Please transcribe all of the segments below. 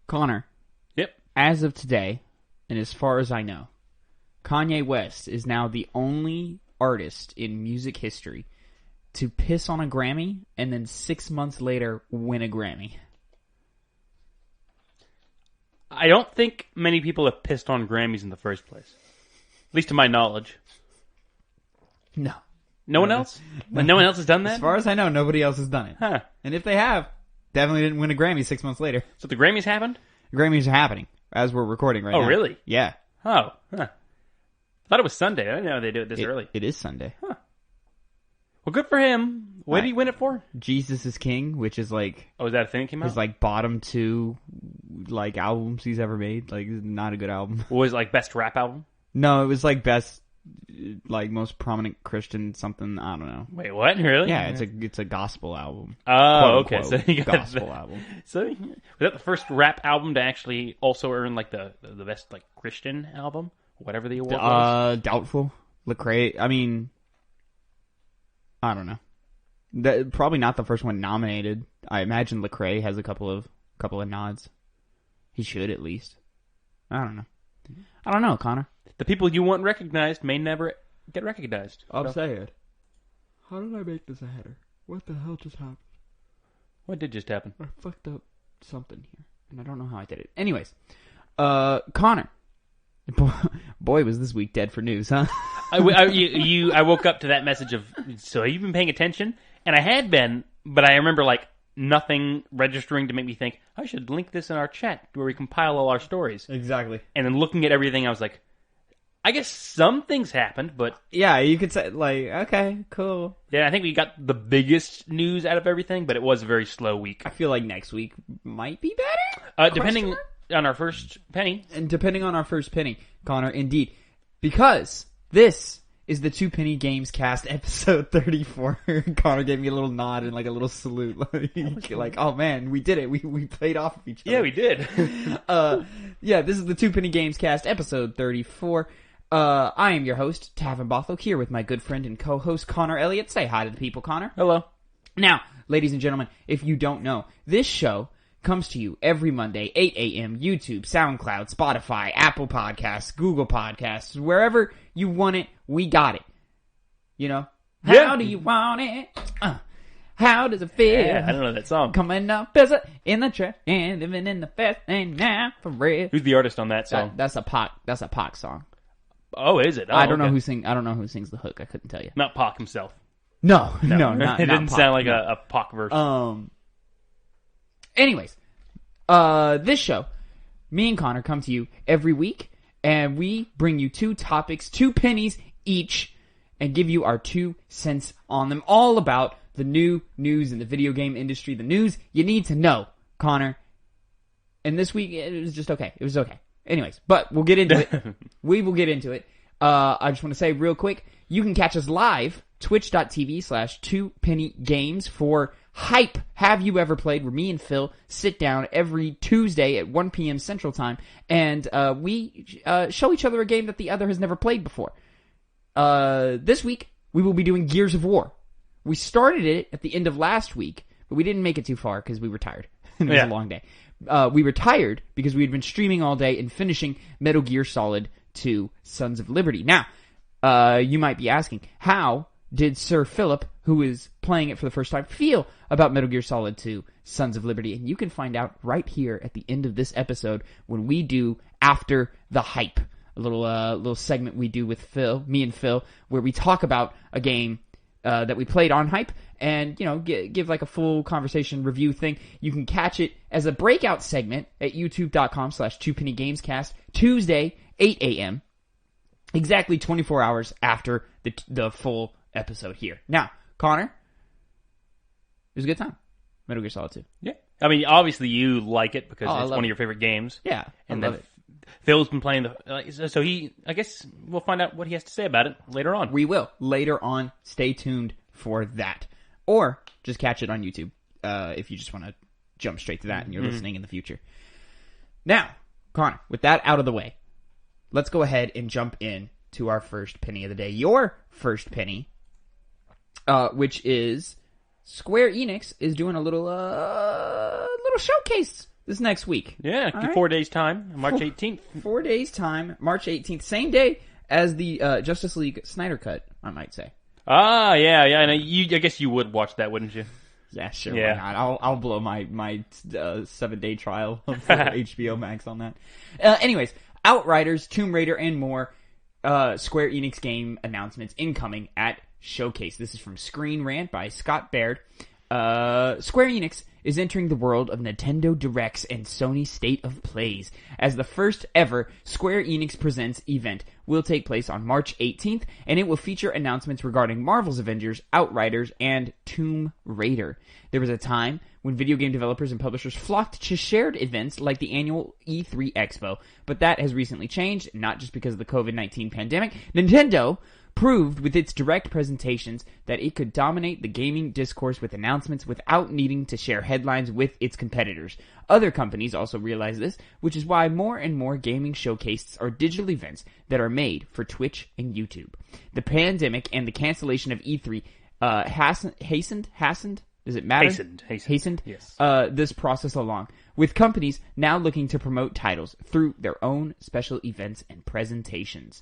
Connor. Yep. As of today, and as far as I know, Kanye West is now the only artist in music history to piss on a Grammy and then 6 months later win a Grammy. I don't think many people have pissed on Grammys in the first place. At least to my knowledge. No. No one else? No one else has done that? As far as I know, nobody else has done it. Huh. And if they have, definitely didn't win a Grammy 6 months later. So the Grammys happened? Grammys are happening as we're recording right now. Oh, really? Yeah. Oh. Huh. I thought it was Sunday. I didn't know they do it this early. It is Sunday. Huh. Well, good for him. What did he win it for? Jesus is King, which is like... Oh, is that a thing that came out? His like bottom 2 like albums he's ever made. Like, not a good album. What was it, like best rap album? No, it was like best, like most prominent Christian something. I don't know. Wait, what? Really? Yeah, it's a gospel album. Oh, okay. So you got gospel album. So was that the first rap album to actually also earn like the best like Christian album, whatever the award was? Doubtful. Lecrae. I mean, I don't know. Probably not the first one nominated. I imagine Lecrae has a couple of nods. He should at least. I don't know, Connor. The people you want recognized may never get recognized. I'm saying. How did I make this a header? What the hell just happened? What did just happen? I fucked up something here, and I don't know how I did it. Anyways, Connor. Boy, was this week dead for news, huh? I woke up to that message of, so you've been paying attention? And I had been, but I remember like nothing registering to make me think, I should link this in our chat where we compile all our stories. Exactly. And then looking at everything, I was like, I guess some things happened, but... Yeah, you could say, like, okay, cool. Yeah, I think we got the biggest news out of everything, but it was a very slow week. I feel like next week might be better? Depending on our first penny. And depending on our first penny, Connor, indeed. Because this is the Two Penny Gamescast episode 34. Connor gave me a little nod and like a little salute. Like, oh man, we did it. We played off of each other. Yeah, we did. Yeah, this is the Two Penny Gamescast episode 34. I am your host, Tavin Bothel, here with my good friend and co-host, Connor Elliott. Say hi to the people, Connor. Hello. Now, ladies and gentlemen, if you don't know, this show comes to you every Monday, 8 a.m., YouTube, SoundCloud, Spotify, Apple Podcasts, Google Podcasts, wherever you want it, we got it. You know? Yeah. How do you want it? How does it feel? Yeah, I don't know that song. Coming up as in the trash and living in the fast lane now for real. Who's the artist on that song? That's a Pac song. Oh, is it? Oh, I don't know who sings the hook. I couldn't tell you. Not Pac himself. No, not it didn't Pac. sound like a Pac verse. Anyways, this show, me and Connor come to you every week, and we bring you 2 topics, 2 pennies each, and give you our 2 cents on them, all about the new news in the video game industry, the news you need to know, Connor. And this week, it was just okay. It was okay. Anyways, but we'll get into it. We will get into it. I just want to say real quick, you can catch us live, twitch.tv/2pennygames for Hype. Have you ever played? Where me and Phil sit down every Tuesday at 1 p.m. Central Time, and we show each other a game that the other has never played before. This week, we will be doing Gears of War. We started it at the end of last week, but we didn't make it too far because we were tired. It was a long day. We were tired because we had been streaming all day and finishing Metal Gear Solid 2 Sons of Liberty. Now, you might be asking, how did Sir Philip, who is playing it for the first time, feel about Metal Gear Solid 2 Sons of Liberty? And you can find out right here at the end of this episode when we do After the Hype, a little segment we do with Phil, me and Phil, where we talk about a game that we played on Hype, and, you know, give like a full conversation review thing. You can catch it as a breakout segment at youtube.com/2pennygamescast, Tuesday, 8 a.m., exactly 24 hours after the full episode here. Now, Connor, it was a good time. Metal Gear Solid 2. Yeah. I mean, obviously you like it because it's one of it. your favorite games. Yeah, and I love it. Phil's been playing so I guess we'll find out what he has to say about it later on. We will. Later on. Stay tuned for that. Or just catch it on YouTube if you just want to jump straight to that and you're listening in the future. Now, Connor, with that out of the way, let's go ahead and jump in to our first penny of the day. Your first penny, which is Square Enix is doing a little showcase This is next week. Yeah, All right. 4 days time, March 18th. 4 days time, March 18th, same day as the Justice League Snyder Cut, I might say. Ah, yeah. And I guess you would watch that, wouldn't you? Yeah, sure. Yeah. Why not? I'll blow my 7-day trial for HBO Max on that. Anyways, Outriders, Tomb Raider, and more Square Enix game announcements incoming at Showcase. This is from Screen Rant by Scott Baird. Square Enix is entering the world of Nintendo Directs and Sony State of Plays, as the first ever Square Enix Presents event will take place on March 18th, and it will feature announcements regarding Marvel's Avengers, Outriders, and Tomb Raider. There was a time when video game developers and publishers flocked to shared events like the annual E3 Expo, but that has recently changed, not just because of the COVID-19 pandemic. Nintendo proved with its direct presentations that it could dominate the gaming discourse with announcements without needing to share headlines with its competitors. Other companies also realize this, which is why more and more gaming showcases are digital events that are made for Twitch and YouTube. The pandemic and the cancellation of E3 hastened. Does it matter? Hastened. Yes. This process along, with companies now looking to promote titles through their own special events and presentations.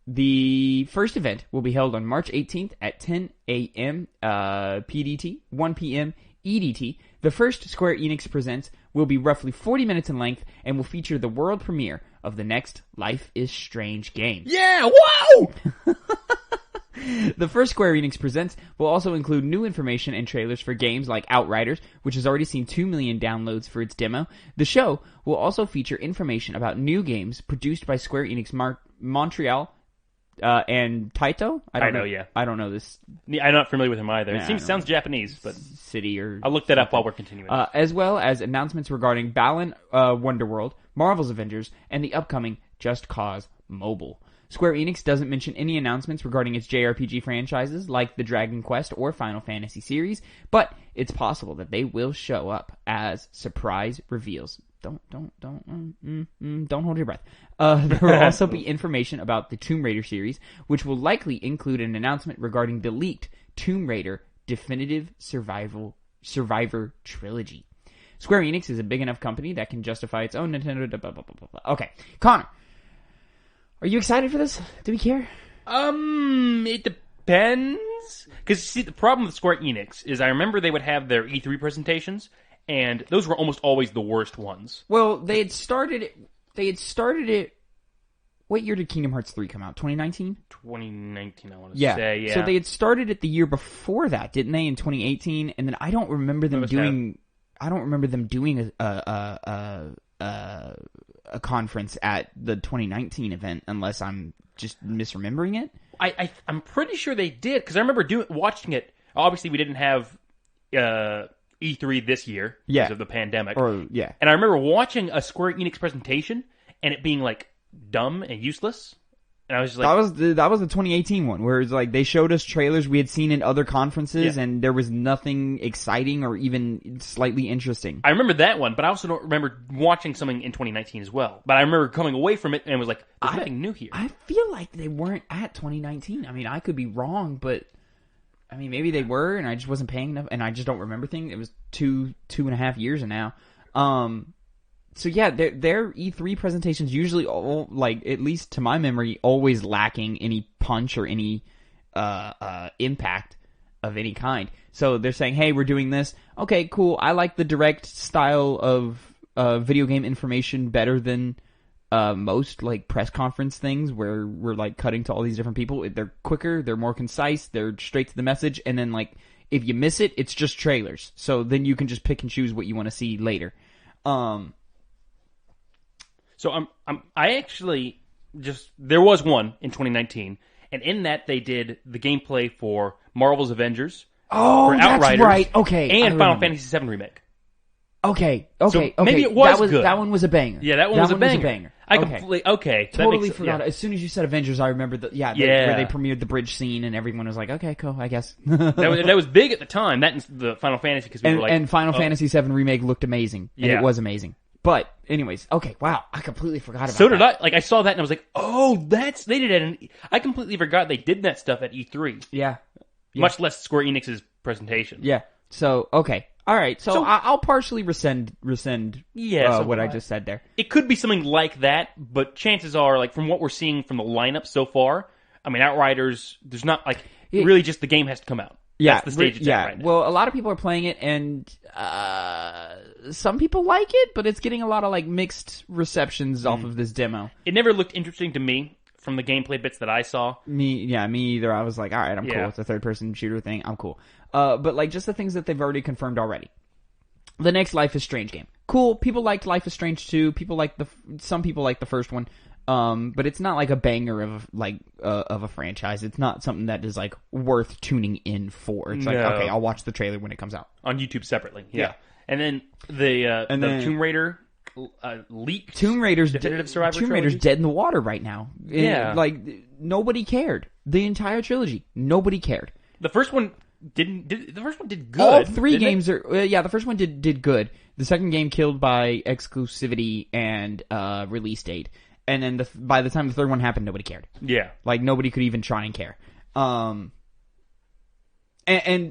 The first event will be held on March 18th at 10 a.m. PDT, 1 p.m. EDT. The first Square Enix Presents will be roughly 40 minutes in length and will feature the world premiere of the next Life is Strange game. Yeah, wow! The first Square Enix Presents will also include new information and trailers for games like Outriders, which has already seen 2 million downloads for its demo. The show will also feature information about new games produced by Square Enix Montreal and Taito. I don't know this. I'm not familiar with him either. It sounds Japanese, but city or I'll look that up while we're continuing. As well as announcements regarding Balan Wonderworld, Marvel's Avengers, and the upcoming Just Cause Mobile. Square Enix doesn't mention any announcements regarding its JRPG franchises like the Dragon Quest or Final Fantasy series, but it's possible that they will show up as surprise reveals. Don't hold your breath. There will also be information about the Tomb Raider series, which will likely include an announcement regarding the leaked Tomb Raider Definitive Survivor Trilogy. Square Enix is a big enough company that can justify its own Nintendo... Blah, blah, blah, blah, blah. Okay, Connor. Are you excited for this? Do we care? It depends. Because, see, the problem with Square Enix is I remember they would have their E3 presentations, and those were almost always the worst ones. Well, they had started it... What year did Kingdom Hearts 3 come out? 2019? 2019, I want to say, yeah. So they had started it the year before that, didn't they, in 2018? And then I don't remember them doing a conference at the 2019 event, unless I'm just misremembering it. I'm pretty sure they did, because I remember watching it. Obviously, we didn't have E3 this year because of the pandemic. And I remember watching a Square Enix presentation and it being like dumb and useless. And I was just like, that was the 2018 one, where it's like they showed us trailers we had seen in other conferences, and there was nothing exciting or even slightly interesting. I remember that one, but I also don't remember watching something in 2019 as well. But I remember coming away from it and was like, there's nothing new here. I feel like they weren't at 2019. I mean, I could be wrong, but I mean, maybe they were, and I just wasn't paying enough, and I just don't remember things. It was two and a half years now. So yeah, their E3 presentations usually, all, like, at least to my memory, always lacking any punch or any impact of any kind. So they're saying, hey, we're doing this. Okay, cool. I like the direct style of video game information better than most, like, press conference things where we're, like, cutting to all these different people. They're quicker, they're more concise, they're straight to the message, and then, like, if you miss it, it's just trailers. So then you can just pick and choose what you want to see later. So I actually there was one in 2019, and in that they did the gameplay for Marvel's Avengers, for Outriders, that's right. Okay, and Final Fantasy VII Remake. Okay. Maybe it was good. That one was a banger. Yeah, that one was a banger. I completely totally forgot. As soon as you said Avengers, I remembered where they premiered the bridge scene, and everyone was like, "Okay, cool, I guess." that was big at the time. That and the Final Fantasy, because people were like, and Final Fantasy VII Remake looked amazing, and it was amazing. But anyways, okay, wow, I completely forgot about that. So did I. Like, I saw that and I was like, oh, they did it. I completely forgot they did that stuff at E3. Yeah. Much less Square Enix's presentation. Yeah. So, okay, All right, so I'll partially rescind what I just said there. It could be something like that, but chances are, like, from what we're seeing from the lineup so far, I mean, Outriders, there's not, like, really just the game has to come out. Yeah, that's the stage it's at right now. Well, a lot of people are playing it, and some people like it, but it's getting a lot of like mixed receptions off of this demo. It never looked interesting to me from the gameplay bits that I saw. Me either. I was like, all right, I'm cool with the third-person shooter thing. I'm cool. But like just the things that they've already confirmed already. The next Life is Strange game, cool. People liked Life is Strange 2. Some people like the first one. But it's not like a banger of a franchise. It's not something that is like worth tuning in for. It's like, okay, I'll watch the trailer when it comes out on YouTube separately. Yeah. And then the Tomb Raider leaked Tomb Raider's definitive Survivor Tomb Raider's dead in the water right now. Like nobody cared. The entire trilogy, nobody cared. The first one the first one did good. All three games are the first one did good. The second game killed by exclusivity and release date. And then by the time the third one happened, nobody cared. Yeah. Like, nobody could even try and care. And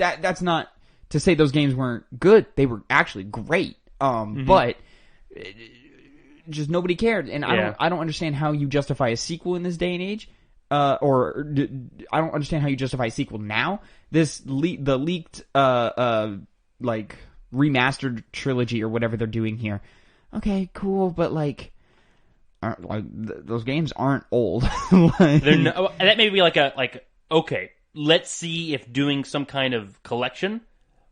that's not to say those games weren't good. They were actually great. But just nobody cared. And I don't understand how you justify a sequel in this day and age. I don't understand how you justify a sequel now. The leaked, like, remastered trilogy or whatever they're doing here. Okay, cool, but like... those games aren't old. That may be okay, let's see if doing some kind of collection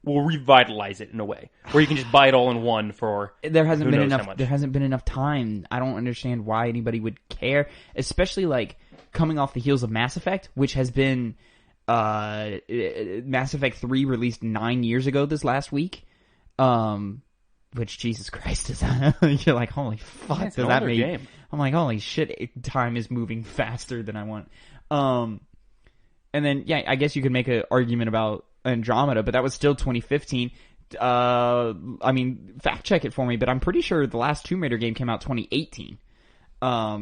will revitalize it in a way where you can just buy it all in one for there hasn't been enough time. I don't understand why anybody would care, especially like coming off the heels of Mass Effect, which has been Mass Effect 3 released 9 years ago this last week. Which, Jesus Christ, is that? You're like, holy fuck, does that mean? Game. I'm like, holy shit, time is moving faster than I want. And then, I guess you could make an argument about Andromeda, but that was still 2015. I mean, fact check it for me, but I'm pretty sure the last Tomb Raider game came out 2018.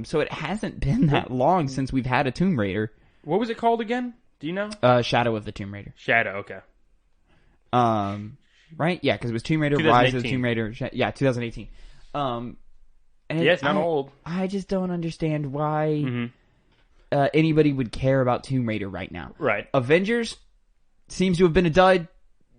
So it hasn't been that long since we've had a Tomb Raider. What was it called again? Do you know? Shadow of the Tomb Raider. Shadow, okay. Right? Yeah, because it was Tomb Raider, Rise of the Tomb Raider. 2018. It's not old. I just don't understand why anybody would care about Tomb Raider right now. Right. Avengers seems to have been a dud.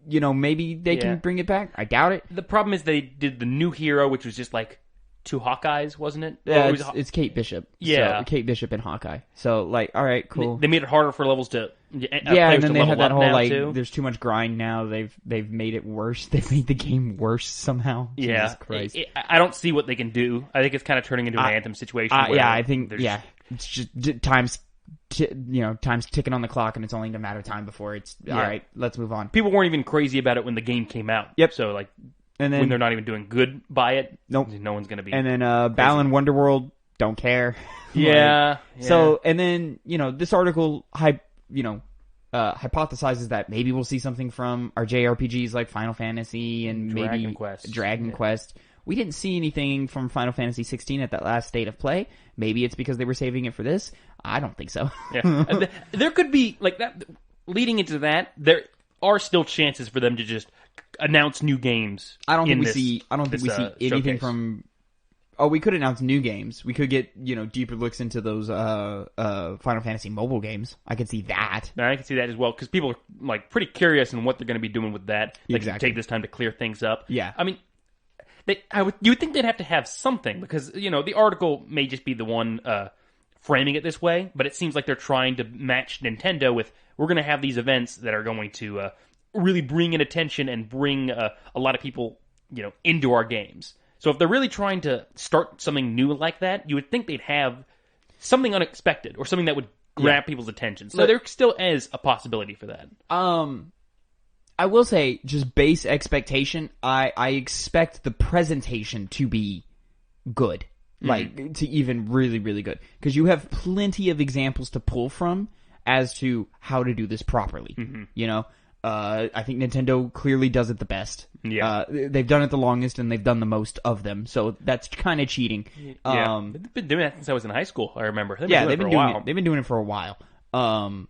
Maybe they can bring it back. I doubt it. The problem is they did the new hero, which was just like two Hawkeyes, wasn't it? Yeah, it's Kate Bishop. Yeah. So, Kate Bishop and Hawkeye. So, like, all right, cool. They made it harder for levels to... and then they had that whole, like, there's too much grind now. They've made it worse. They've made the game worse somehow. Yeah. Jesus Christ. I don't see what they can do. I think it's kind of turning into an Anthem situation. I think, it's just time's ticking on the clock, and it's only a matter of time before it's, all right, let's move on. People weren't even crazy about it when the game came out. Yep. So, like... And then, when they're not even doing good by it, no one's going to be. And then Balan Wonderworld, don't care. So, and then this article, hypothesizes that maybe we'll see something from our JRPGs like Final Fantasy and maybe Dragon Quest. We didn't see anything from Final Fantasy 16 at that last state of play. Maybe it's because they were saving it for this. I don't think so. There could be like that. Leading into that, there are still chances for them to just announce new games. I don't think we see anything showcase. From. Oh, we could announce new games. We could get deeper looks into those Final Fantasy mobile games. I could see that. I can see that as well because people are like pretty curious in what they're going to be doing with that. They can take this time to clear things up. Yeah, I mean, you would think they'd have to have something because the article may just be the one framing it this way, but it seems like they're trying to match Nintendo with we're going to have these events that are going to really bring in attention and bring a lot of people into our games. So if they're really trying to start something new like that, you would think they'd have something unexpected or something that would grab people's attention. So there still is a possibility for that. I will say, just base expectation, I expect the presentation to be good. Like, to even really, really good. Because you have plenty of examples to pull from as to how to do this properly. I think Nintendo clearly does it the best. Yeah. They've done it the longest and they've done the most of them, so that's kind of cheating. Yeah. They've been doing that since I was in high school, I remember. They've been doing it for a while.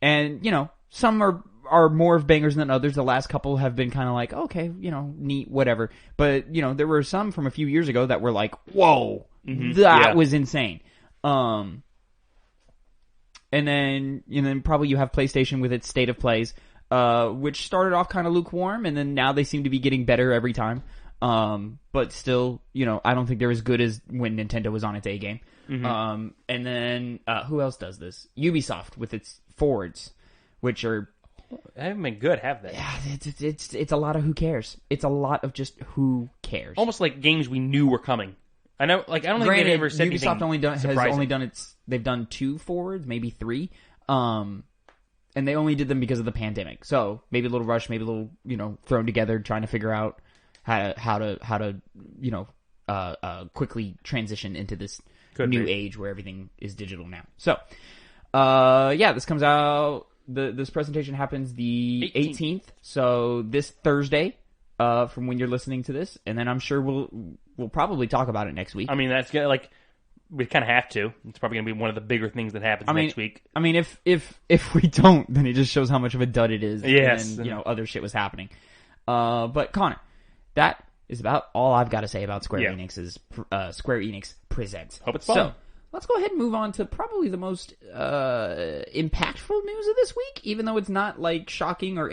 And, some are more of bangers than others. The last couple have been kind of like, okay, neat, whatever. But, there were some from a few years ago that were like, whoa, that was insane. And then probably you have PlayStation with its State of Plays, which started off kind of lukewarm, and then now they seem to be getting better every time. But still, I don't think they're as good as when Nintendo was on its A game. And then, who else does this? Ubisoft with its Forwards, which are... They haven't been good, have they? Yeah, it's a lot of who cares. It's a lot of just who cares. Almost like games we knew were coming. I know, I don't think they've ever said anything surprising. They've done 2 Forwards, maybe 3. And they only did them because of the pandemic. So maybe a little rush, maybe a little, thrown together, trying to figure out how to quickly transition into this new age where everything is digital now. So, this comes out. This presentation happens the 18th. So this Thursday, from when you're listening to this, and then I'm sure we'll probably talk about it next week. I mean, that's good. Like, we kind of have to. It's probably going to be one of the bigger things that happens next week. I mean, if we don't, then it just shows how much of a dud it is. Yes. And other shit was happening. But Connor, that is about all I've got to say about Square Enix's Square Enix Presents. Hope it's fun. So, let's go ahead and move on to probably the most impactful news of this week, even though it's not like shocking or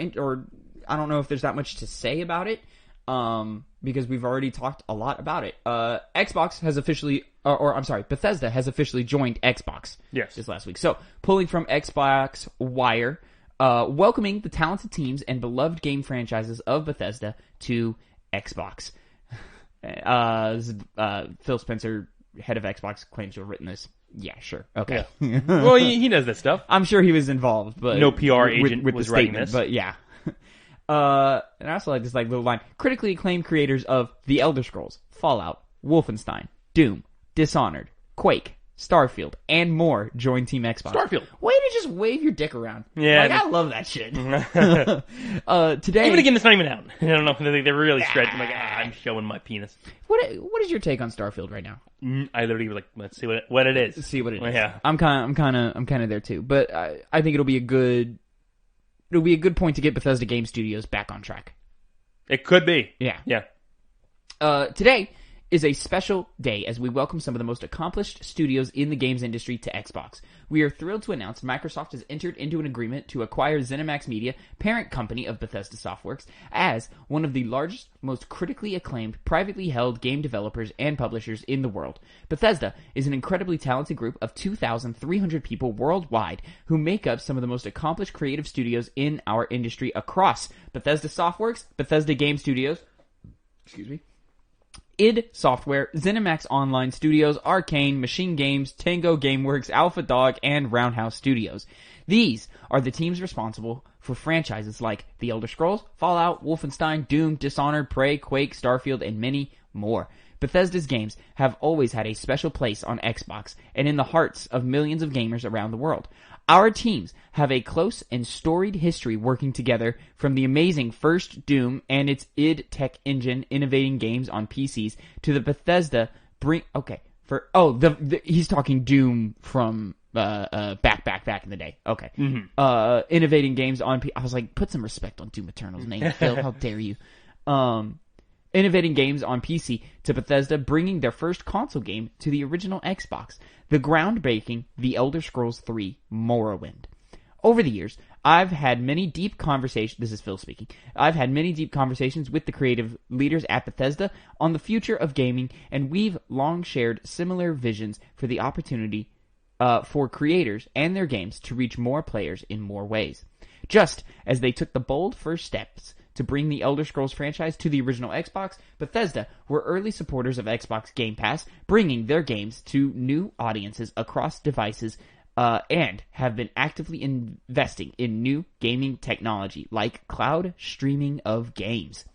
I don't know if there's that much to say about it, because we've already talked a lot about it. Xbox has officially, Bethesda has officially joined Xbox. Yes. This last week. So, pulling from Xbox Wire, welcoming the talented teams and beloved game franchises of Bethesda to Xbox. Phil Spencer, head of Xbox, claims to have written this. Yeah, sure. Okay. Yeah. Well, he does that stuff. I'm sure he was involved, but no PR agent with was the writing statement, this. but yeah. And I also like this little line. Critically acclaimed creators of The Elder Scrolls, Fallout, Wolfenstein, Doom, Dishonored, Quake, Starfield, and more join Team Xbox. Starfield. Way to just wave your dick around. Yeah. I love that shit. Today... Even again, it's not even out. I don't know. They're really stretching. I'm showing my penis. What is your take on Starfield right now? I literally was like, let's see what it is. See what it is. Yeah. I'm kind of there too. But I think it'll be a good point to get Bethesda Game Studios back on track. It could be. Yeah. Yeah. Today is a special day as we welcome some of the most accomplished studios in the games industry to Xbox. We are thrilled to announce Microsoft has entered into an agreement to acquire ZeniMax Media, parent company of Bethesda Softworks, as one of the largest, most critically acclaimed, privately held game developers and publishers in the world. Bethesda is an incredibly talented group of 2,300 people worldwide who make up some of the most accomplished creative studios in our industry across Bethesda Softworks, Bethesda Game Studios, id Software, ZeniMax Online Studios, Arcane, Machine Games, Tango Gameworks, Alpha Dog, and Roundhouse Studios. These are the teams responsible for franchises like The Elder Scrolls, Fallout, Wolfenstein, Doom, Dishonored, Prey, Quake, Starfield, and many more. Bethesda's games have always had a special place on Xbox and in the hearts of millions of gamers around the world. Our teams have a close and storied history working together, from the amazing first Doom and its id tech engine innovating games on PCs to the Bethesda he's talking Doom from back in the day. Okay. Mm-hmm. Innovating games on I was like, put some respect on Doom Eternal's name, Phil. How dare you? Innovating games on PC to Bethesda bringing their first console game to the original Xbox, the groundbreaking The Elder Scrolls III Morrowind. Over the years, I've had many deep conversations, this is Phil speaking, I've had many deep conversations with the creative leaders at Bethesda on the future of gaming, and we've long shared similar visions for the opportunity for creators and their games to reach more players in more ways. Just as they took the bold first steps to bring the Elder Scrolls franchise to the original Xbox, Bethesda were early supporters of Xbox Game Pass, bringing their games to new audiences across devices, and have been actively investing in new gaming technology like cloud streaming of games.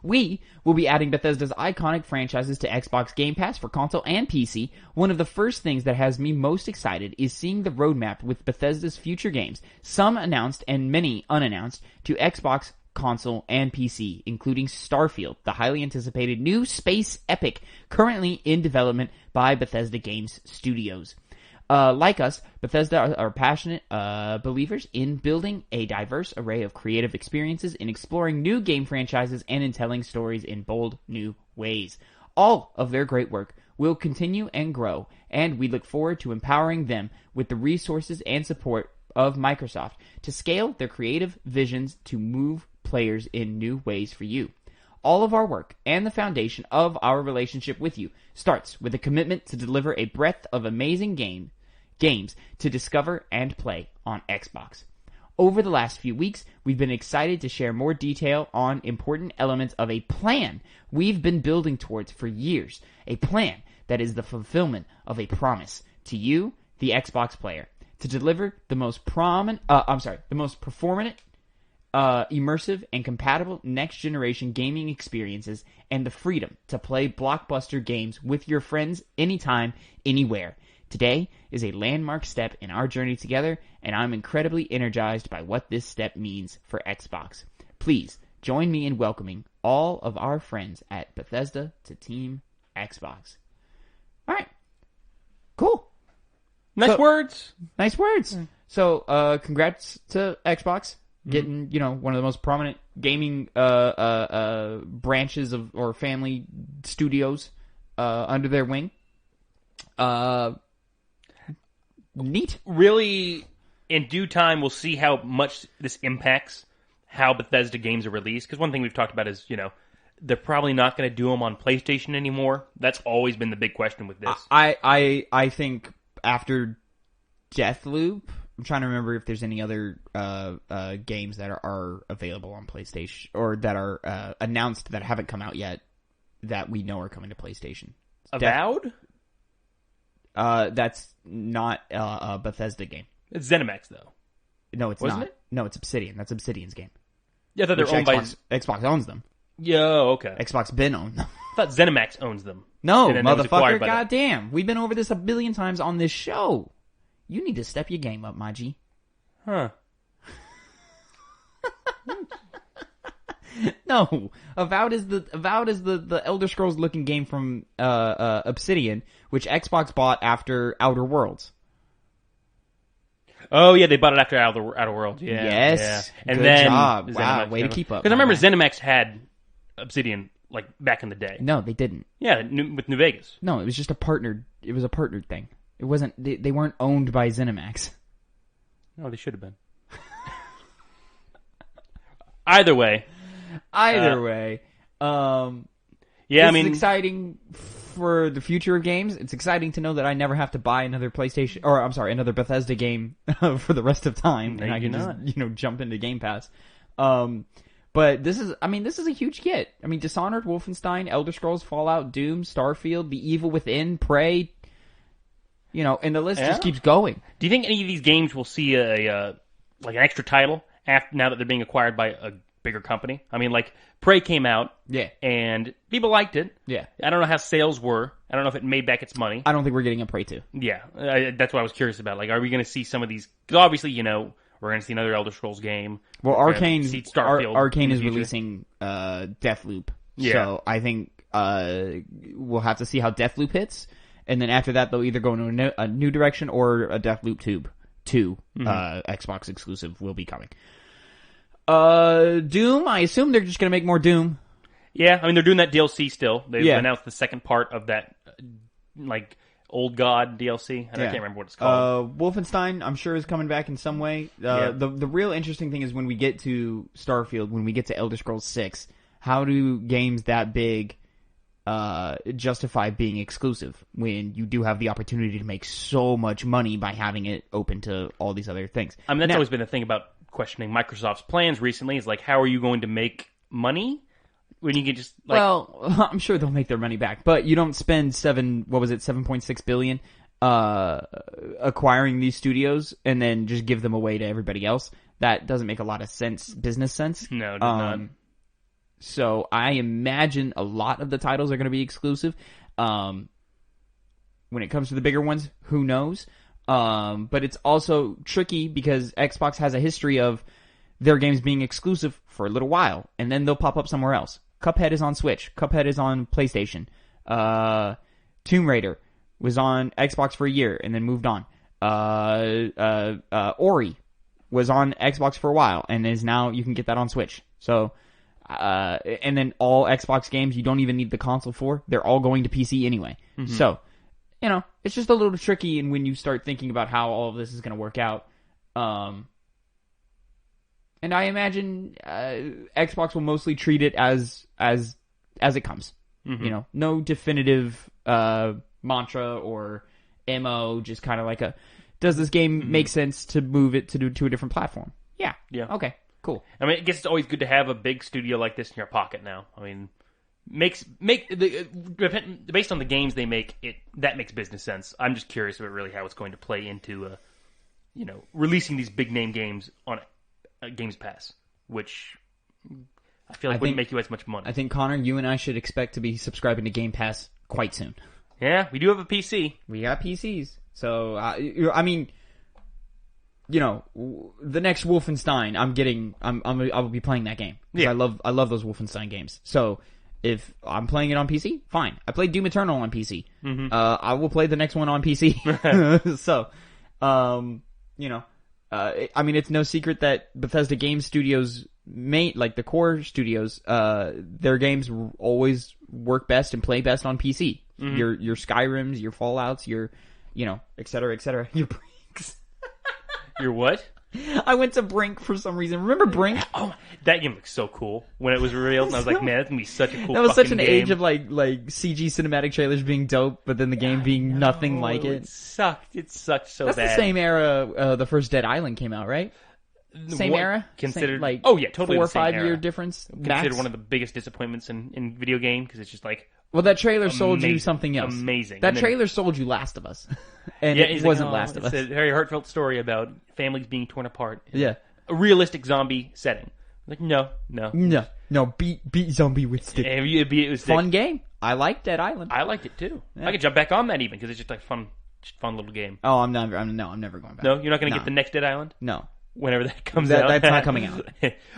We will be adding Bethesda's iconic franchises to Xbox Game Pass for console and PC. One of the first things that has me most excited is seeing the roadmap with Bethesda's future games, some announced and many unannounced, to Xbox, console, and PC, including Starfield, the highly anticipated new space epic currently in development by Bethesda Games Studios. Like us, Bethesda are passionate believers in building a diverse array of creative experiences, in exploring new game franchises, and in telling stories in bold new ways. All of their great work will continue and grow, and we look forward to empowering them with the resources and support of Microsoft to scale their creative visions to move players in new ways for you. All of our work and the foundation of our relationship with you starts with a commitment to deliver a breadth of amazing games to discover and play on Xbox. Over the last few weeks, we've been excited to share more detail on important elements of a plan we've been building towards for years. A plan that is the fulfillment of a promise to you, the Xbox player, to deliver the most performant, immersive and compatible next-generation gaming experiences and the freedom to play blockbuster games with your friends anytime, anywhere. Today is a landmark step in our journey together, and I'm incredibly energized by what this step means for Xbox. Please join me in welcoming all of our friends at Bethesda to Team Xbox. All right. Cool. Nice words. Nice words. So, congrats to Xbox getting, one of the most prominent gaming branches of or family studios under their wing. Neat. Really, in due time, we'll see how much this impacts how Bethesda games are released. Because one thing we've talked about is, they're probably not going to do them on PlayStation anymore. That's always been the big question with this. I think after Deathloop, I'm trying to remember if there's any other games that are available on PlayStation or that are announced that haven't come out yet that we know are coming to PlayStation. Avowed? That's not a Bethesda game. It's ZeniMax, though. No, it's Wasn't not. it? No, it's Obsidian. That's Obsidian's game. Yeah, I thought they're owned Xbox owns them. Yeah, okay. Xbox been owned them. I thought ZeniMax owns them. No, And then it was acquired motherfucker, by them. goddamn. We've been over this a billion times on this show. You need to step your game up, my G. Huh. No, Avowed is the Elder Scrolls looking game from Obsidian, which Xbox bought after Outer Worlds. Oh, yeah, they bought it after Outer Worlds. Yeah, Yes. yeah. And Good then job. ZeniMax Wow, way to got it. keep up. Because I remember my man. ZeniMax had Obsidian, like, back in the day. No, they didn't. Yeah, with New Vegas. No, it was just a partnered. It was a partnered thing. It wasn't. They weren't owned by ZeniMax. No, they should have been. Either way. Yeah, I mean, it's exciting for the future of games. It's exciting to know that I never have to buy another PlayStation, or I'm sorry, another Bethesda game for the rest of time, and I can just jump into Game Pass. But this is a huge get. I mean, Dishonored, Wolfenstein, Elder Scrolls, Fallout, Doom, Starfield, The Evil Within, Prey. And the list just keeps going. do you think any of these games will see an extra title now that they're being acquired by a bigger company? I mean, like, Prey came out, Yeah. and people liked it. Yeah. I don't know how sales were. I don't know if it made back its money. I don't think we're getting a Prey 2. Yeah, that's what I was curious about. Like, are we going to see some of these? Because obviously, we're going to see another Elder Scrolls game. Well, We're gonna Arcane see Starfield Arcane in the is future. releasing Deathloop. Yeah. So I think we'll have to see how Deathloop hits, and then after that they'll either go in a new direction or a Deathloop 2 Xbox exclusive will be coming. Doom, I assume they're just going to make more Doom. Yeah, I mean, they're doing that DLC still. They've Yeah. announced the second part of that, Old God DLC. I can't remember what it's called. Wolfenstein, I'm sure, is coming back in some way. Yeah. The real interesting thing is when we get to Starfield, when we get to Elder Scrolls 6, how do games that big justify being exclusive when you do have the opportunity to make so much money by having it open to all these other things? I mean, that's Now- always been the thing about questioning Microsoft's plans recently is, like, how are you going to make money when you can just, like... Well, I'm sure they'll make their money back, but you don't spend $7.6 billion acquiring these studios and then just give them away to everybody else. That doesn't make a lot of sense, business sense. No, it does not. So I imagine a lot of the titles are going to be exclusive. When it comes to the bigger ones, who knows? But it's also tricky because Xbox has a history of their games being exclusive for a little while, and then they'll pop up somewhere else. Cuphead is on Switch. Cuphead is on PlayStation. Tomb Raider was on Xbox for a year and then moved on. Ori was on Xbox for a while and is now you can get that on Switch. So, and then all Xbox games you don't even need the console for, they're all going to PC anyway. Mm-hmm. So, it's just a little tricky, and when you start thinking about how all of this is going to work out, and I imagine Xbox will mostly treat it as it comes. Mm-hmm. No definitive mantra or MO, just kind of like does this game make sense to move it to a different platform? Yeah. Okay. Cool. I mean, I guess it's always good to have a big studio like this in your pocket now. I mean, based on the games they make, that makes business sense. I'm just curious about really how it's going to play into, releasing these big name games on Games Pass, which I feel like wouldn't make you as much money. I think, Connor, you and I should expect to be subscribing to Game Pass quite soon. Yeah, we do have a PC. We got PCs. So, I mean, the next Wolfenstein I will be playing that game. Yeah. I love those Wolfenstein games. So, if I'm playing it on PC, fine. I played Doom Eternal on PC. Mm-hmm. I will play the next one on PC. So, I mean, it's no secret that Bethesda Game Studios, like the core studios, their games always work best and play best on PC. Mm-hmm. Your Skyrims, your Fallouts, your, et cetera, et cetera. Your Brinks. Your what? I went to Brink for some reason. Remember Brink? Oh, that game looks so cool when it was revealed. And I was like, man, that's gonna be such a cool. That was such an game. Age of like CG cinematic trailers being dope, but then the game being nothing like it. It sucked. It sucked so that's bad. That's the same era the first Dead Island came out, right? Same era? Considered same, totally 4 or the same 5 era. Year difference. Considered one of the biggest disappointments in video game because it's just like. Well, that trailer sold you something else. Amazing. That trailer sold you Last of Us. And it wasn't Last of Us. It's a very heartfelt story about families being torn apart. Yeah. A realistic zombie setting. Like, no. Beat zombie with stick. It was fun game. I liked Dead Island. I liked it too. Yeah. I could jump back on that even because it's just like fun little game. Oh, I'm never going back. No, you're not going to get the next Dead Island? No. Whenever that comes out. That's not coming out.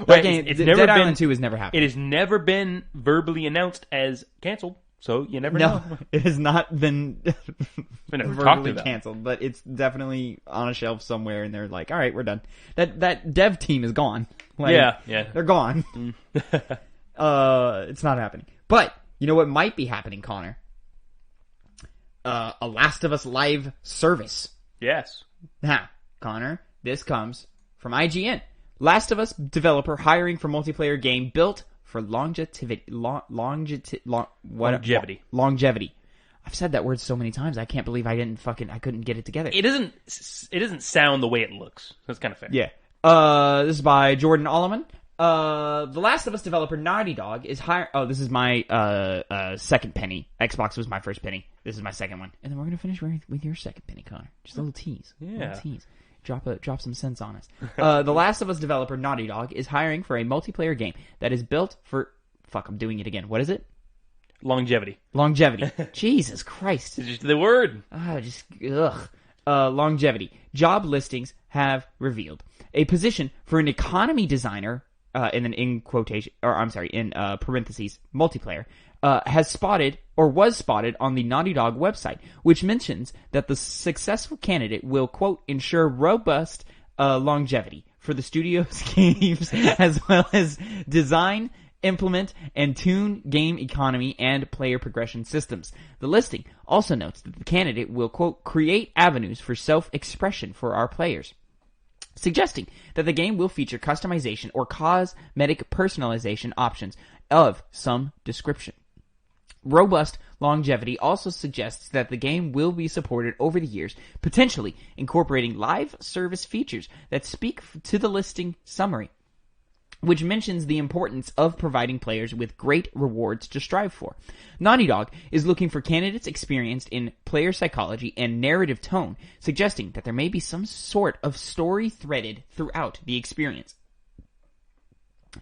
Right, game, Dead Island 2 has never happened. It has never been verbally announced as canceled, so you never know. It has not been verbally canceled, but it's definitely on a shelf somewhere, and they're like, all right, we're done. That dev team is gone. Like, yeah. They're gone. It's not happening. But, you know what might be happening, Connor? A Last of Us live service. Yes. Connor, this comes from IGN. Last of Us developer hiring for multiplayer game built for longevity. I've said that word so many times. I can't believe I couldn't get it together. It doesn't sound the way it looks. That's kind of fair. Yeah. This is by Jordan Alleman. The Last of Us developer Naughty Dog is hiring. Oh, this is my second penny. Xbox was my first penny. This is my second one, and then we're gonna finish with your second penny, Connor. Just a little tease. Yeah. A little tease. Drop some sense on us. The Last of Us developer Naughty Dog is hiring for a multiplayer game that is built for. Fuck, I'm doing it again. What is it? Longevity. Jesus Christ. It's just the word. Longevity. Job listings have revealed a position for an economy designer. And then in parentheses, multiplayer, was spotted on the Naughty Dog website, which mentions that the successful candidate will, quote, ensure robust longevity for the studio's games, as well as design, implement, and tune game economy and player progression systems. The listing also notes that the candidate will, quote, create avenues for self-expression for our players, suggesting that the game will feature customization or cosmetic personalization options of some description. Robust longevity also suggests that the game will be supported over the years, potentially incorporating live service features that speak to the listing summary, which mentions the importance of providing players with great rewards to strive for. Naughty Dog is looking for candidates experienced in player psychology and narrative tone, suggesting that there may be some sort of story threaded throughout the experience.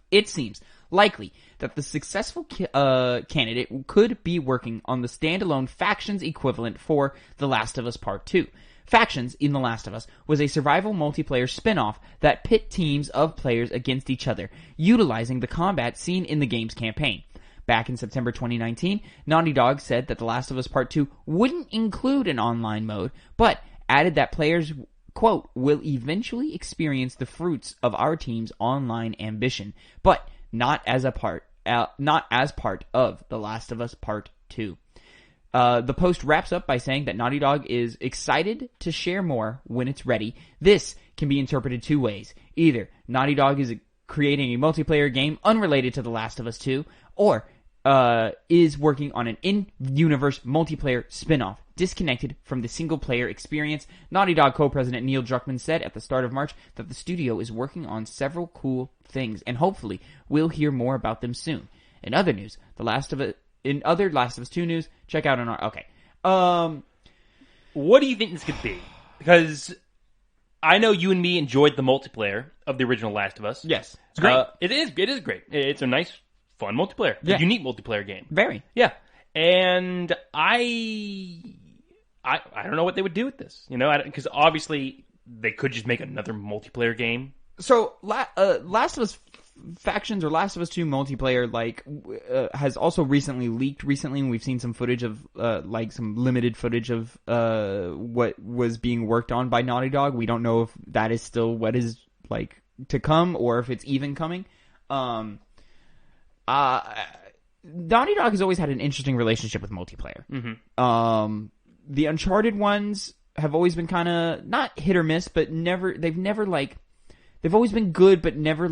It seems likely that the successful candidate could be working on the standalone Factions equivalent for The Last of Us Part 2. Factions in The Last of Us was a survival multiplayer spin-off that pit teams of players against each other, utilizing the combat seen in the game's campaign. Back in September 2019, Naughty Dog said that The Last of Us Part 2 wouldn't include an online mode, but added that players, quote, will eventually experience the fruits of our team's online ambition, but not as part of The Last of Us Part 2. The post wraps up by saying that Naughty Dog is excited to share more when it's ready. This can be interpreted two ways. Either Naughty Dog is creating a multiplayer game unrelated to The Last of Us 2, or is working on an in-universe multiplayer spin-off, disconnected from the single-player experience. Naughty Dog co-president Neil Druckmann said at the start of March that the studio is working on several cool things, and hopefully we'll hear more about them soon. In other news, in other Last of Us 2 news, check out on our... Okay. What do you think this could be? Because I know you and me enjoyed the multiplayer of the original Last of Us. Yes. It's great. It is great. It's a nice, fun multiplayer. Yeah. A unique multiplayer game. Very. Yeah. And I don't know what they would do with this. You know, because obviously they could just make another multiplayer game. So, Last of Us Factions or Last of Us 2 multiplayer has also leaked recently, and we've seen some footage of some limited footage of what was being worked on by Naughty Dog. We don't know if that is still what is to come or if it's even coming. Naughty Dog has always had an interesting relationship with multiplayer. Mm-hmm. The Uncharted ones have always been kind of not hit or miss, but they've always been good, but never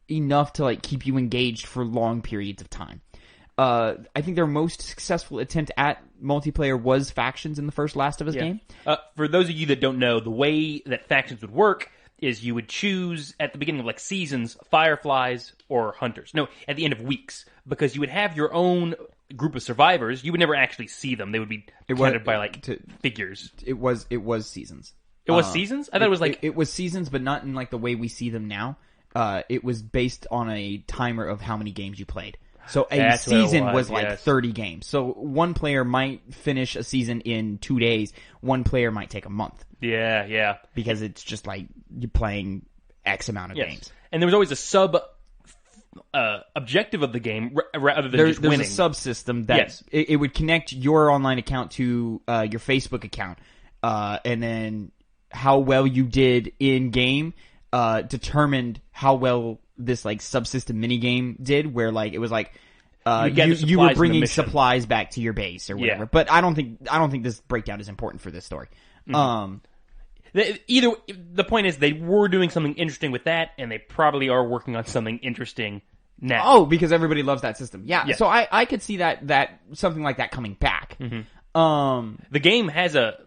enough to keep you engaged for long periods of time. I think their most successful attempt at multiplayer was Factions in the first Last of Us game. For those of you that don't know, the way that Factions would work is you would choose at the beginning of seasons Fireflies or Hunters. No, at the end of weeks, because you would have your own group of survivors. You would never actually see them. They would be counted by figures. It was seasons. It was seasons? I thought it was it was seasons, but not in the way we see them now. It was based on a timer of how many games you played. So a season was 30 games. So one player might finish a season in 2 days. One player might take a month. Yeah. Because it's just you're playing X amount of games. And there was always a sub objective of the game rather than just winning. There's a subsystem that it would connect your online account to your Facebook account, and then how well you did in game determined how well this subsystem minigame did, where it was you were bringing supplies back to your base or whatever. But I don't think this breakdown is important for this story. Mm-hmm. The point is they were doing something interesting with that, and they probably are working on something interesting now. Oh, because everybody loves that system. Yeah. So I could see that something like that coming back. Mm-hmm. The game has a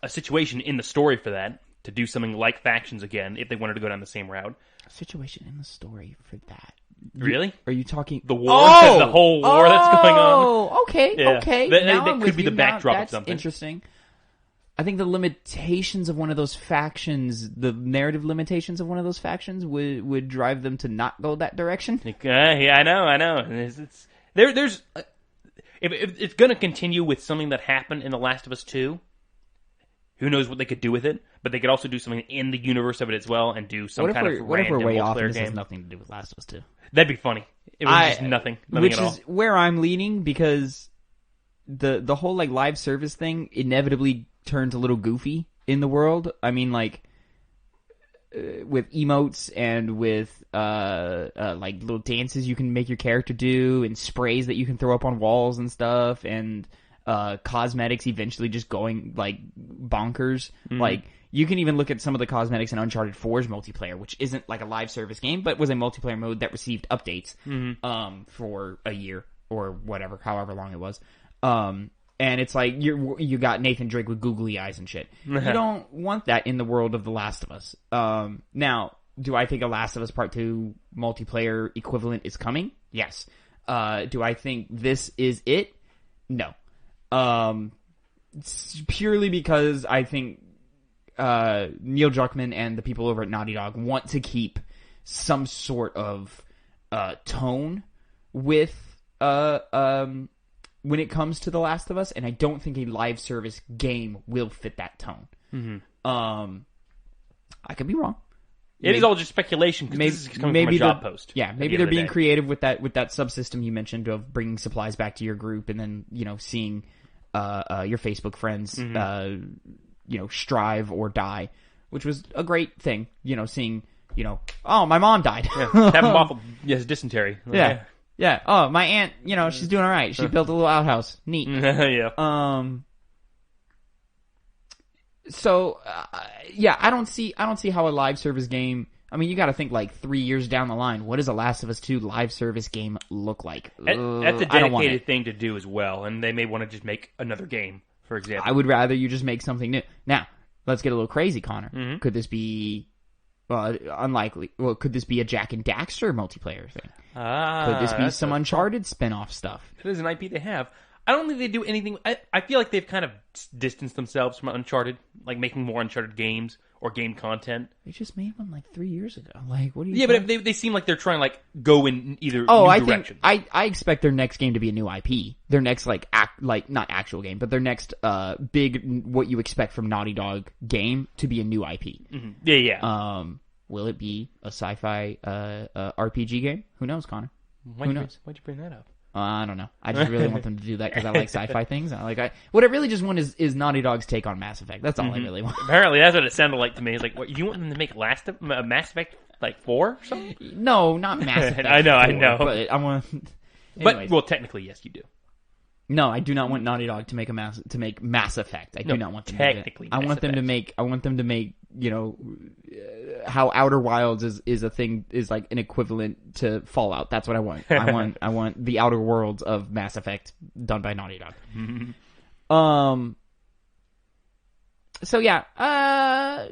situation in the story for that, to do something like Factions again if they wanted to go down the same route. A situation in the story for that. Really? Are you talking the war? The whole war that's going on. Oh, okay. That could be the backdrop of something. That's interesting. I think the limitations of one of those factions, the narrative limitations of one of those factions, would drive them to not go that direction. Yeah, I know. There's if it's going to continue with something that happened in The Last of Us 2, who knows what they could do with it? But they could also do something in the universe of it as well, and do some kind of random multiplayer game. What if we're way off and this has nothing to do with Last of Us 2? That'd be funny. It was just nothing at all. Which is where I'm leaning, because the whole live service thing inevitably turns a little goofy in the world. I mean, with emotes and with little dances you can make your character do, and sprays that you can throw up on walls and stuff, and cosmetics eventually just going bonkers. Mm-hmm. You can even look at some of the cosmetics in Uncharted 4's multiplayer, which isn't a live service game, but was a multiplayer mode that received updates for a year or whatever, however long it was. And it's you got Nathan Drake with googly eyes and shit. You don't want that in the world of The Last of Us. Now, do I think a Last of Us Part 2 multiplayer equivalent is coming? Yes. Do I think this is it? No. Purely because I think Neil Druckmann and the people over at Naughty Dog want to keep some sort of tone with when it comes to The Last of Us, and I don't think a live service game will fit that tone. Mm-hmm. I could be wrong. It is all just speculation, because this is coming from a job post. Yeah, maybe they're being creative with that subsystem you mentioned of bringing supplies back to your group, and then seeing your Facebook friends strive or die, which was a great thing. Seeing, oh, my mom died. Tavin Bothel has dysentery. Yeah. Yeah. Oh, my aunt, she's doing all right. She built a little outhouse. Neat. Yeah. So, I don't see how a live service game. I mean, you got to think like 3 years down the line. What does a Last of Us 2 live service game look like? That's a dedicated thing to do as well, and they may want to just make another game, for example. I would rather you just make something new. Now, let's get a little crazy, Connor. Mm-hmm. Could this be? Well, unlikely. Well, could this be a Jack and Daxter multiplayer thing? Could this be some Uncharted spin-off stuff? It is an IP they have. I don't think they do anything. I feel like they've kind of distanced themselves from Uncharted, like making more Uncharted games or game content. They just made one like 3 years ago. Like, what are you? Yeah, but they seem like they're trying to like go in either direction. I expect their next game to be a new IP. Their next not actual game, but their next big what you expect from Naughty Dog game to be a new IP. Mm-hmm. Yeah. Will it be a sci-fi RPG game? Who knows, Connor? Who knows? Why'd you bring that up? I don't know. I just really want them to do that because I like sci-fi things. What I really just want is Naughty Dog's take on Mass Effect. That's all I really want. Apparently, that's what it sounded like to me. It's like, what, you want them to make Mass Effect like 4 or something? No, not Mass Effect. I know. But I want. But well, technically, yes, you do. No, I do not want Naughty Dog to make Mass Effect. I do not want them technically. To do that. I want them to make how Outer Wilds is a thing, is like an equivalent to Fallout. That's what I want. I want the Outer Worlds of Mass Effect done by Naughty Dog. Mm-hmm. So yeah,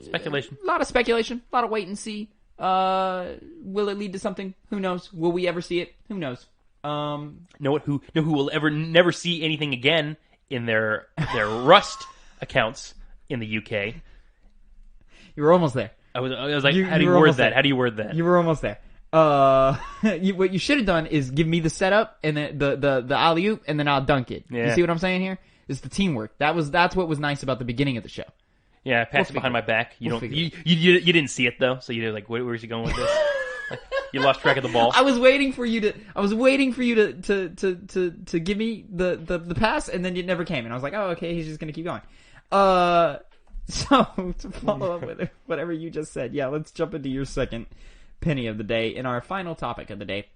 speculation. A lot of speculation. A lot of wait and see. Will it lead to something? Who knows? Will we ever see it? Who knows? Who will never see anything again in their Rust accounts in the UK. You were almost there. I was like, how do you word that? How do you word that? You were almost there. What you should have done is give me the setup and then the alley-oop, and then I'll dunk it. Yeah. You see what I'm saying here? It's the teamwork. That's what was nice about the beginning of the show. Yeah, pass it behind my back. You didn't see it though, so you're like, where's he going with this? You lost track of the ball. I was waiting for you to give me the pass, and then it never came. And I was like, oh, okay, he's just gonna keep going. So to follow up with whatever you just said, yeah, let's jump into your second penny of the day in our final topic of the day.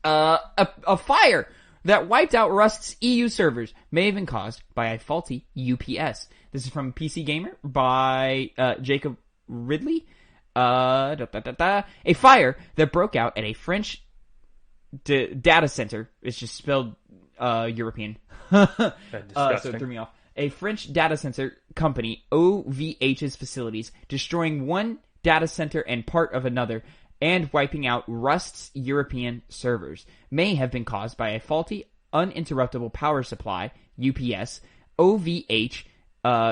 A fire that wiped out Rust's EU servers may have been caused by a faulty UPS. This is from PC Gamer by Jacob Ridley. A fire that broke out at a French data center. It's just spelled European. So it threw me off. A French data center company, OVH's facilities, destroying one data center and part of another, and wiping out Rust's European servers, may have been caused by a faulty, uninterruptible power supply, UPS. OVH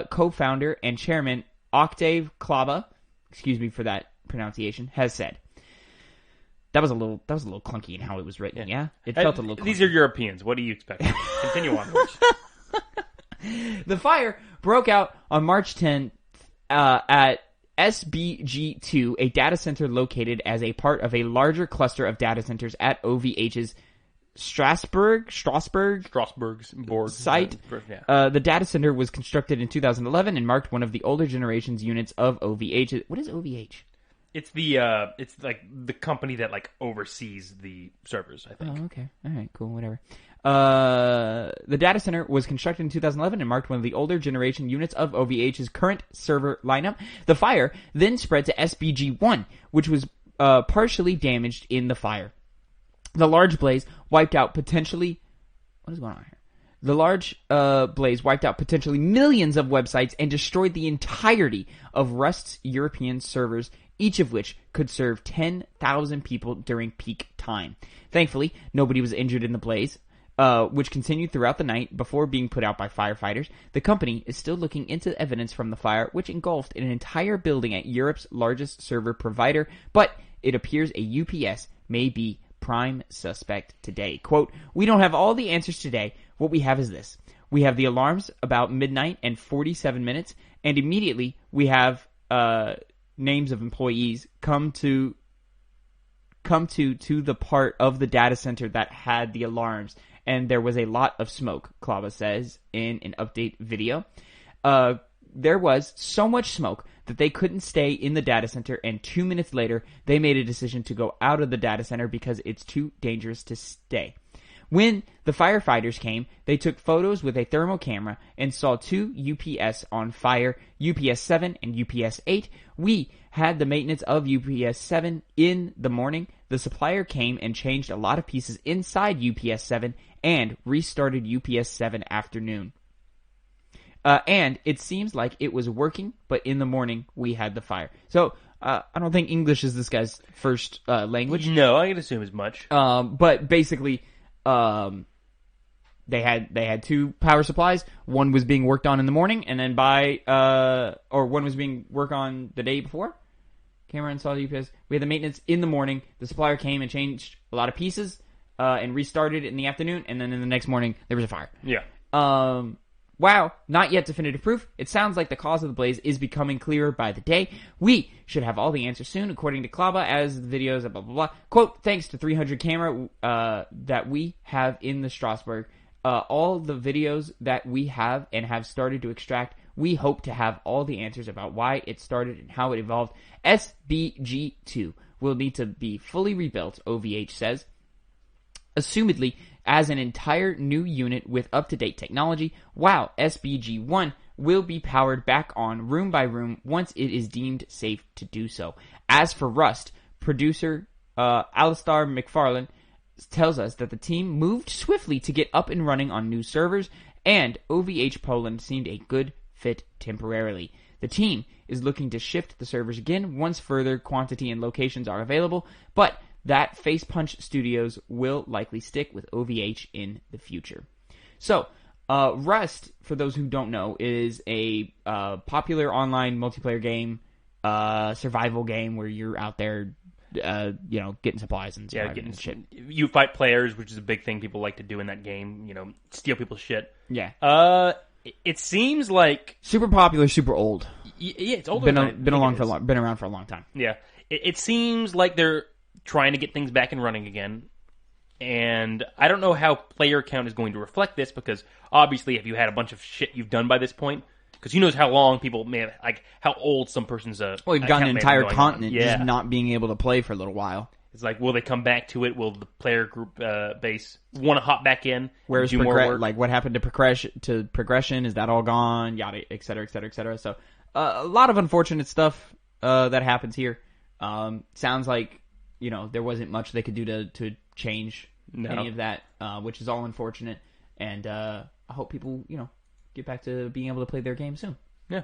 co-founder and chairman Octave Klaba, excuse me for that pronunciation, has said. That was a little clunky in how it was written. Yeah, it felt a little clunky. These are Europeans. What do you expect? Continue onwards. The fire broke out on March 10th at SBG2, a data center located as a part of a larger cluster of data centers at OVH's Strasbourg site. Yeah. The data center was constructed in 2011 and marked one of the older generation's units of OVH. What is OVH? It's it's like the company that like oversees the servers, I think. Oh, okay. All right, cool, whatever. The data center was constructed in 2011 and marked one of the older generation units of OVH's current server lineup. The fire then spread to SBG1, which was partially damaged in the fire. The large blaze wiped out potentially... What is going on here? The large blaze wiped out potentially millions of websites and destroyed the entirety of Rust's European servers, each of which could serve 10,000 people during peak time. Thankfully, nobody was injured in the blaze, which continued throughout the night before being put out by firefighters. The company is still looking into evidence from the fire, which engulfed an entire building at Europe's largest server provider, but it appears a UPS may be prime suspect today. Quote, "We don't have all the answers today. What we have is this. We have the alarms about midnight and 47 minutes, and immediately we have names of employees come to the part of the data center that had the alarms, and there was a lot of smoke," Klava says in an update video. there was so much smoke that they couldn't stay in the data center, and 2 minutes later, they made a decision to go out of the data center because it's too dangerous to stay. When the firefighters came, they took photos with a thermal camera and saw 2 UPS on fire, UPS 7 and UPS 8. We had the maintenance of UPS 7 in the morning. The supplier came and changed a lot of pieces inside UPS 7 and restarted UPS 7 afternoon. And it seems like it was working, but in the morning we had the fire. So I don't think English is this guy's first language. No, I can assume as much. But basically, they had 2 power supplies. One was being worked on in the morning, and then one was being worked on the day before. Camera installed UPS. We had the maintenance in the morning. The supplier came and changed a lot of pieces, and restarted it in the afternoon, and then in the next morning there was a fire. Yeah. Wow, not yet definitive proof. It sounds like the cause of the blaze is becoming clearer by the day. We should have all the answers soon, according to Klaba, as the videos, blah, blah, blah. Quote, thanks to 300 camera that we have in the Strasbourg, all the videos that we have and have started to extract, we hope to have all the answers about why it started and how it evolved. SBG2 will need to be fully rebuilt, OVH says. Assumedly, as an entire new unit with up-to-date technology, while SBG-1 will be powered back on room by room once it is deemed safe to do so. As for Rust, producer Alistair McFarlane tells us that the team moved swiftly to get up and running on new servers, and OVH Poland seemed a good fit temporarily. The team is looking to shift the servers again once further quantity and locations are available, but that Facepunch Studios will likely stick with OVH in the future. So, Rust, for those who don't know, is a popular online multiplayer game, survival game where you're out there, getting supplies and surviving and shit. You fight players, which is a big thing people like to do in that game. Steal people's shit. Yeah. It seems like super popular, super old. Yeah, it's older. Been around for a long time. Yeah, it seems like they're trying to get things back and running again. And I don't know how player count is going to reflect this, because obviously if you had a bunch of shit you've done by this point, because who knows how long people may have, how old some person's we've got an entire continent just not being able to play for a little while. It's like, will they come back to it? Will the player group base want to hop back in? Where's more work? Like, what happened to progression? Is that all gone? Yada, et cetera, et cetera, et cetera. So, a lot of unfortunate stuff that happens here. Sounds like there wasn't much they could do to change any of that, which is all unfortunate. And I hope people get back to being able to play their game soon. Yeah.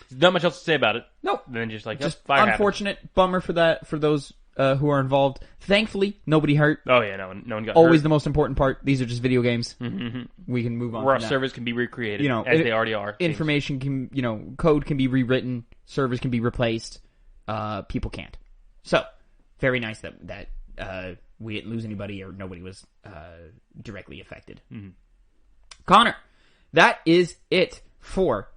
There's not much else to say about it. Nope. Then just fire unfortunate happens. Bummer for those who are involved. Thankfully, nobody hurt. Oh yeah, no one got hurt. Always the most important part. These are just video games. Mm-hmm. We can move on. Where our servers can be recreated, as they already are. Information can, code can be rewritten. Servers can be replaced. People can't. So, very nice that we didn't lose anybody or nobody was directly affected. Mm-hmm. Connor, that is it for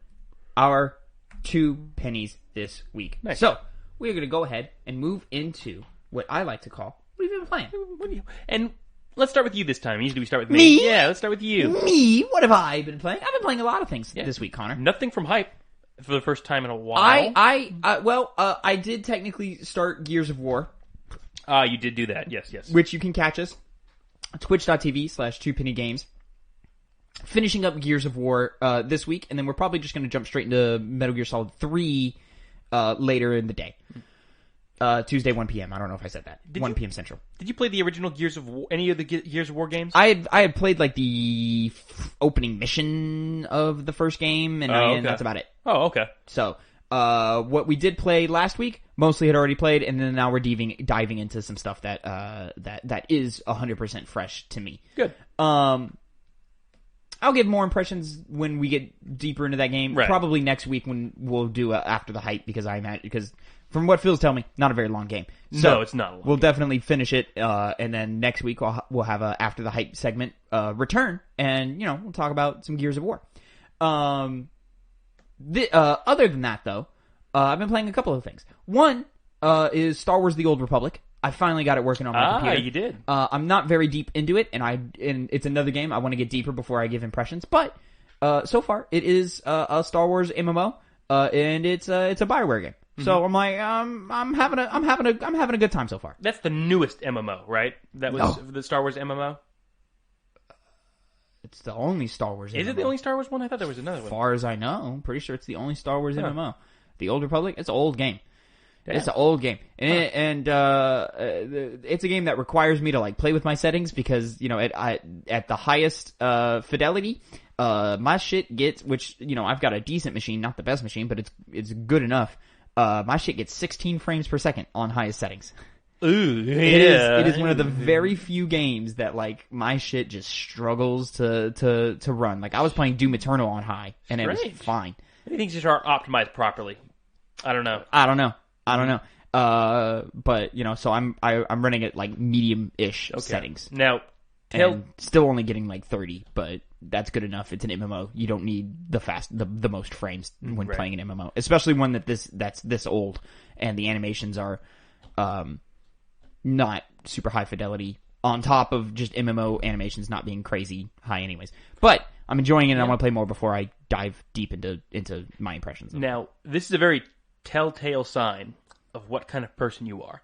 our 2 pennies this week. Nice. So, we're going to go ahead and move into what I like to call, what have you been playing? And let's start with you this time. Usually we start with me. Me? Yeah, let's start with you. Me? What have I been playing? I've been playing a lot of things this week, Connor. Nothing from Hype for the first time in a while. I did technically start Gears of War. You did do that. Yes. Which you can catch us twitch.tv/2penny games. Finishing up Gears of War this week, and then we're probably just going to jump straight into Metal Gear Solid 3 later in the day. Tuesday, 1 p.m. I don't know if I said that. 1 p.m. Central. Did you play the original Gears of War, any of the Gears of War games? I had played the opening mission of the first game, and that's about it. Oh, okay. So, what we did play last week, mostly had already played, and then now we're diving into some stuff that is 100% fresh to me. Good. I'll give more impressions when we get deeper into that game. Right. Probably next week when we'll do After the Hype, because from what Phil's telling me, not a very long game. So no, it's not a long we'll game. definitely finish it, and then next week we'll have a After the Hype segment return, and we'll talk about some Gears of War. Other than that, though, I've been playing a couple of things. One is Star Wars: The Old Republic. I finally got it working on my computer. You did. I'm not very deep into it, and it's another game I want to get deeper before I give impressions. But So far, it is a Star Wars MMO, and it's a BioWare game. So I'm like, I'm having a good time so far. That's the newest MMO, right? That was the Star Wars MMO. It's the only Star Wars MMO. Is it the only Star Wars one? I thought there was another one. As far as I know, I'm pretty sure it's the only Star Wars MMO. The Old Republic, it's an old game. Damn. It's an old game, and it's a game that requires me to like play with my settings because at the highest fidelity, my shit gets, which I've got a decent machine, not the best machine, but it's good enough. My shit gets 16 frames per second on highest settings. Ooh, It is one of the very few games that like my shit just struggles to run. Like I was playing Doom Eternal on high, and it was fine. Maybe things just aren't optimized properly. I don't know. But so I'm running at like medium-ish settings. Now, and still only getting like 30, but that's good enough. It's an MMO. You don't need the most frames when playing an MMO, especially one that's this old and the animations are not super high fidelity. On top of just MMO animations not being crazy high, anyways. But I'm enjoying it, and I want to play more before I dive deep into my impressions. Now, this is a very telltale sign of what kind of person you are.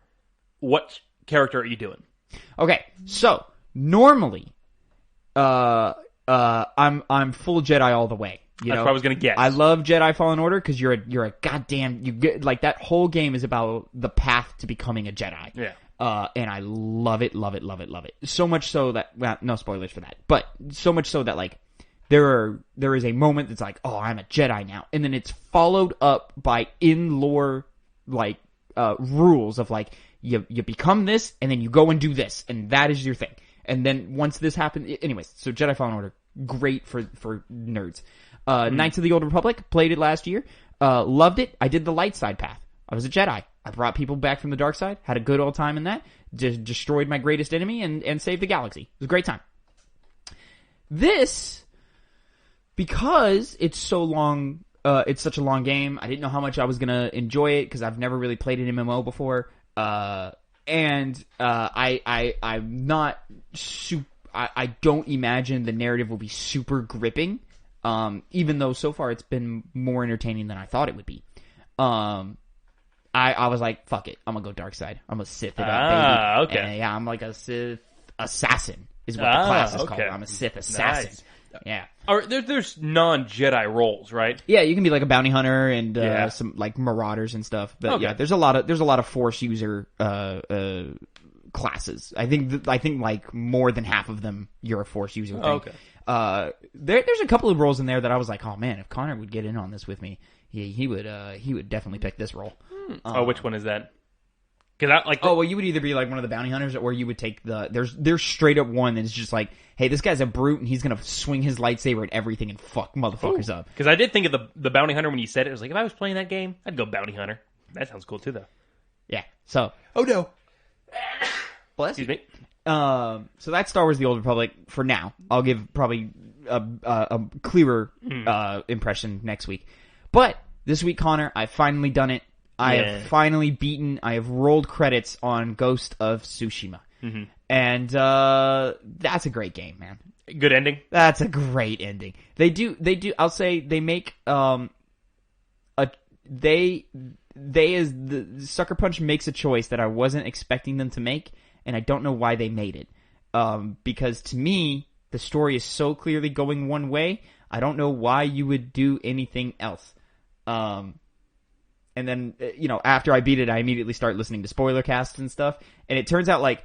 What character are you doing? Okay, so normally, I'm full Jedi all the way. That's what I was gonna guess. I love Jedi Fallen Order because you're a goddamn like that whole game is about the path to becoming a Jedi. Yeah. And I love it. So much so that, well, no spoilers for that, but so much so that like there is a moment that's like, oh, I'm a Jedi now, and then it's followed up by in-lore like rules of like you become this, and then you go and do this, and that is your thing. And then once this happens, anyways, so Jedi Fallen Order, great for nerds. Knights of the Old Republic, played it last year, loved it. I did the light side path. I was a Jedi. I brought people back from the dark side, had a good old time in that, destroyed my greatest enemy, and saved the galaxy. It was a great time. This, because it's so long, it's such a long game, I didn't know how much I was going to enjoy it, because I've never really played an MMO before, and I'm not I don't imagine the narrative will be super gripping, even though so far it's been more entertaining than I thought it would be. I was like, fuck it, I'm gonna go dark side. I'm a Sith baby. Okay. And, yeah, I'm like a Sith assassin is what the class is called. I'm a Sith assassin. Nice. Yeah. There's non-Jedi roles, right? Yeah, you can be like a bounty hunter and some like marauders and stuff. But yeah, there's a lot of Force user classes. I think like more than half of them you're a Force user. Okay. There's a couple of roles in there that I was like, oh man, if Connor would get in on this with me, he would definitely pick this role. Which one is that? Because well, you would either be like one of the bounty hunters, or you would take there's straight up one that's just like, hey, this guy's a brute and he's gonna swing his lightsaber at everything and fuck motherfuckers up. Because I did think of the bounty hunter when you said it. I was like, if I was playing that game, I'd go bounty hunter. That sounds cool too, though. Yeah. So. Oh no. Bless. Excuse me. So that's Star Wars: The Old Republic for now. I'll give probably a clearer impression next week. But this week, Connor, I've finally done it. I have finally beaten. I have rolled credits on Ghost of Tsushima, and that's a great game, man. Good ending. That's a great ending. They do. I'll say they make the Sucker Punch makes a choice that I wasn't expecting them to make, and I don't know why they made it. Because to me, the story is so clearly going one way. I don't know why you would do anything else. And then, after I beat it, I immediately start listening to spoiler casts and stuff. And it turns out, like,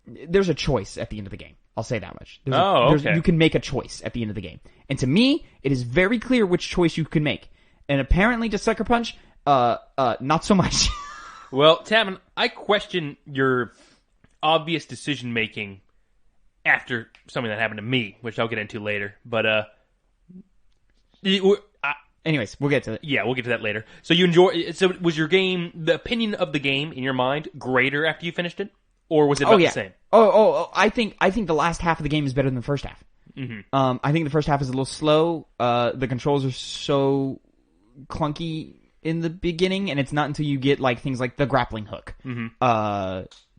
there's a choice at the end of the game. I'll say that much. Okay. You can make a choice at the end of the game. And to me, it is very clear which choice you can make. And apparently to Sucker Punch, not so much. Well, Tavin, I question your obvious decision-making after something that happened to me, which I'll get into later. But, anyways, we'll get to it. Yeah, we'll get to that later. So so was your game, the opinion of the game in your mind, greater after you finished it? Or was it about the same? I think the last half of the game is better than the first half. I think the first half is a little slow. The controls are so clunky in the beginning, and it's not until you get like things like the grappling hook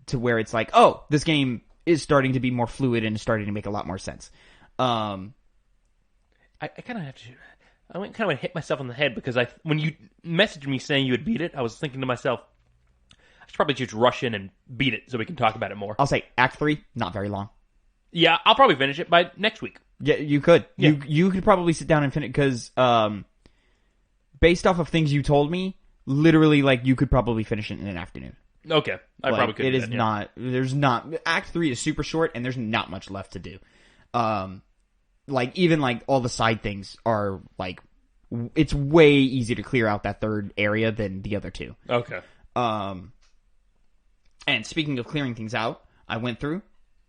to where it's like, oh, this game is starting to be more fluid and starting to make a lot more sense. I kind of have to. I went kind of hit myself on the head because when you messaged me saying you had beat it, I was thinking to myself, I should probably just rush in and beat it so we can talk about it more. I'll say Act 3, not very long. Yeah, I'll probably finish it by next week. Yeah, you could. Yeah. You could probably sit down and finish because based off of things you told me, literally, like, you could probably finish it in an afternoon. Okay, I probably could. It do is that, yeah. not. There's not. Act 3 is super short, and there's not much left to do. Like even like all the side things are like. It's way easier to clear out that third area than the other two. Okay. And speaking of clearing things out, I went through,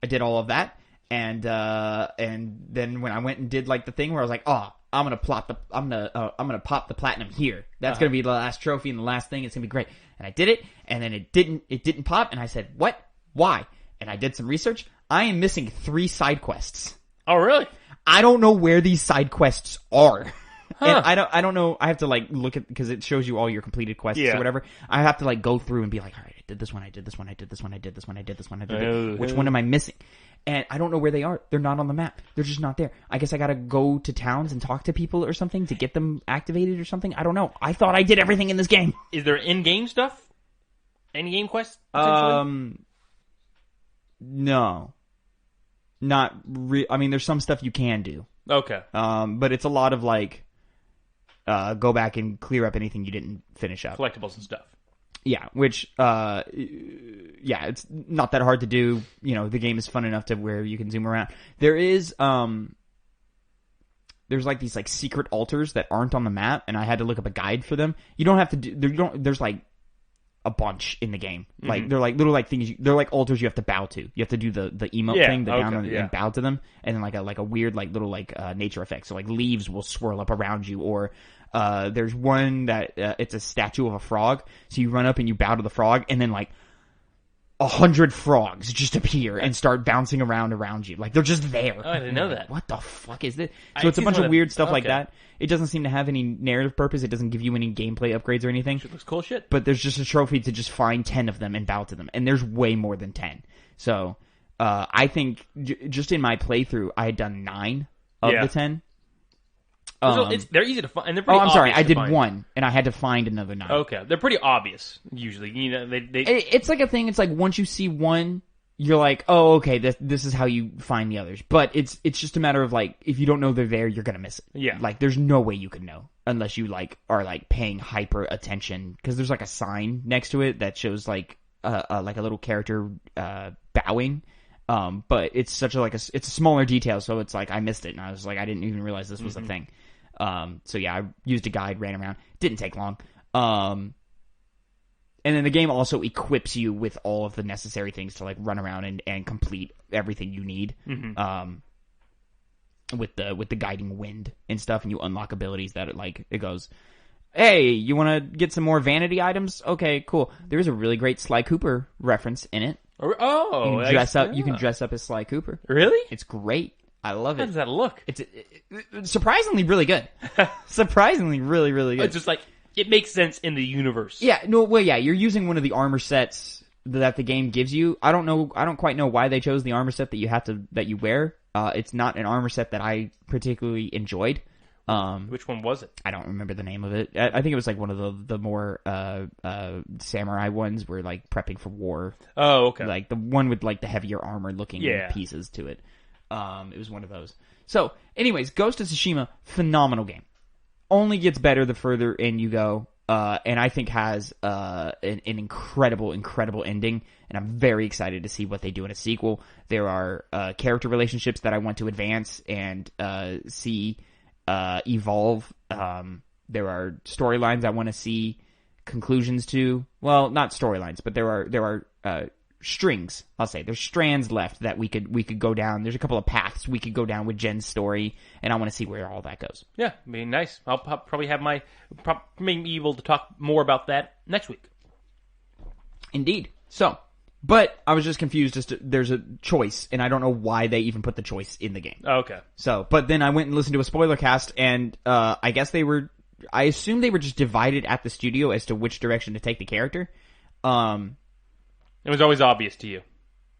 I did all of that, and then when I went and did like the thing where I was like, oh, I'm gonna pop the platinum here. That's gonna be the last trophy and the last thing. It's gonna be great. And I did it, and then it didn't pop, and I said, what? Why? And I did some research. I am missing 3 side quests. Oh, really? I don't know where these side quests are. Huh. And I don't know. I have to like look at because it shows you all your completed quests or whatever. I have to like go through and be like, all right, I did this one, I did this one, I did this one, I did this one, I did this one, I did this. Which one am I missing? And I don't know where they are. They're not on the map. They're just not there. I guess I gotta go to towns and talk to people or something to get them activated or something. I don't know. I thought I did everything in this game. Is there in-game stuff? In-game quests? Potentially? No. Not I mean, there's some stuff you can do. Okay. But it's a lot of like, go back and clear up anything you didn't finish up. Collectibles and stuff. Yeah, which, it's not that hard to do. You know, the game is fun enough to where you can zoom around. There is, there's like these like secret altars that aren't on the map, and I had to look up a guide for them. You don't have to do, there's like a bunch in the game. Like, they're like little like things, they're like altars you have to bow to. You have to do the emote thing, and bow to them, and then like a weird like little like nature effect. So like leaves will swirl up around you, or there's one that it's a statue of a frog. So you run up and you bow to the frog, and then like 100 frogs just appear and start bouncing around you. Like they're just there. Oh, I didn't know that. What the fuck is this? So it's a bunch of weird stuff like that. It doesn't seem to have any narrative purpose. It doesn't give you any gameplay upgrades or anything. It looks cool shit. But there's just a trophy to just find 10 of them and bow to them. And there's way more than 10. So I think just in my playthrough, I had done 9 of the 10. They're easy to find. And they're pretty I'm sorry. I did find. 1, and I had to find another 9. Okay. They're pretty obvious, usually. You know, It's like a thing. It's like once you see one, you're like, oh, okay, this is how you find the others. But it's just a matter of like, if you don't know they're there, you're gonna miss it. Yeah. Like, there's no way you could know unless you like are like paying hyper attention, because there's like a sign next to it that shows like a little character bowing. But it's such a it's a smaller detail, so it's like I missed it, and I was like, I didn't even realize this was a thing. So yeah, I used a guide, ran around. Didn't take long. And then the game also equips you with all of the necessary things to like run around and complete everything you need. With the guiding wind and stuff, and you unlock abilities that it goes, hey, you want to get some more vanity items? Okay, cool. There's a really great Sly Cooper reference in it. Oh, you can dress up. You can dress up as Sly Cooper. Really? It's great. I love it. How does that look? It's surprisingly really good. Surprisingly really, really good. It's just like, it makes sense in the universe. Yeah, no, well, yeah, you're using one of the armor sets that the game gives you. I don't quite know why they chose the armor set that you wear. It's not an armor set that I particularly enjoyed. Which one was it? I don't remember the name of it. I think it was like one of the more samurai ones where like prepping for war. Oh, okay. Like the one with like the heavier armor looking pieces to it. It was one of those. So, anyways, Ghost of Tsushima, phenomenal game. Only gets better the further in you go, and I think has an incredible, incredible ending, and I'm very excited to see what they do in a sequel. There are character relationships that I want to advance and see evolve. There are storylines I want to see conclusions to. Well, not storylines, but there are strings, I'll say. There's strands left that we could go down. There's a couple of paths we could go down with Jen's story, and I want to see where all that goes. Yeah, I mean, nice. I'll probably have maybe able to talk more about that next week. Indeed. So, but I was just confused there's a choice, and I don't know why they even put the choice in the game. Okay. So, but then I went and listened to a spoiler cast, and I guess I assumed they were just divided at the studio as to which direction to take the character. It was always obvious to you.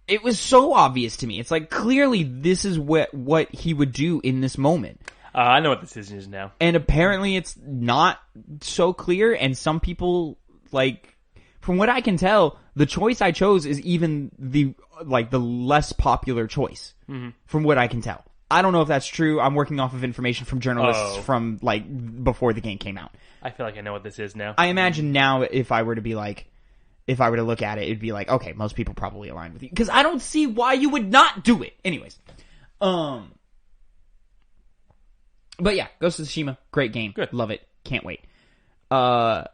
It was so obvious to me. It's like, clearly this is what he would do in this moment. I know what the decision is now. And apparently it's not so clear, and some people, like, from what I can tell, the choice I chose is even the less popular choice, from what I can tell. I don't know if that's true. I'm working off of information from journalists from, like, before the game came out. I feel like I know what this is now. I imagine now if I were to look at it, it'd be like, okay, most people probably align with you. Because I don't see why you would not do it. Anyways. But yeah, Ghost of Tsushima, great game. Good. Love it. Can't wait. Connor,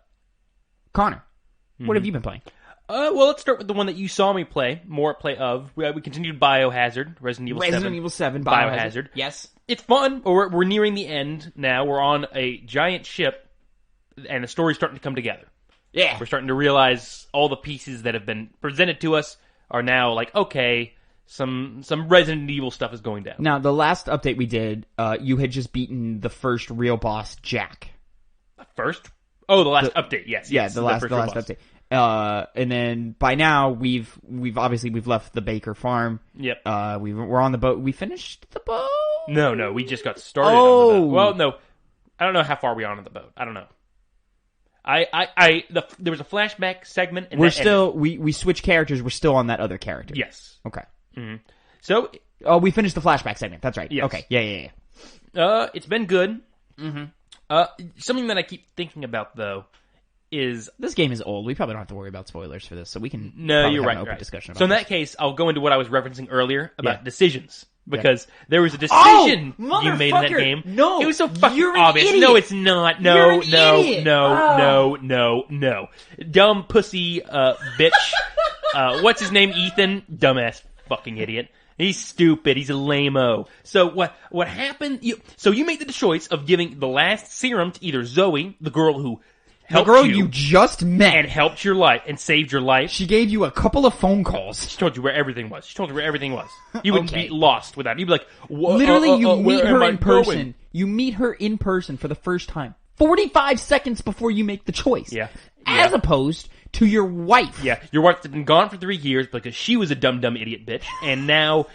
what have you been playing? Well, let's start with the one that you saw me play. We continued Biohazard, Resident Evil 7. Biohazard. Yes. It's fun. We're nearing the end now. We're on a giant ship, and the story's starting to come together. Yeah. We're starting to realize all the pieces that have been presented to us are now like, okay, some Resident Evil stuff is going down. Now, the last update we did, you had just beaten the first real boss, Jack. The first? Oh, the last update. Yes. Yeah, the last update. And then by now we've left the Baker farm. Yep. We're on the boat. We finished the boat? No, we just got started on the boat. Well, no. I don't know how far we are on the boat. I don't know. There was a flashback segment and we switched characters. We're still on that other character. Yes. Okay. Mm-hmm. So we finished the flashback segment. That's right. Yes. Okay. Yeah. It's been good. Mm-hmm. Something that I keep thinking about though is this game is old. We probably don't have to worry about spoilers for this, so we can. No, you're have right. An open discussion about so in this. that case, I'll go into what I was referencing earlier about decisions. Because there was a decision you made in that game. No, it was so fucking you're an obvious. idiot. No, it's not. No. Dumb pussy bitch. What's his name? Ethan. Dumbass fucking idiot. He's stupid. He's a lame-o. So what happened? So you made the choice of giving the last serum to either Zoe, the girl who helped you just met and helped your life and saved your life. She gave you a couple of phone calls. She told you where everything was. You would be lost without it. You'd be like, literally, you meet her in person. Going? You meet her in person for the first time. 45 seconds before you make the choice. Yeah. As opposed to your wife. Yeah. Your wife had been gone for 3 years because she was a dumb idiot bitch. And now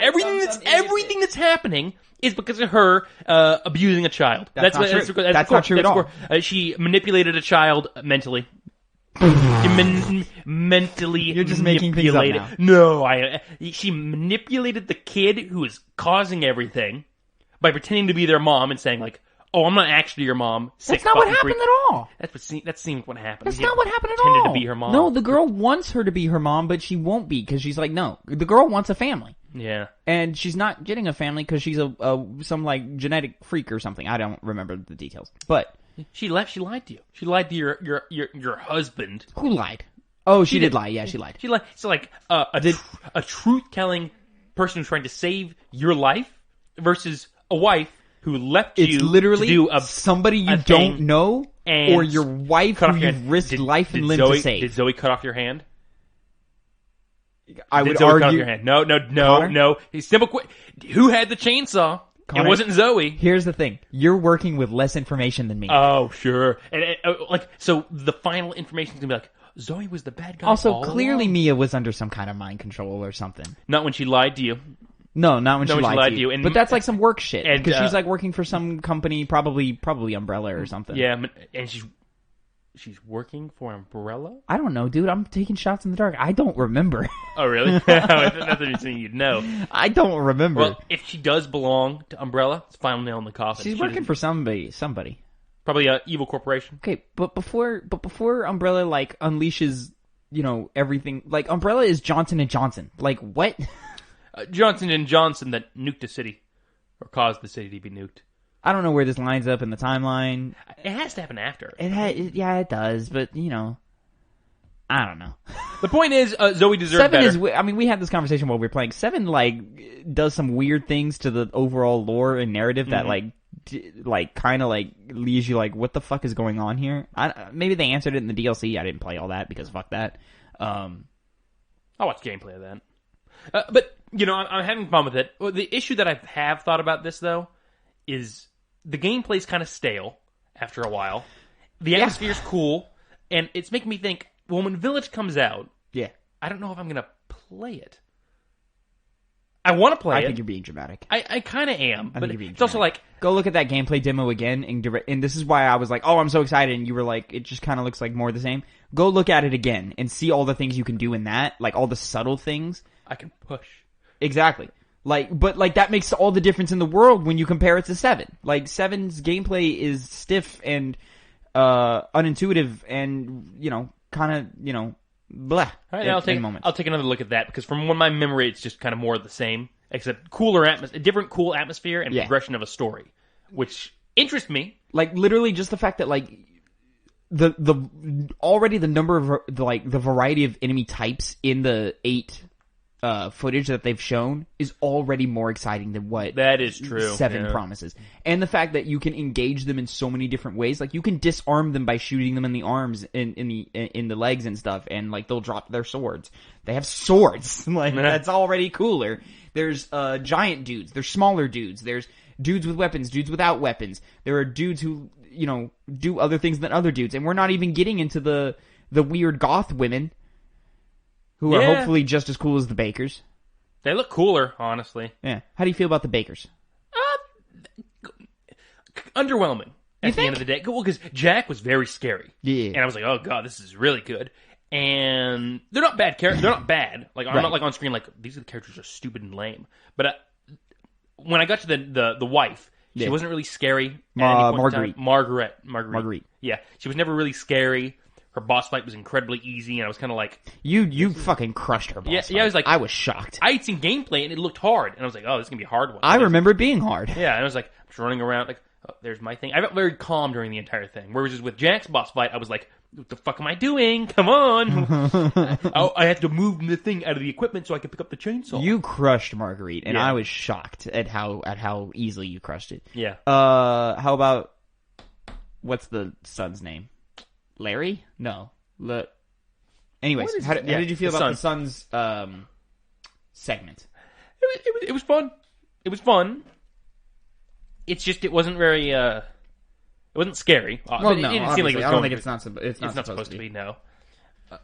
everything that's happening is because of her abusing a child. That's not true at all. She manipulated a child mentally. Mentally, you're just making things up now. No, she manipulated the kid who is causing everything by pretending to be their mom and saying like, "Oh, I'm not actually your mom." That's not what happened at all. That seemed what happened. That's not what happened at all. Pretended to be her mom. No, the girl wants her to be her mom, but she won't be because she's like, no. The girl wants a family. Yeah. And she's not getting a family because she's some like genetic freak or something. I don't remember the details. But she lied to you. She lied to your husband. Who lied? Oh, she did lie. Yeah, she lied. She lied. So like a truth-telling person trying to save your life versus a wife who left you literally to do somebody you don't know or your wife who you've risked life and limb to save. Did Zoe cut off your hand? I would Zoe argue. cut off your hand. No. He's simple. Who had the chainsaw? Connor, it wasn't Zoe. Here's the thing: you're working with less information than me. Oh, sure. And so the final information is gonna be like Zoe was the bad guy. Also, all clearly along. Mia was under some kind of mind control or something. Not when she lied to you. No, not when she lied to you. And, but that's like some work shit and, because she's like working for some company, probably Umbrella or something. Yeah, and she's working for Umbrella? I don't know, dude. I'm taking shots in the dark. I don't remember. Oh, really? Nothing you'd know. I don't remember. Well, if she does belong to Umbrella, it's final nail in the coffin. She's working for somebody. Probably an evil corporation. Okay, but before Umbrella like unleashes, everything. Like Umbrella is Johnson & Johnson. Like what? Johnson & Johnson that nuked a city or caused the city to be nuked. I don't know where this lines up in the timeline. It has to happen after. It does, but I don't know. The point is, Zoe deserved better. 7 is. We had this conversation while we were playing. 7 does some weird things to the overall lore and narrative that kind of leaves you like, what the fuck is going on here? Maybe they answered it in the DLC. I didn't play all that because fuck that. I'll watch gameplay of that. But I'm having fun with it. Well, the issue that I have thought about this though is the gameplay's kind of stale after a while. The atmosphere's cool, and it's making me think, well, when Village comes out, I don't know if I'm going to play it. I want to play it. I think you're being dramatic. I kind of am, but it's dramatic. also like, Go look at that gameplay demo again, and this is why I was like, oh, I'm so excited, and you were like, it just kind of looks like more of the same. Go look at it again and see all the things you can do in that, like all the subtle things. I can push. Exactly. But that makes all the difference in the world when you compare it to 7. Like, 7's gameplay is stiff and unintuitive and, kind of, blah. All right, I'll take another look at that, because from my memory, it's just kind of more of the same, except a different cool atmosphere and progression of a story, which interests me. Like, literally just the fact that, like, already the number of, the variety of enemy types in the 8 footage that they've shown is already more exciting than what that is true 7 promises. And the fact that you can engage them in so many different ways, like you can disarm them by shooting them in the arms, in the legs and stuff, and like they'll drop their swords. They have swords. Like that's already cooler. There's giant dudes, there's smaller dudes, there's dudes with weapons, dudes without weapons. There are dudes who, do other things than other dudes, and we're not even getting into the weird goth women who are hopefully just as cool as the Bakers. They look cooler, honestly. Yeah. How do you feel about the Bakers? Underwhelming at the end of the day. Well, because Jack was very scary. Yeah. And I was like, oh god, this is really good. And they're not bad characters. They're not bad. Like, I'm not like on screen like, these are the characters are stupid and lame. But when I got to the wife, she wasn't really scary. Marguerite. Marguerite. Yeah. She was never really scary. Her boss fight was incredibly easy, and I was kind of like... You fucking crushed her boss fight. Yeah, I was like... I was shocked. I had seen gameplay, and it looked hard. And I was like, oh, this is going to be a hard one. I remember it being hard. Yeah, and I was like, I'm just running around, like, oh, there's my thing. I felt very calm during the entire thing. Whereas with Jack's boss fight, I was like, what the fuck am I doing? Come on! I had to move the thing out of the equipment so I could pick up the chainsaw. You crushed Marguerite, and I was shocked at how easily you crushed it. Yeah. How about... What's the son's name? Larry? No. Anyways, how did you feel about the Sun's segment? It was fun. It was fun. It's just it wasn't very. It wasn't scary. Well, no, it didn't seem like it was I don't think it's not supposed to be. No,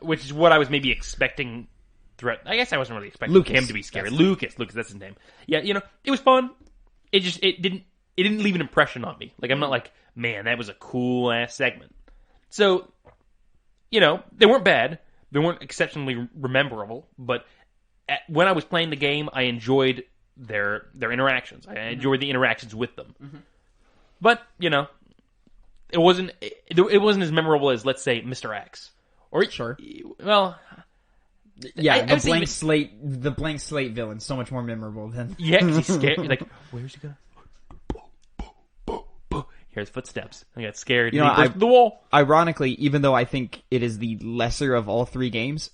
which is what I was maybe expecting. Throughout, I guess I wasn't really expecting him to be scary. Lucas, that's his name. Yeah, it was fun. It didn't leave an impression on me. Like I'm not like, man, that was a cool ass segment. So. They weren't bad. They weren't exceptionally memorable. But when I was playing the game, I enjoyed their interactions. I enjoyed the interactions with them. Mm-hmm. But it wasn't as memorable as, let's say, Mr. X. Or sure. Well, yeah, the blank slate villain, so much more memorable than. Yeah, he's scared. You're like, where's he going? Here's footsteps. I got scared. And he burst the wall. Ironically, even though I think it is the lesser of all 3 games,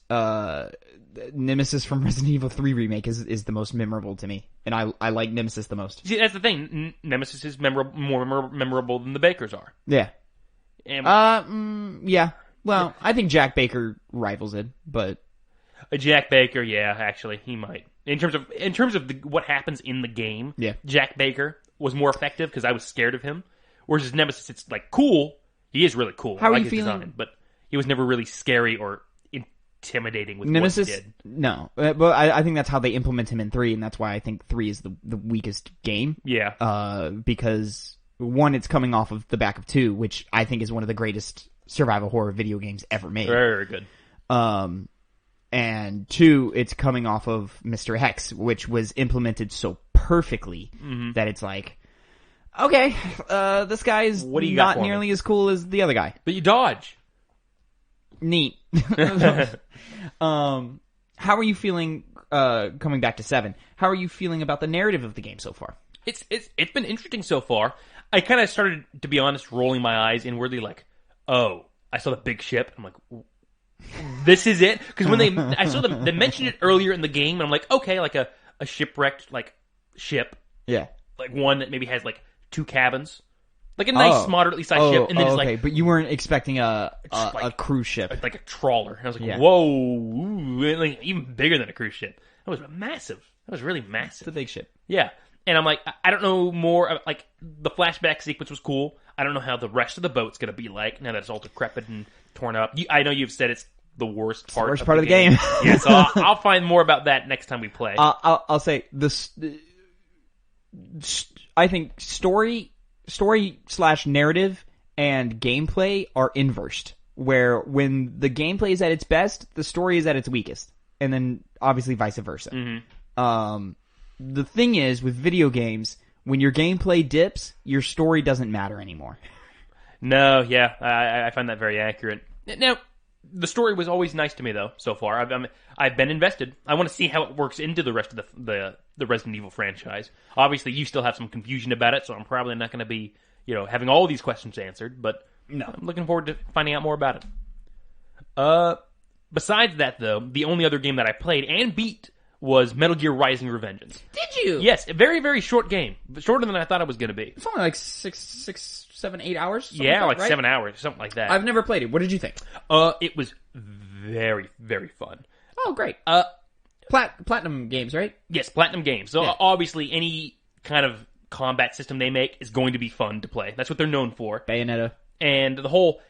Nemesis from Resident Evil 3 Remake is the most memorable to me. And I like Nemesis the most. See, that's the thing. Nemesis is more memorable than the Bakers are. Yeah. Yeah. Well, I think Jack Baker rivals it, but... Jack Baker, yeah, actually, he might. In terms of what happens in the game, Jack Baker was more effective because I was scared of him. Whereas his Nemesis, it's like cool. He is really cool. How I like are you his feeling? Design, but he was never really scary or intimidating with Nemesis, what he did. No, but I think that's how they implement him in 3, and that's why I think 3 is the weakest game. Yeah. Because 1, it's coming off of the back of 2, which I think is one of the greatest survival horror video games ever made. Very, very good. And 2, it's coming off of Mr. X, which was implemented so perfectly that it's like, okay, this guy is not nearly as cool as the other guy. But you dodge. Neat. How are you feeling, coming back to 7, how are you feeling about the narrative of the game so far? It's been interesting so far. I kind of started, to be honest, rolling my eyes inwardly like, oh, I saw the big ship. I'm like, this is it? Because when I saw them, they mentioned it earlier in the game, and I'm like, okay, like a shipwrecked, like, ship. Yeah. Like one that maybe has, like, 2 cabins. Like a nice, moderately sized ship. And then it's okay. like... But you weren't expecting a cruise ship. Like a trawler. And I was like, whoa. Ooh, like, even bigger than a cruise ship. That was massive. That was really massive. It's a big ship. Yeah. And I'm like, I don't know more... Like, the flashback sequence was cool. I don't know how the rest of the boat's going to be like, now that it's all decrepit and torn up. I know you've said it's the worst part of the game. Yeah, so I'll find more about that next time we play. I'll say, this... I think story / narrative and gameplay are inversed, where when the gameplay is at its best, the story is at its weakest, and then obviously vice versa. Mm-hmm. The thing is, with video games, when your gameplay dips, your story doesn't matter anymore. No, yeah, I find that very accurate. Now, the story was always nice to me, though, so far. I've been invested. I want to see how it works into the rest of the Resident Evil franchise. Obviously, you still have some confusion about it, so I'm probably not going to be, having all these questions answered, but No. I'm looking forward to finding out more about it. Besides that, though, the only other game that I played and beat was Metal Gear Rising: Revengeance. Did you? Yes, a very, very short game. Shorter than I thought it was going to be. It's only like 7, 8 hours? Yeah, like right? 7 hours, something like that. I've never played it. What did you think? It was very, very fun. Oh, great. Platinum Games, right? Yes, Platinum Games. So Yeah. obviously any kind of combat system they make is going to be fun to play. That's what they're known for. Bayonetta. And the whole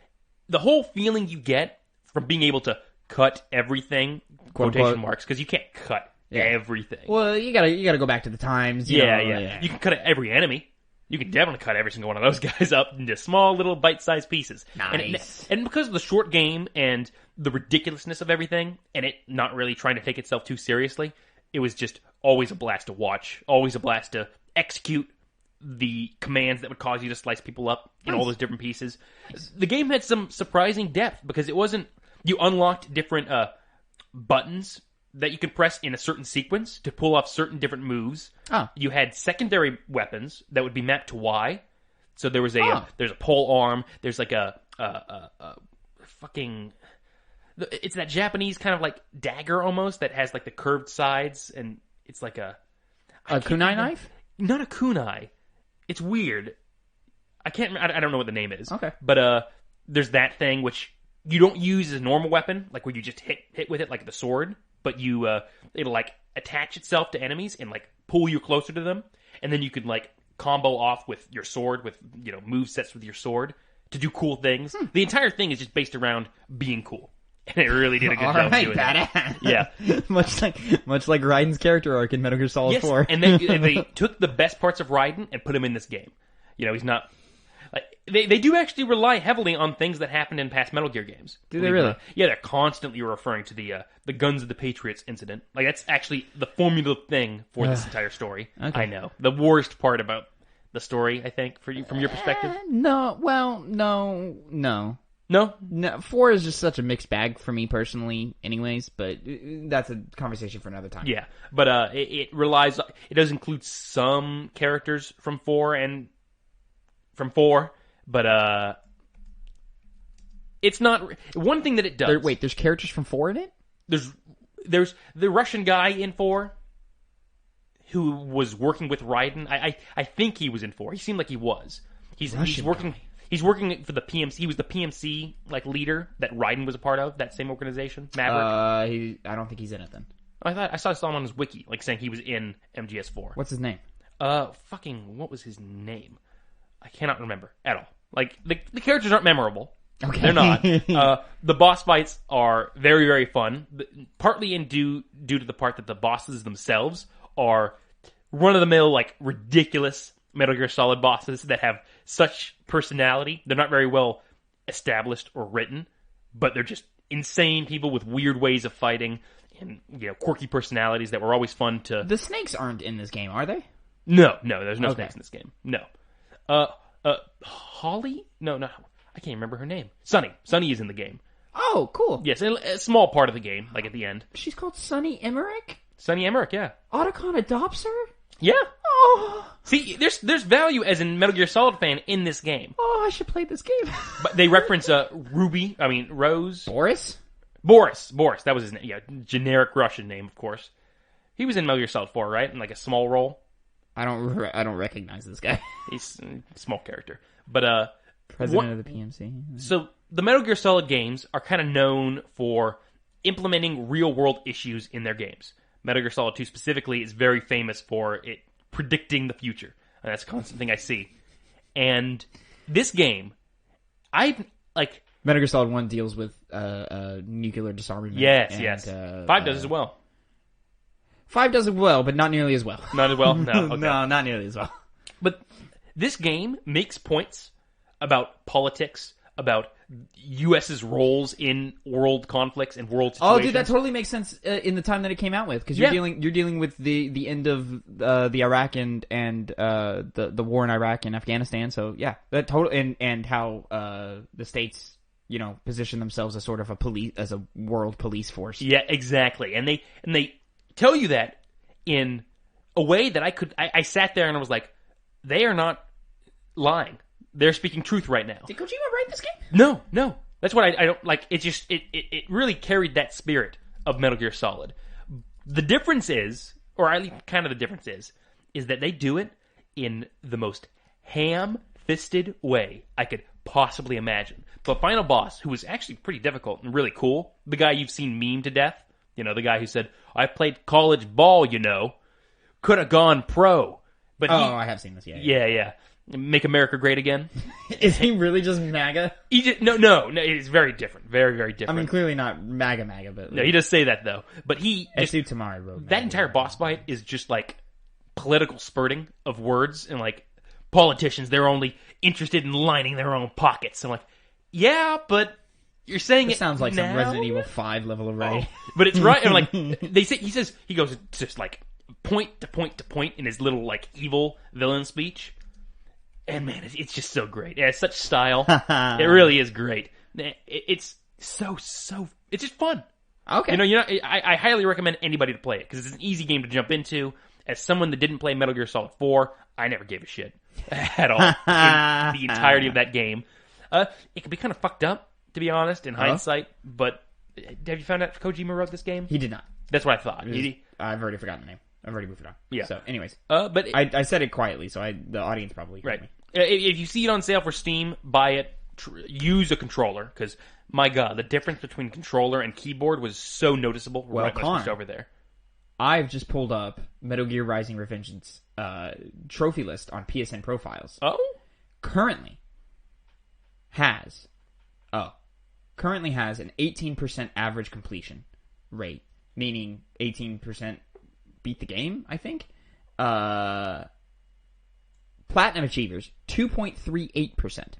feeling you get from being able to cut everything, Quote, quotation unquote. marks, because you can't cut everything. Well, you gotta go back to the times. Yeah. You can cut every enemy. You can definitely cut every single one of those guys up into small little bite-sized pieces. Nice. And because of the short game and the ridiculousness of everything, and it not really trying to take itself too seriously, it was just always a blast to watch. Always a blast to execute the commands that would cause you to slice people up in all those different pieces. The game had some surprising depth because it wasn't... You unlocked different buttons that you could press in a certain sequence to pull off certain different moves. Oh. You had secondary weapons that would be mapped to Y. So there was there's a pole arm. There's like a fucking... It's that Japanese kind of like dagger almost that has like the curved sides, and it's like a kunai knife? Not a kunai. It's weird. I don't know what the name is. Okay. But there's that thing which you don't use as a normal weapon, like where you just hit with it like the sword, but it'll like attach itself to enemies and like pull you closer to them, and then you could like combo off with your sword with move sets with your sword to do cool things. The entire thing is just based around being cool. And it really did a good job doing badass. that. Yeah. much like Raiden's character arc in Metal Gear Solid 4. And they took the best parts of Raiden and put him in this game. He's not... Like, they do actually rely heavily on things that happened in past Metal Gear games. Do they really? Yeah, they're constantly referring to the Guns of the Patriots incident. Like, that's actually the formula thing for this entire story. Okay. I know. The worst part about the story, I think, from your perspective. No. No? No, 4 is just such a mixed bag for me personally, anyways. But that's a conversation for another time. Yeah, but it relies. It does include some characters from 4, but it's not one thing that it does. There's characters from 4 in it. There's the Russian guy in 4 who was working with Raiden. I think he was in 4. He seemed like he was. He's working. Guy. He's working for the PMC. He was the PMC like leader that Raiden was a part of. That same organization, Maverick. I don't think he's in it then. I saw him on his wiki, like saying he was in MGS4. What's his name? What was his name? I cannot remember at all. Like the characters aren't memorable. Okay, they're not. The boss fights are very, very fun. Partly due to the part that the bosses themselves are run of the mill, like ridiculous Metal Gear Solid bosses that have such personality. They're not very well established or written, but they're just insane people with weird ways of fighting and quirky personalities that were always fun to... The snakes aren't in this game, are they? No, there's no snakes in this game. No. Holly? No, I can't remember her name. Sunny. Sunny is in the game. Oh, cool. Yes, a small part of the game, like at the end. She's called Sunny Emmerich? Sunny Emmerich, yeah. Otacon adopts her? Yeah. Oh. See, there's value as a Metal Gear Solid fan in this game. Oh, I should play this game. But they reference Rose. Boris? Boris, that was his name. Yeah, generic Russian name, of course. He was in Metal Gear Solid 4, right? In like a small role. I don't recognize this guy. He's a small character. But President of the PMC. So the Metal Gear Solid games are kind of known for implementing real-world issues in their games. Metal Gear Solid 2 specifically is very famous for it predicting the future. And that's a constant thing I see. And this game, Metal Gear Solid 1 deals with nuclear disarmament. Yes. 5 does as well. 5 does it well, but not nearly as well. Not as well? No. Okay. No, not nearly as well. But this game makes points about politics, about U.S.'s roles in world conflicts and world situations. Oh, dude, that totally makes sense in the time that it came out with, because you're dealing with the end of the Iraq and the war in Iraq and Afghanistan. So yeah, that totally and how the states position themselves as sort of a world police force. Yeah, exactly. And they tell you that in a way that I sat there and I was like, they are not lying. They're speaking truth right now. Did Kojima write this game? No. That's what I don't like. It just it really carried that spirit of Metal Gear Solid. The difference is, or at least kind of the difference is that they do it in the most ham-fisted way I could possibly imagine. The final boss, who was actually pretty difficult and really cool, the guy you've seen meme to death, the guy who said, "I played college ball, could have gone pro." But I have seen this. Yeah. Make America great again. Is he really just MAGA? No. It's very different. Very, very different. I mean, clearly not MAGA, but no, he does say that though. But Tamari wrote that entire boss fight is just like political spurting of words and like politicians. They're only interested in lining their own pockets. I'm like, yeah, but you're saying it sounds like now? some Resident Evil 5 level array. But it's right. And like he goes just like point to point to point in his little like evil villain speech. And man, it's just so great. Yeah, it's such style. It really is great. It's so it's just fun. Okay. I highly recommend anybody to play it because it's an easy game to jump into. As someone that didn't play Metal Gear Solid 4, I never gave a shit at all in the entirety of that game. It could be kind of fucked up, to be honest, in hindsight. But have you found out if Kojima wrote this game? He did not. That's what I thought. I've already forgotten the name. I've already moved it on. Yeah. So, anyways, but I said it quietly, so the audience probably heard me. If you see it on sale for Steam, buy it. Use a controller because my God, the difference between controller and keyboard was so noticeable. Well, Connor, over there. I've just pulled up Metal Gear Rising: Revengeance trophy list on PSN Profiles. Oh, currently has an 18% average completion rate, meaning 18% beat the game. I think. Platinum Achievers, 2.38%.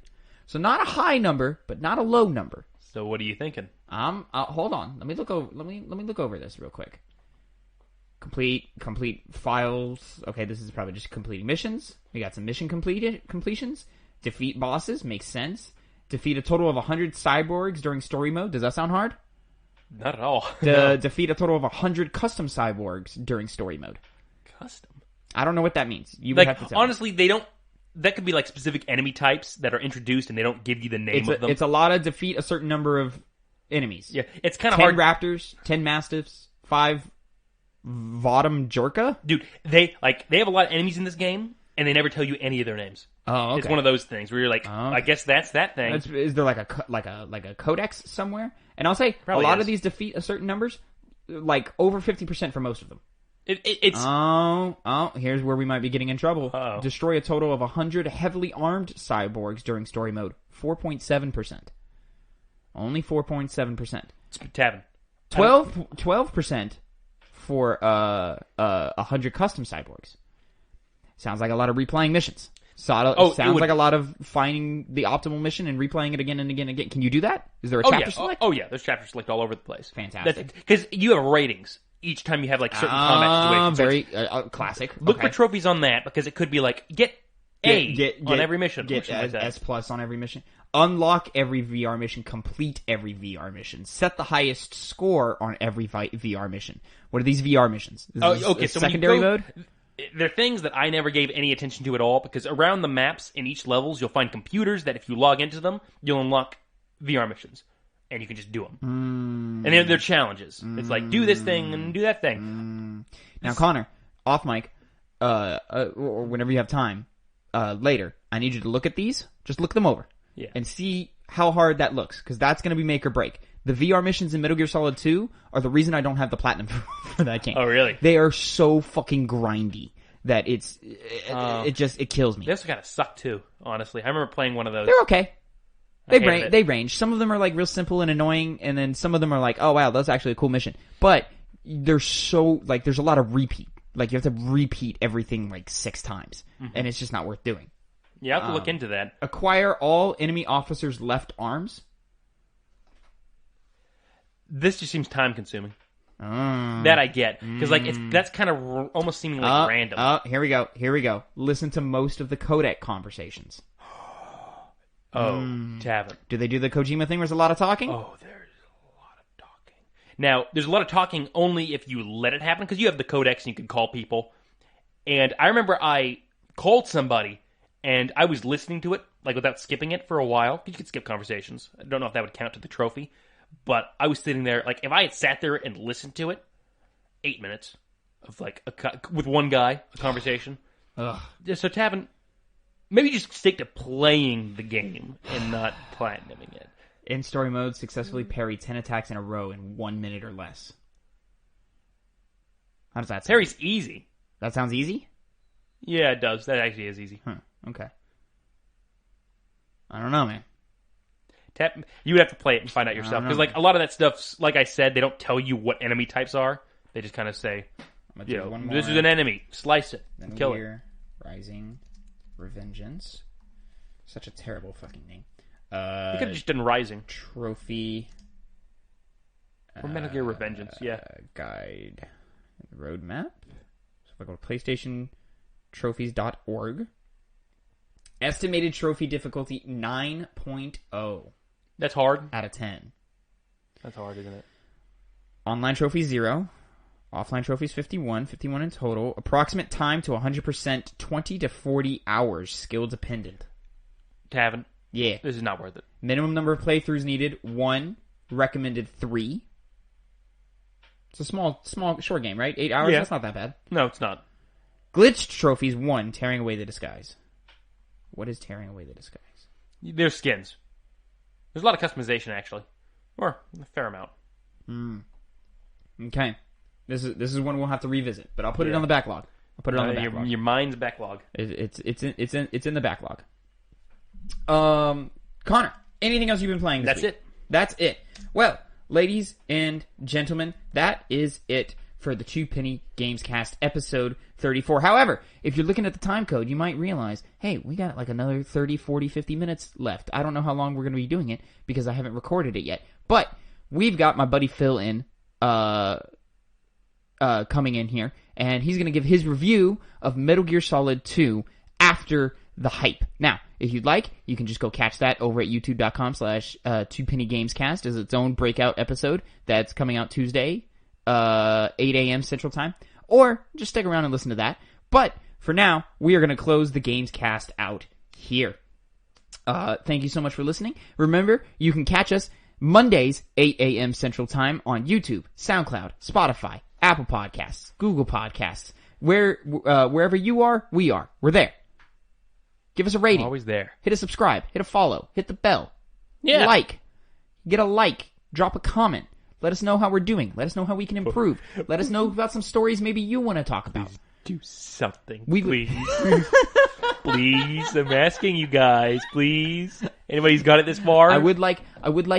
So not a high number, but not a low number. So what are you thinking? Hold on. Let me look over. Let me look over this real quick. Complete files. Okay, this is probably just completing missions. We got some mission completions. Defeat bosses makes sense. Defeat a total of 100 cyborgs during story mode. Does that sound hard? Not at all. Defeat a total of 100 custom cyborgs during story mode. Custom. I don't know what that means. You would have to tell honestly, they don't. That could be like specific enemy types that are introduced, and they don't give you the name of them. It's a lot of defeat a certain number of enemies. Yeah, it's kind of 10 hard. 10 raptors, 10 mastiffs, 5 Vodum Jerka. Dude, they have a lot of enemies in this game, and they never tell you any of their names. Oh, okay. It's one of those things where you're like, I guess that's that thing. Is there like a codex somewhere? And I'll say Probably a lot of these defeat a certain numbers, like over 50% for most of them. It's here's where we might be getting in trouble. Uh-oh. Destroy a total of 100 heavily armed cyborgs during story mode. 4.7%. Only 4.7%. Tavin. 12% for 100 custom cyborgs. Sounds like a lot of replaying missions. Sounds like a lot of finding the optimal mission and replaying it again and again and again. Can you do that? Is there a chapter select? Oh yeah, there's chapter select all over the place. Fantastic. Because you have ratings each time you have like certain combat situations. Very classic. Look for trophies on that because it could be like get on every mission. Get S plus on every mission. Unlock every VR mission. Complete every VR mission. Set the highest score on every VR mission. What are these VR missions? Okay. So secondary mode. They're things that I never gave any attention to at all because around the maps in each levels, you'll find computers that if you log into them, you'll unlock VR missions. And you can just do them. And they're challenges. It's like, do this thing and do that thing. Now, Connor, off mic, or whenever you have time, later, I need you to look at these. Just look them over. Yeah. And see how hard that looks, because that's going to be make or break. The VR missions in Metal Gear Solid 2 are the reason I don't have the platinum for that game. Oh, really? They are so fucking grindy that it kills me. They also kind of suck too, honestly. I remember playing one of those. They're okay. They range. Some of them are like real simple and annoying, and then some of them are like, oh wow, that's actually a cool mission. But there's a lot of repeat. Like, you have to repeat everything, 6 times. And it's just not worth doing. Yeah, I have to look into that. Acquire all enemy officers' left arms. This just seems time-consuming. That I get. Because, that's kind of almost seeming random. Here we go. Listen to most of the codec conversations. Tavin. Do they do the Kojima thing where there's a lot of talking? Oh, there's a lot of talking. Now, there's a lot of talking only if you let it happen, because you have the codecs and you can call people. And I remember I called somebody, and I was listening to it, without skipping it for a while. You could skip conversations. I don't know if that would count to the trophy. But I was sitting there, if I had sat there and listened to it, 8 minutes of, with one guy, a conversation. Ugh. So, Tavin, maybe just stick to playing the game and not platinuming it. In story mode, successfully parry 10 attacks in a row in 1 minute or less. How does that sound? Parry's easy. That sounds easy? Yeah, it does. That actually is easy. Okay. I don't know, man. You would have to play it and find out yourself. Because, a lot of that stuff, like I said, they don't tell you what enemy types are. They just kind of say, this is an enemy. Slice it. Then kill it. Rising. Revengeance. Such a terrible fucking name. You could have just done Rising. Trophy. Or Metal Gear Revengeance, yeah. Guide. Roadmap. So if I go to PlayStation Trophies.org. Estimated trophy difficulty 9.0. That's hard. Out of 10. That's hard, isn't it? Online trophies 0. Offline trophies 51 in total. Approximate time to 100%, 20 to 40 hours, skill dependent. Tavin. Yeah. This is not worth it. Minimum number of playthroughs needed 1. Recommended 3. It's a small, short game, right? 8 hours? Yeah. That's not that bad. No, it's not. Glitched trophies 1. Tearing away the disguise. What is tearing away the disguise? There's skins. There's a lot of customization, actually. Or a fair amount. Okay. This is one we'll have to revisit, but I'll put it on the backlog. I'll put it on the backlog. Your mind's backlog. It's in the backlog. Connor, anything else you've been playing this week? That's it. Well, ladies and gentlemen, that is it for the Two Penny Gamescast episode 34. However, if you're looking at the time code, you might realize, hey, we got another 30, 40, 50 minutes left. I don't know how long we're going to be doing it because I haven't recorded it yet. But we've got my buddy Phil coming in here, and he's going to give his review of Metal Gear Solid 2 after the hype. Now, if you'd like, you can just go catch that over at youtube.com/2pennygamescast as its own breakout episode that's coming out Tuesday, 8 a.m. Central Time. Or just stick around and listen to that. But for now, we are going to close the Gamescast out here. Thank you so much for listening. Remember, you can catch us Mondays, 8 a.m. Central Time on YouTube, SoundCloud, Spotify, Apple Podcasts, Google Podcasts. Wherever you are, we are. We're there. Give us a rating. Always there. Hit a subscribe. Hit a follow. Hit the bell. Yeah. Get a like. Drop a comment. Let us know how we're doing. Let us know how we can improve. Let us know about some stories maybe you want to talk about. Please do something, please. Please, I'm asking you guys, please. Anybody's got it this far? I would like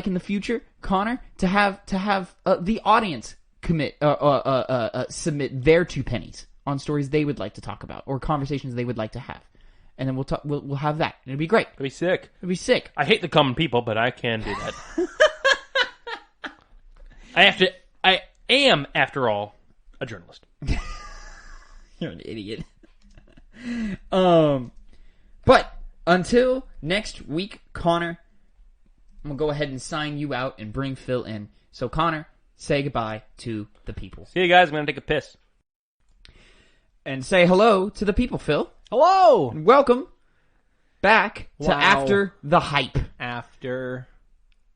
in the future, Connor, to have the audience submit their 2 pennies on stories they would like to talk about or conversations they would like to have. And then we'll have that. It'll be great. It'll be sick. It'll be sick. I hate the common people, but I can do that. I am, after all, a journalist. You're an idiot. But until next week, Connor, I'm gonna go ahead and sign you out and bring Phil in. So Connor, say goodbye to the people. See you guys. I'm gonna take a piss. And say hello to the people, Phil. Hello! And welcome back to After the Hype. After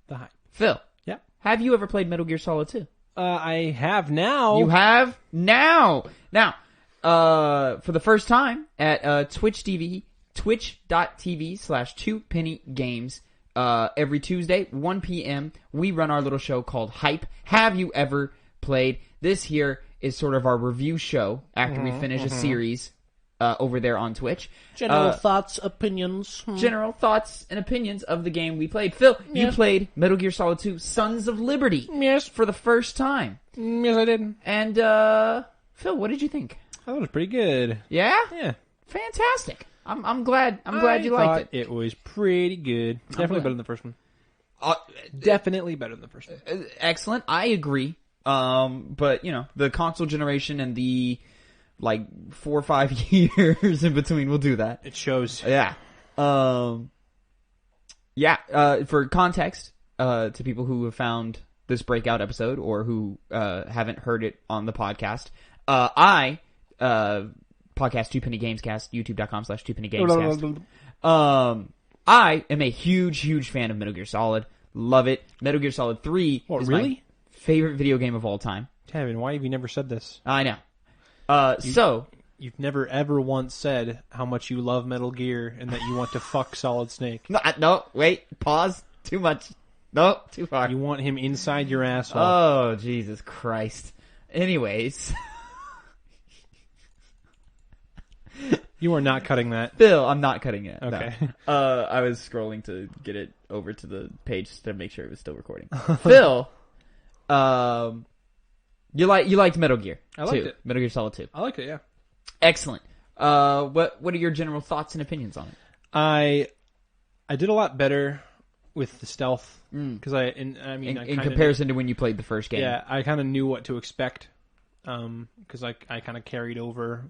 the Hype. Phil. Yeah. Have you ever played Metal Gear Solid 2? I have now. You have now. Now, for the first time at twitch.tv/2pennygames, every Tuesday, 1 p.m., we run our little show called Hype. Have you ever played? This here is sort of our review show after we finish a series over there on Twitch. General thoughts, opinions. General thoughts and opinions of the game we played. Phil, you played Metal Gear Solid 2 Sons of Liberty. Yes. For the first time. Yes, I did. And, Phil, what did you think? I thought it was pretty good. Yeah? Yeah. Fantastic. I'm glad you liked it. It was pretty good. Definitely better than the first one. Definitely better than the first one. Excellent. I agree. But, the console generation and the, 4 or 5 years in between will do that. It shows. Yeah. For context, to people who have found this breakout episode or who haven't heard it on the podcast, I podcast 2 Penny Gamescast, youtube.com/2 Penny Gamescast. I am a huge fan of Metal Gear Solid. Love it. Metal Gear Solid 3 is my favorite video game of all time. Tavin, why have you never said this? I know. You've never ever once said how much you love Metal Gear and that you want to fuck Solid Snake. No, wait, pause. Too much. No, too far. You want him inside your asshole. Oh, Jesus Christ. Anyways. You are not cutting that. Phil, I'm not cutting it. Okay. No. I was scrolling to get it over to the page to make sure it was still recording. Phil, you liked Metal Gear. I liked it. Metal Gear Solid 2. I liked it, yeah. Excellent. What are your general thoughts and opinions on it? I did a lot better with the stealth because in comparison to when you played the first game. Yeah, I kind of knew what to expect because I kind of carried over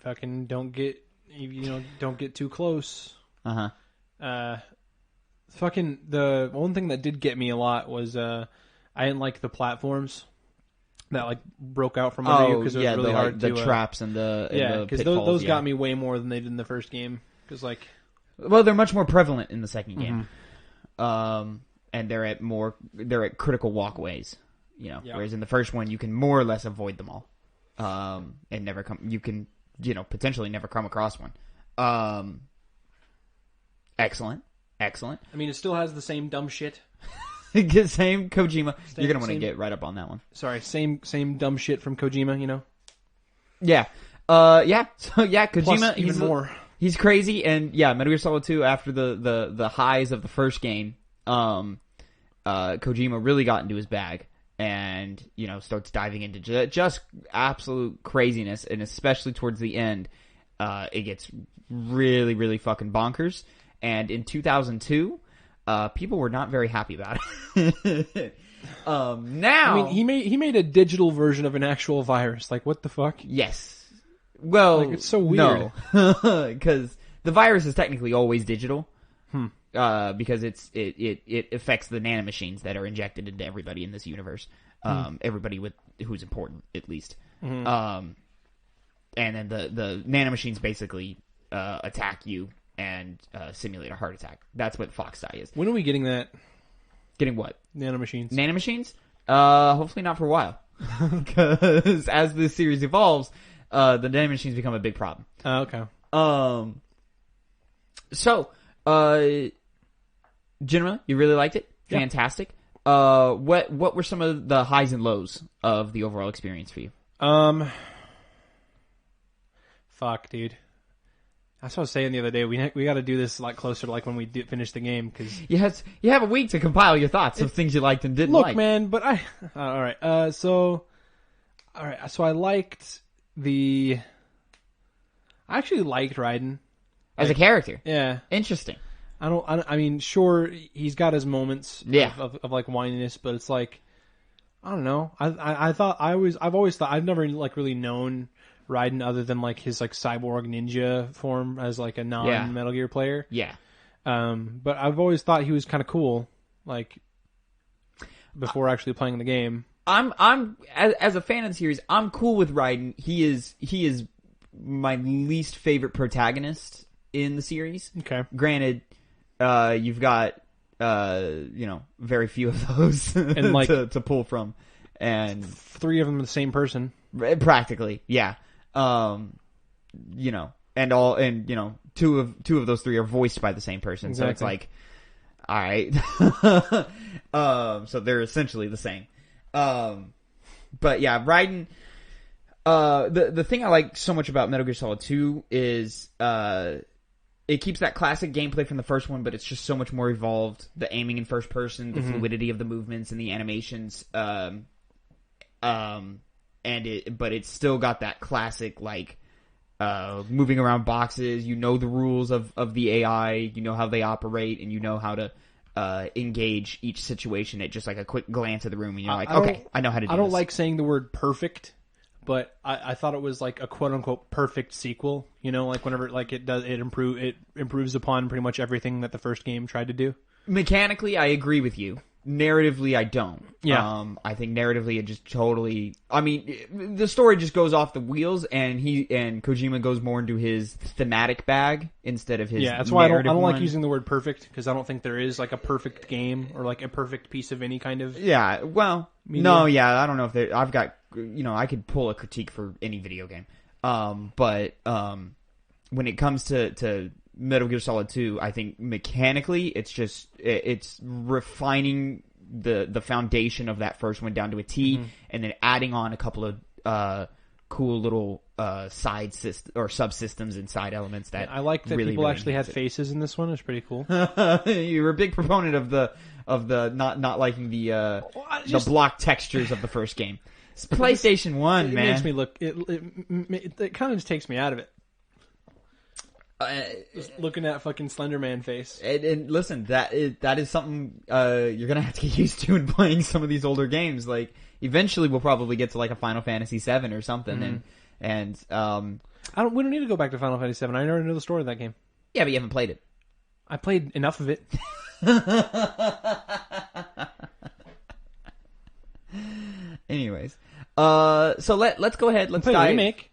fucking don't get too close. Fucking the one thing that did get me a lot was I didn't like the platforms that broke out from under you because it was really hard to... the traps and the because those got me way more than they did in the first game. Because well, they're much more prevalent in the second game, and they're at critical walkways. Whereas in the first one you can more or less avoid them all, and you can potentially never come across one. Excellent. I mean, it still has the same dumb shit. Same Kojima. You're gonna want to get right up on that one. Sorry, same dumb shit from Kojima. Yeah. Yeah. So yeah, Kojima. Plus, even more. He's crazy, and yeah, Metal Gear Solid 2. After the highs of the first game, Kojima really got into his bag, and starts diving into just absolute craziness, and especially towards the end, it gets really, really fucking bonkers. And in 2002. People were not very happy about it. Now, I mean, he made a digital version of an actual virus. What the fuck? Yes. Well, it's so weird. No, because the virus is technically always digital. Because it affects the nanomachines that are injected into everybody in this universe. Everybody who's important, at least. And then the nanomachines basically attack you. And simulate a heart attack. That's what Foxdie is. When are we getting that? Getting what? Nanomachines. Nanomachines? Hopefully not for a while. Because as this series evolves, the nanomachines become a big problem. Okay. So, generally, you really liked it? Yeah. Fantastic. What were some of the highs and lows of the overall experience for you? Fuck, dude. That's what I was saying the other day. We got to do this a lot closer to when we finish the game because you have a week to compile your thoughts of things you liked and didn't like. Look, man, but all right. So I liked I actually liked Raiden as a character. Yeah, interesting. I mean, sure, he's got his moments. Yeah. of whininess, but it's I don't know. I've always thought I've never really known Raiden other than his cyborg ninja form as a non Metal Gear player. Yeah. But I've always thought he was kind of cool, before actually playing the game. I'm as a fan of the series, I'm cool with Raiden. He is my least favorite protagonist in the series. Okay. Granted, you've got very few of those and to pull from, and 3 of them are the same person. Practically, yeah. And 2 of those 3 are voiced by the same person. Exactly. So it's all right. So they're essentially the same. But yeah, Raiden, The thing I like so much about Metal Gear Solid 2 is it keeps that classic gameplay from the first one, but it's just so much more evolved. The aiming in first person, the fluidity of the movements and the animations, but it's still got that classic like moving around boxes. You know the rules of the AI, you know how they operate, and you know how to engage each situation at just like a quick glance of the room, and you're like, okay, I know how to do this. I don't like saying the word perfect, but I thought it was like a quote unquote perfect sequel. You know, like whenever like it improves upon pretty much everything that the first game tried to do. Mechanically, I agree with you. Narratively, I don't. Yeah. I think narratively, it just totally. I mean, the story just goes off the wheels, and Kojima goes more into his thematic bag instead of his. Yeah, that's why I don't one. like using the word perfect, because I don't think there is like a perfect game or like a perfect piece of any kind of. Yeah. Well, media. no. Yeah, I don't know if there. I've got. I could pull a critique for any video game. But when it comes to Metal Gear Solid 2, I think mechanically it's refining the foundation of that first one down to a T, and then adding on a couple of cool little side or subsystems and side elements that I like that really, people really actually had faces in this one. It's pretty cool. You were a big proponent of the not liking the block textures of the first game. It's PlayStation 1, man. It makes me look. It kind of just takes me out of it. Just looking at fucking Slender Man face. And listen, that is something you're gonna have to get used to in playing some of these older games. Like eventually, we'll probably get to like a Final Fantasy VII or something, and we don't need to go back to Final Fantasy VII. I already know the story of that game. Yeah, but you haven't played it. I played enough of it. Anyways, so let's go ahead. Let's dive. Remake.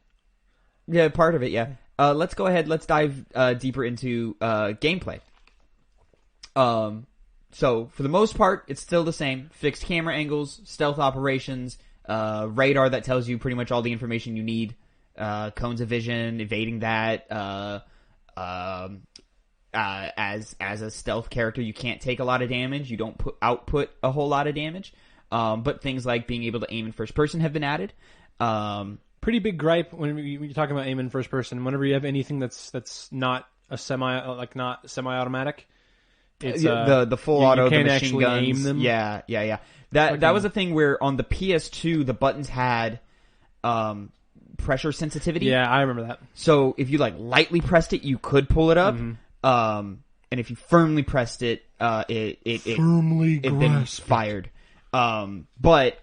Yeah, part of it. Yeah. Let's go ahead. Let's dive deeper into gameplay. So for the most part, it's still the same: fixed camera angles, stealth operations, radar that tells you pretty much all the information you need, cones of vision, evading that. As a stealth character, you can't take a lot of damage. You don't output a whole lot of damage. But things like being able to aim in first person have been added. Pretty big gripe when you're talking about aim in first person. Whenever you have anything that's not a not semi-automatic, it's the full auto, you can't the machine actually guns. aim them. Yeah. That was a thing where on the PS2 the buttons had pressure sensitivity. Yeah, I remember that. So if you like lightly pressed it, you could pull it up. And if you firmly pressed it, it then fired. But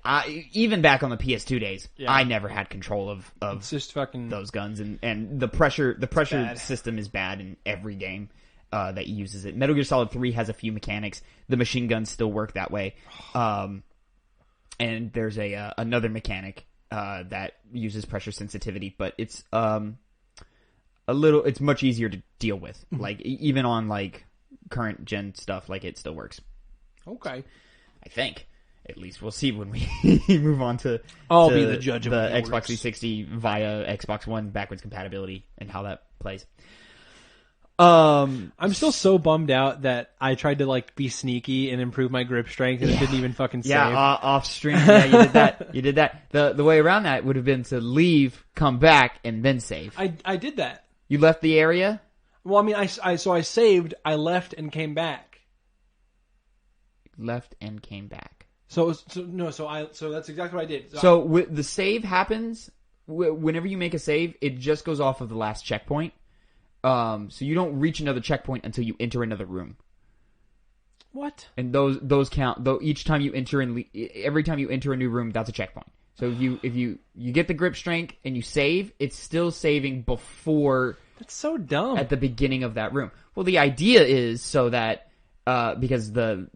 even back on the PS2 days, I never had control of it's just fucking those guns, and the pressure system is bad in every game that uses it. Metal Gear Solid 3 has a few mechanics. The machine guns still work that way. And there's another mechanic that uses pressure sensitivity, but it's it's much easier to deal with. Like even on like current gen stuff, like it still works. Okay. I think. At least we'll see when we move on to I'll be the judge of the it Xbox works. 360 via Xbox One backwards compatibility and how that plays. I'm still so bummed out that I tried to like be sneaky and improve my grip strength and it didn't even fucking save. Yeah, off stream. Yeah, you did that. You did that. The way around that would have been to leave, come back, and then save. I did that. You left the area? Well, I mean, I saved, I left and came back. Left and came back. So that's exactly what I did. So the save happens whenever you make a save. It just goes off of the last checkpoint. So you don't reach another checkpoint until you enter another room. What? And those count. Though each time you enter every time you enter a new room, that's a checkpoint. So if you get the grip strength and you save, it's still saving before. That's so dumb. At the beginning of that room. Well, the idea is so that because the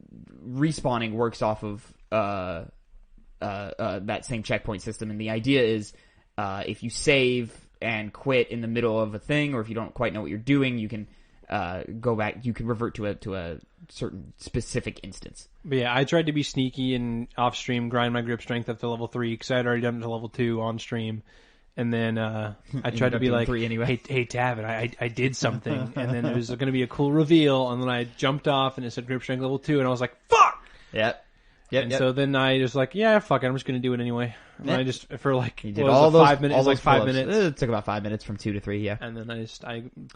respawning works off of that same checkpoint system, and the idea is if you save and quit in the middle of a thing, or if you don't quite know what you're doing, you can go back. You can revert to a certain specific instance. But yeah, I tried to be sneaky and off stream grind my grip strength up to level 3 because I had already done it to level 2 on stream. And then I tried to be like, anyway. hey, Tavin, I did something. And then it was going to be a cool reveal. And then I jumped off and it said grip strength level 2. And I was like, fuck! Yep. And so then I just like, yeah, fuck it, I'm just gonna do it anyway. And I just for like You did all those 5 minutes. all It was those like 5 pull-ups. minutes, It took about 5 minutes from 2 to 3. Yeah. and then I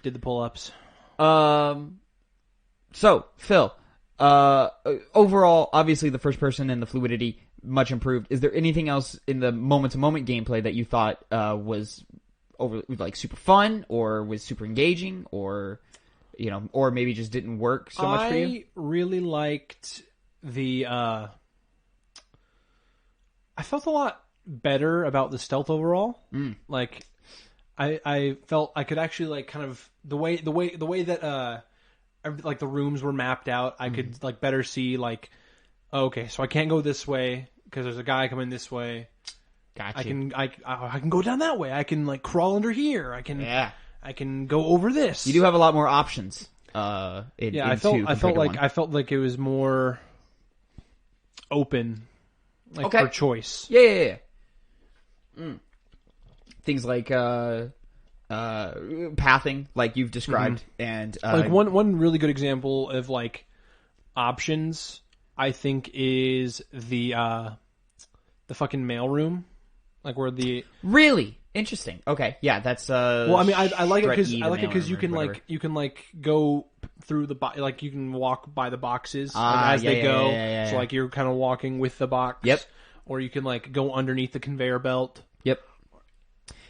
did the pull-ups. So Phil, overall, obviously the first person and the fluidity much improved. Is there anything else in the moment-to-moment gameplay that you thought was super fun, or was super engaging, or or maybe just didn't work so much for you? I really liked the. I felt a lot better about the stealth overall. Like, I felt I could actually like kind of the way that like the rooms were mapped out. I could like better see like, okay, so I can't go this way because there's a guy coming this way. Gotcha. I can go down that way. I can like crawl under here. I can go over this. You do have a lot more options. I felt like it was more open, like for choice. Yeah. Things like pathing, like you've described, and like one really good example of like options, I think, is the fucking mailroom, like where the really interesting. Okay, yeah, that's well, I mean, I like it because you can go through the like you can walk by the boxes as they go. So like you're kind of walking with the box. Yep. Or you can like go underneath the conveyor belt. Yep.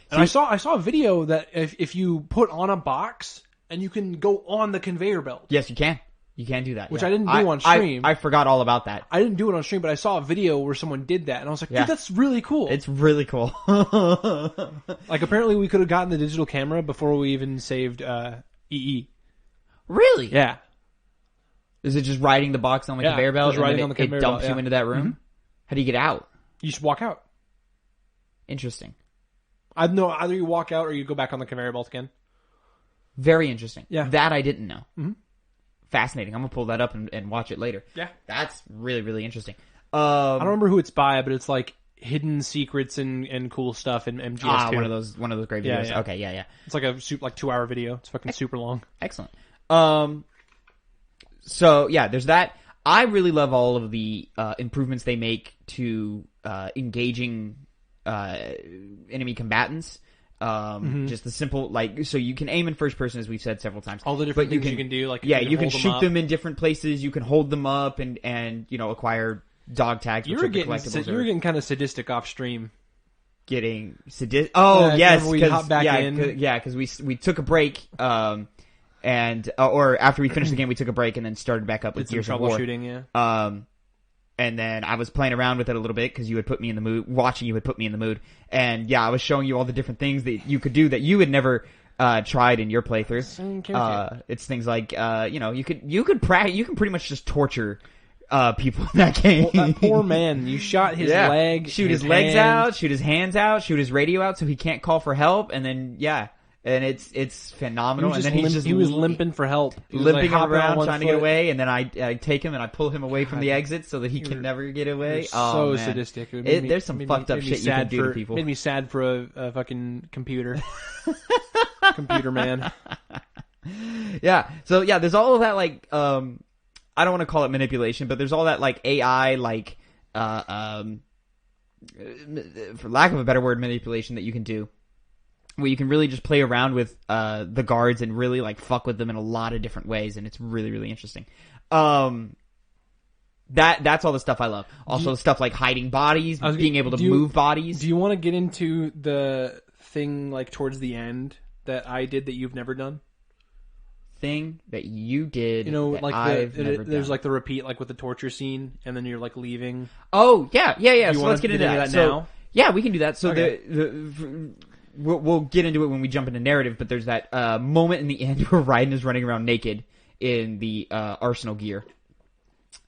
And I saw a video that if you put on a box and you can go on the conveyor belt. Yes, you can. You can do that. Which I didn't do on stream. I forgot all about that. I didn't do it on stream, but I saw a video where someone did that, and I was like, dude, that's really cool. It's really cool. Like, apparently we could have gotten the digital camera before we even saved EE. Really? Yeah. Is it just riding the box on the conveyor belt? Just riding on the conveyor belt. It dumps you into that room? Mm-hmm. How do you get out? You just walk out. Interesting. I know either you walk out or you go back on the conveyor belt again. Very interesting. Yeah. That I didn't know. Mm-hmm. Fascinating. I'm going to pull that up and watch it later. Yeah. That's really, really interesting. I don't remember who it's by, but it's like hidden secrets and cool stuff in MGS2. One of those great videos. Yeah. Okay, yeah. It's like a 2-hour video. It's fucking super long. Excellent. So yeah, there's that. I really love all of the improvements they make to engaging enemy combatants. Just the simple, like, so you can aim in first person, as we've said several times. All the different things you can do, like, you can shoot them in different places. You can hold them up and acquire dog tags. You were getting kind of sadistic off stream. Getting sadistic. Oh, yes, we hopped back in. Because we took a break. Or after we finished the game, we took a break and then started back up with Gears of War. Troubleshooting, yeah. And then I was playing around with it a little bit because you had put me in the mood. Watching you had put me in the mood, and I was showing you all the different things that you could do that you had never tried in your playthrough. It's things like you can pretty much just torture people in that game. Well, that poor man, you shot his leg, shoot his legs out, shoot his hands out, shoot his radio out so he can't call for help, and then and it's phenomenal. And then he was limping for help, limping around trying to get away. And then I take him and I pull him away from the exit so that he can never get away. So sadistic. There's some fucked up shit you can do to people. Made me sad for a fucking computer, computer man. Yeah. So there's all of that like I don't want to call it manipulation, but there's all that like AI like for lack of a better word, manipulation that you can do. Where you can really just play around with the guards and really like fuck with them in a lot of different ways, and it's really, really interesting. That's all the stuff I love. Also, stuff like hiding bodies, being able to move bodies. Do you want to get into the thing like towards the end that I did that you've never done? Thing that you did, like there's like the repeat, like with the torture scene, and then you're like leaving. Oh yeah. So let's get into that now. Yeah, we can do that. So okay. We'll get into it when we jump into narrative, but there's that moment in the end where Raiden is running around naked in the Arsenal gear.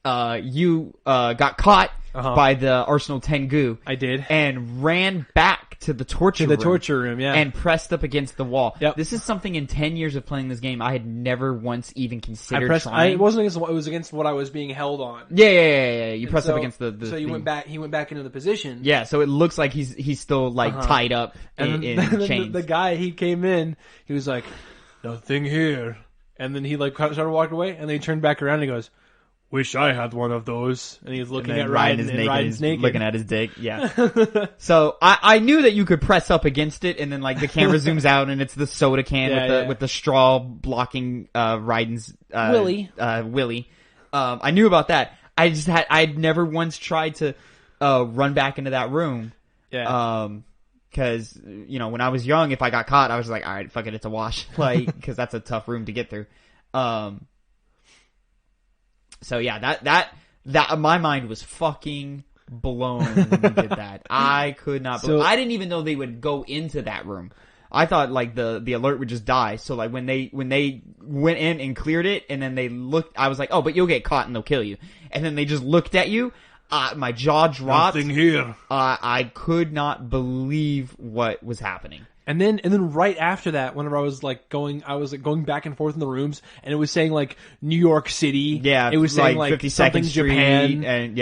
You got caught by the Arsenal Tengu. I did. And ran back to the torture room. Yeah. And pressed up against the wall. Yep. This is something in 10 years of playing this game I had never once even considered trying. It wasn't against it was against what I was being held on. Yeah. You pressed up against the so you went back. He went back into the position. Yeah, so it looks like he's still like tied up in chains. The guy, he came in, he was like, nothing here. And then he like started walking away, and then he turned back around and he goes, wish I had one of those. And he's looking And at then Raiden's naked. And Raiden's naked. Looking at his dick, yeah. So I knew that you could press up against it, and then like the camera zooms out, and it's the soda can with the straw blocking Raiden's willy. I knew about that. I'd never once tried to run back into that room. Yeah. Because when I was young, if I got caught, I was like, all right, fuck it, it's a wash, like because that's a tough room to get through. So yeah, that my mind was fucking blown when we did that. I could not. I didn't even know they would go into that room. I thought like the alert would just die. So like when they went in and cleared it, and then they looked, I was like, oh, but you'll get caught and they'll kill you. And then they just looked at you. My jaw dropped. Nothing here. I could not believe what was happening. And then right after that, whenever I was going back and forth in the rooms, and it was saying like New York City. Yeah, it was saying like 52nd something Street, Japan, and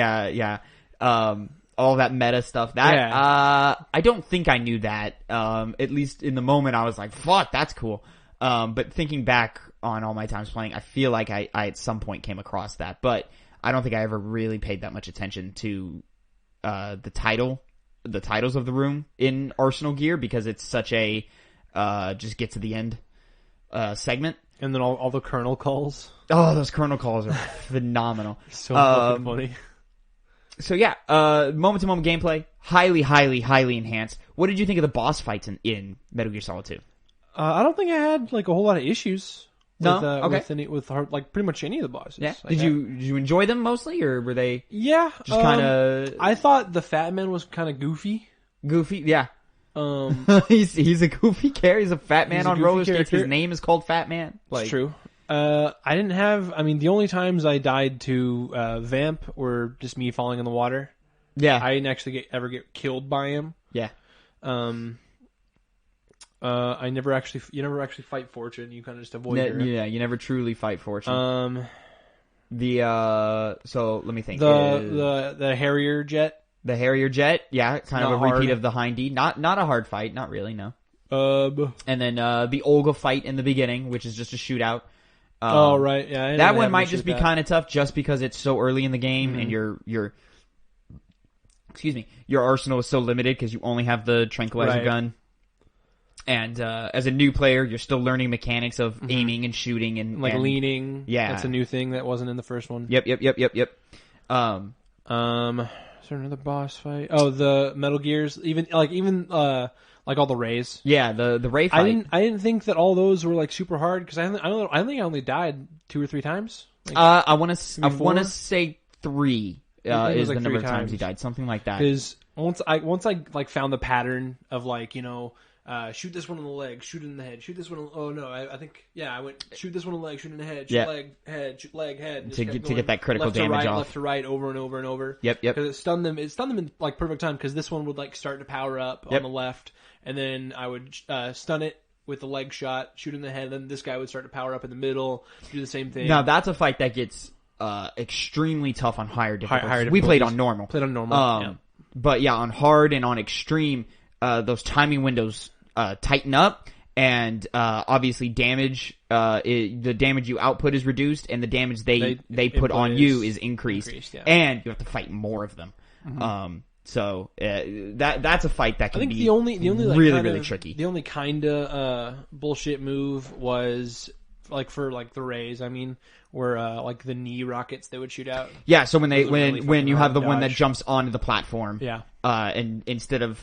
all that meta stuff. That I don't think I knew that. At least in the moment, I was like, "Fuck, that's cool." But thinking back on all my times playing, I feel like I at some point came across that, but I don't think I ever really paid that much attention to the titles of the room in Arsenal Gear, because it's such a just get to the end segment. And then all the Colonel calls. Oh, those Colonel calls are phenomenal. So fucking funny. So yeah, moment to moment gameplay, highly enhanced. What did you think of the boss fights in Metal Gear Solid 2? I don't think I had like a whole lot of issues. With pretty much any of the bosses. Yeah. Did you enjoy them mostly, or were they? Yeah. Just kind of. I thought the Fat Man was kind of goofy. Goofy, yeah. He's a goofy character. He's a fat man on roller skates. His name is called Fat Man. It's true. I didn't have. I mean, the only times I died to Vamp were just me falling in the water. Yeah. I didn't actually ever get killed by him. Yeah. You never actually fight Fortune. You kind of just avoid her. Yeah, you never truly fight Fortune. So let me think. The Harrier jet. The Harrier jet, yeah, kind of a repeat of the Hindy. Not a hard fight, not really, no. And then the Olga fight in the beginning, which is just a shootout. Right, yeah. That one might just be kind of tough, just because it's so early in the game, and your arsenal is so limited because you only have the tranquilizer gun. And as a new player, you're still learning mechanics of aiming and shooting and leaning. Yeah, that's a new thing that wasn't in the first one. Yep. Is there another boss fight? Oh, the Metal Gears, even all the Rays. Yeah, the Ray fight. I didn't think that all those were like super hard, because I think I only died 2 or 3 times. I want to say 3 is the number of times he died, something like that. Because once I like found the pattern of shoot this one in the leg, shoot it in the head, shoot this one. I went shoot this one in the leg, shoot in the head, shoot leg, head, shoot leg, head. To get that critical damage off. Left to right, over and over and over. Yep. Because it stunned them in like perfect time, because this one would like start to power up on the left, and then I would stun it with the leg shot, shoot in the head, then this guy would start to power up in the middle, do the same thing. Now that's a fight that gets extremely tough on higher difficulties. We played on normal. But yeah, on hard and on extreme, those timing windows tighten up, and obviously damage. The damage you output is reduced, and the damage they put on you is increased, and you have to fight more of them. So that's a fight that can be the only really tricky. The only kind of bullshit move was for the Rays. I mean, were like the knee rockets they would shoot out. Yeah, so when you have the one that jumps onto the platform, and instead of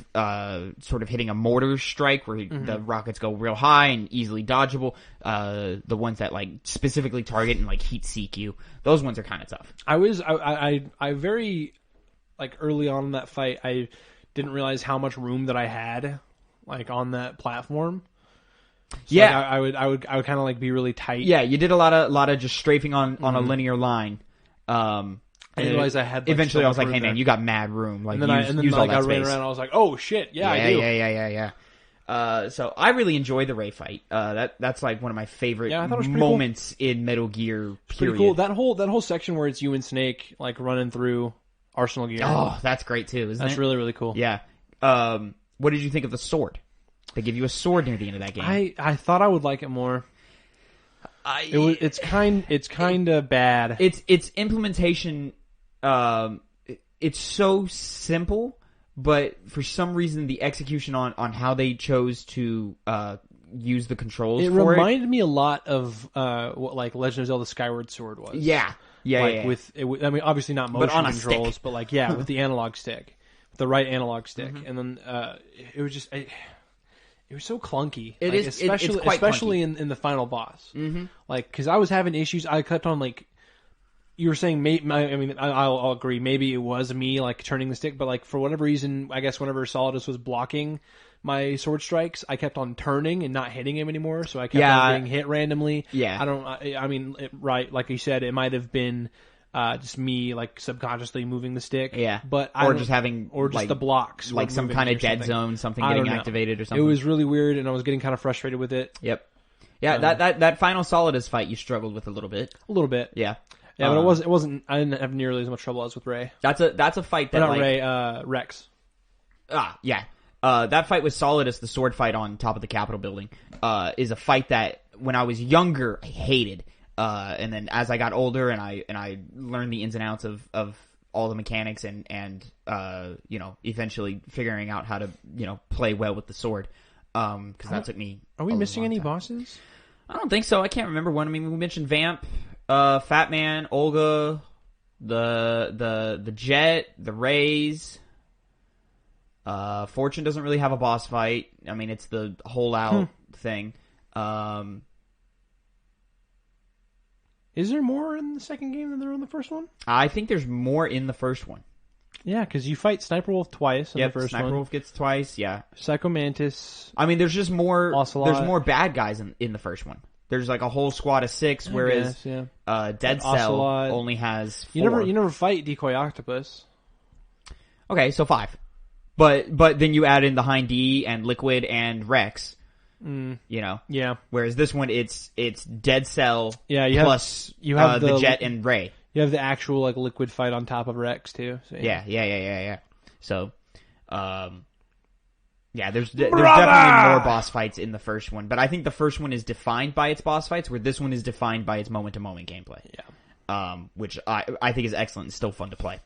sort of hitting a mortar strike where the rockets go real high and easily dodgeable, the ones that like specifically target and like heat seek you, those ones are kind of tough. I very early on in that fight, I didn't realize how much room that I had on that platform. So I would kind of be really tight. Yeah, you did a lot of just strafing on a linear line. I didn't realize I had. Eventually, I was like, "Hey man, you got mad room." And then I ran around. I was like, "Oh shit, I do." Yeah. So I really enjoyed the Ray fight. That's like one of my favorite moments in Metal Gear. Period. Pretty cool. That whole section where it's you and Snake running through Arsenal Gear. Oh, that's great too, isn't it? That's really, really cool. Yeah. What did you think of the sword? They give you a sword near the end of that game. I thought I would like it more. It's kind of bad. It's implementation. It's so simple, but for some reason the execution on how they chose to use the controls. It for reminded me a lot of what like Legend of Zelda Skyward Sword was. Yeah. I mean, obviously not motion on a controls, stick. but like with the analog stick, the right analog stick, and then it was just. It was so clunky. Especially in the final boss. Mm-hmm. Like, because I was having issues. I kept on like, you were saying. I'll agree. Maybe it was me like turning the stick, but like for whatever reason, I guess whenever Solidus was blocking my sword strikes, I kept on turning and not hitting him anymore. So I kept on getting hit randomly. Yeah. Right, like you said, it might have been just me like subconsciously moving the stick. Yeah. But just the blocks, like some kind of dead zone, something getting activated or something. It was really weird, and I was getting kind of frustrated with it. Yep. Yeah, that final Solidus fight you struggled with a little bit. A little bit. Yeah. Yeah, but it wasn't. I didn't have nearly as much trouble as with Ray. That's a fight that Ray, Rex. Yeah. That fight with Solidus, the sword fight on top of the Capitol building, is a fight that when I was younger I hated. And then as I got older and I learned the ins and outs of all the mechanics and eventually figuring out how to, play well with the sword. Cause that took me. Are we missing any time. bosses? I don't think so. I can't remember one. I mean, we mentioned Vamp, Fat Man, Olga, the Jet, the Rays. Fortune doesn't really have a boss fight. I mean, it's the hole out thing. Is there more in the second game than there were in the first one? I think there's more in the first one. Yeah, because you fight Sniper Wolf twice in the first one. Sniper Wolf gets twice, yeah. Psycho Mantis. I mean, there's just more. Ocelot. There's more bad guys in the first one. There's like a whole squad of 6, whereas Dead Cell Ocelot. only has 4. You never fight Decoy Octopus. Okay, so 5. But then you add in the Hind D and Liquid and Rex. Yeah. Whereas this one, it's Dead Cell. Yeah, you have the Jet and Ray. You have the actual like Liquid fight on top of Rex too. So, yeah. So, there's definitely more boss fights in the first one, but I think the first one is defined by its boss fights, where this one is defined by its moment-to-moment gameplay. Yeah. Which I think is excellent and still fun to play.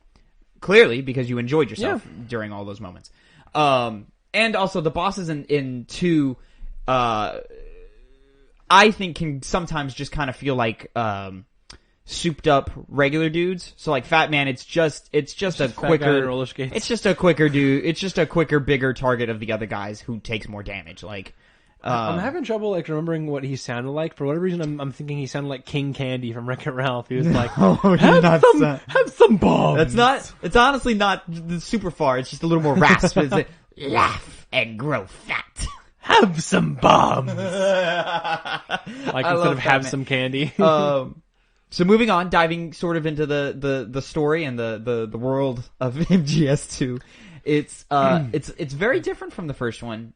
Clearly, because you enjoyed yourself during all those moments. And also the bosses in 2, I think can sometimes just kind of feel like souped up regular dudes. So like Fat Man, it's just a quicker roller skates. It's just a quicker dude. It's just a quicker, bigger target of the other guys who takes more damage. Like I'm having trouble like remembering what he sounded like. For whatever reason, I'm thinking he sounded like King Candy from Wreck-It Ralph. He was like, have some bombs. It's honestly not super far. It's just a little more rasp. It's like, laugh and grow fat. Have some bombs. Like instead of have some candy. So moving on, diving sort of into the story and the world of MGS2. It's very different from the first one.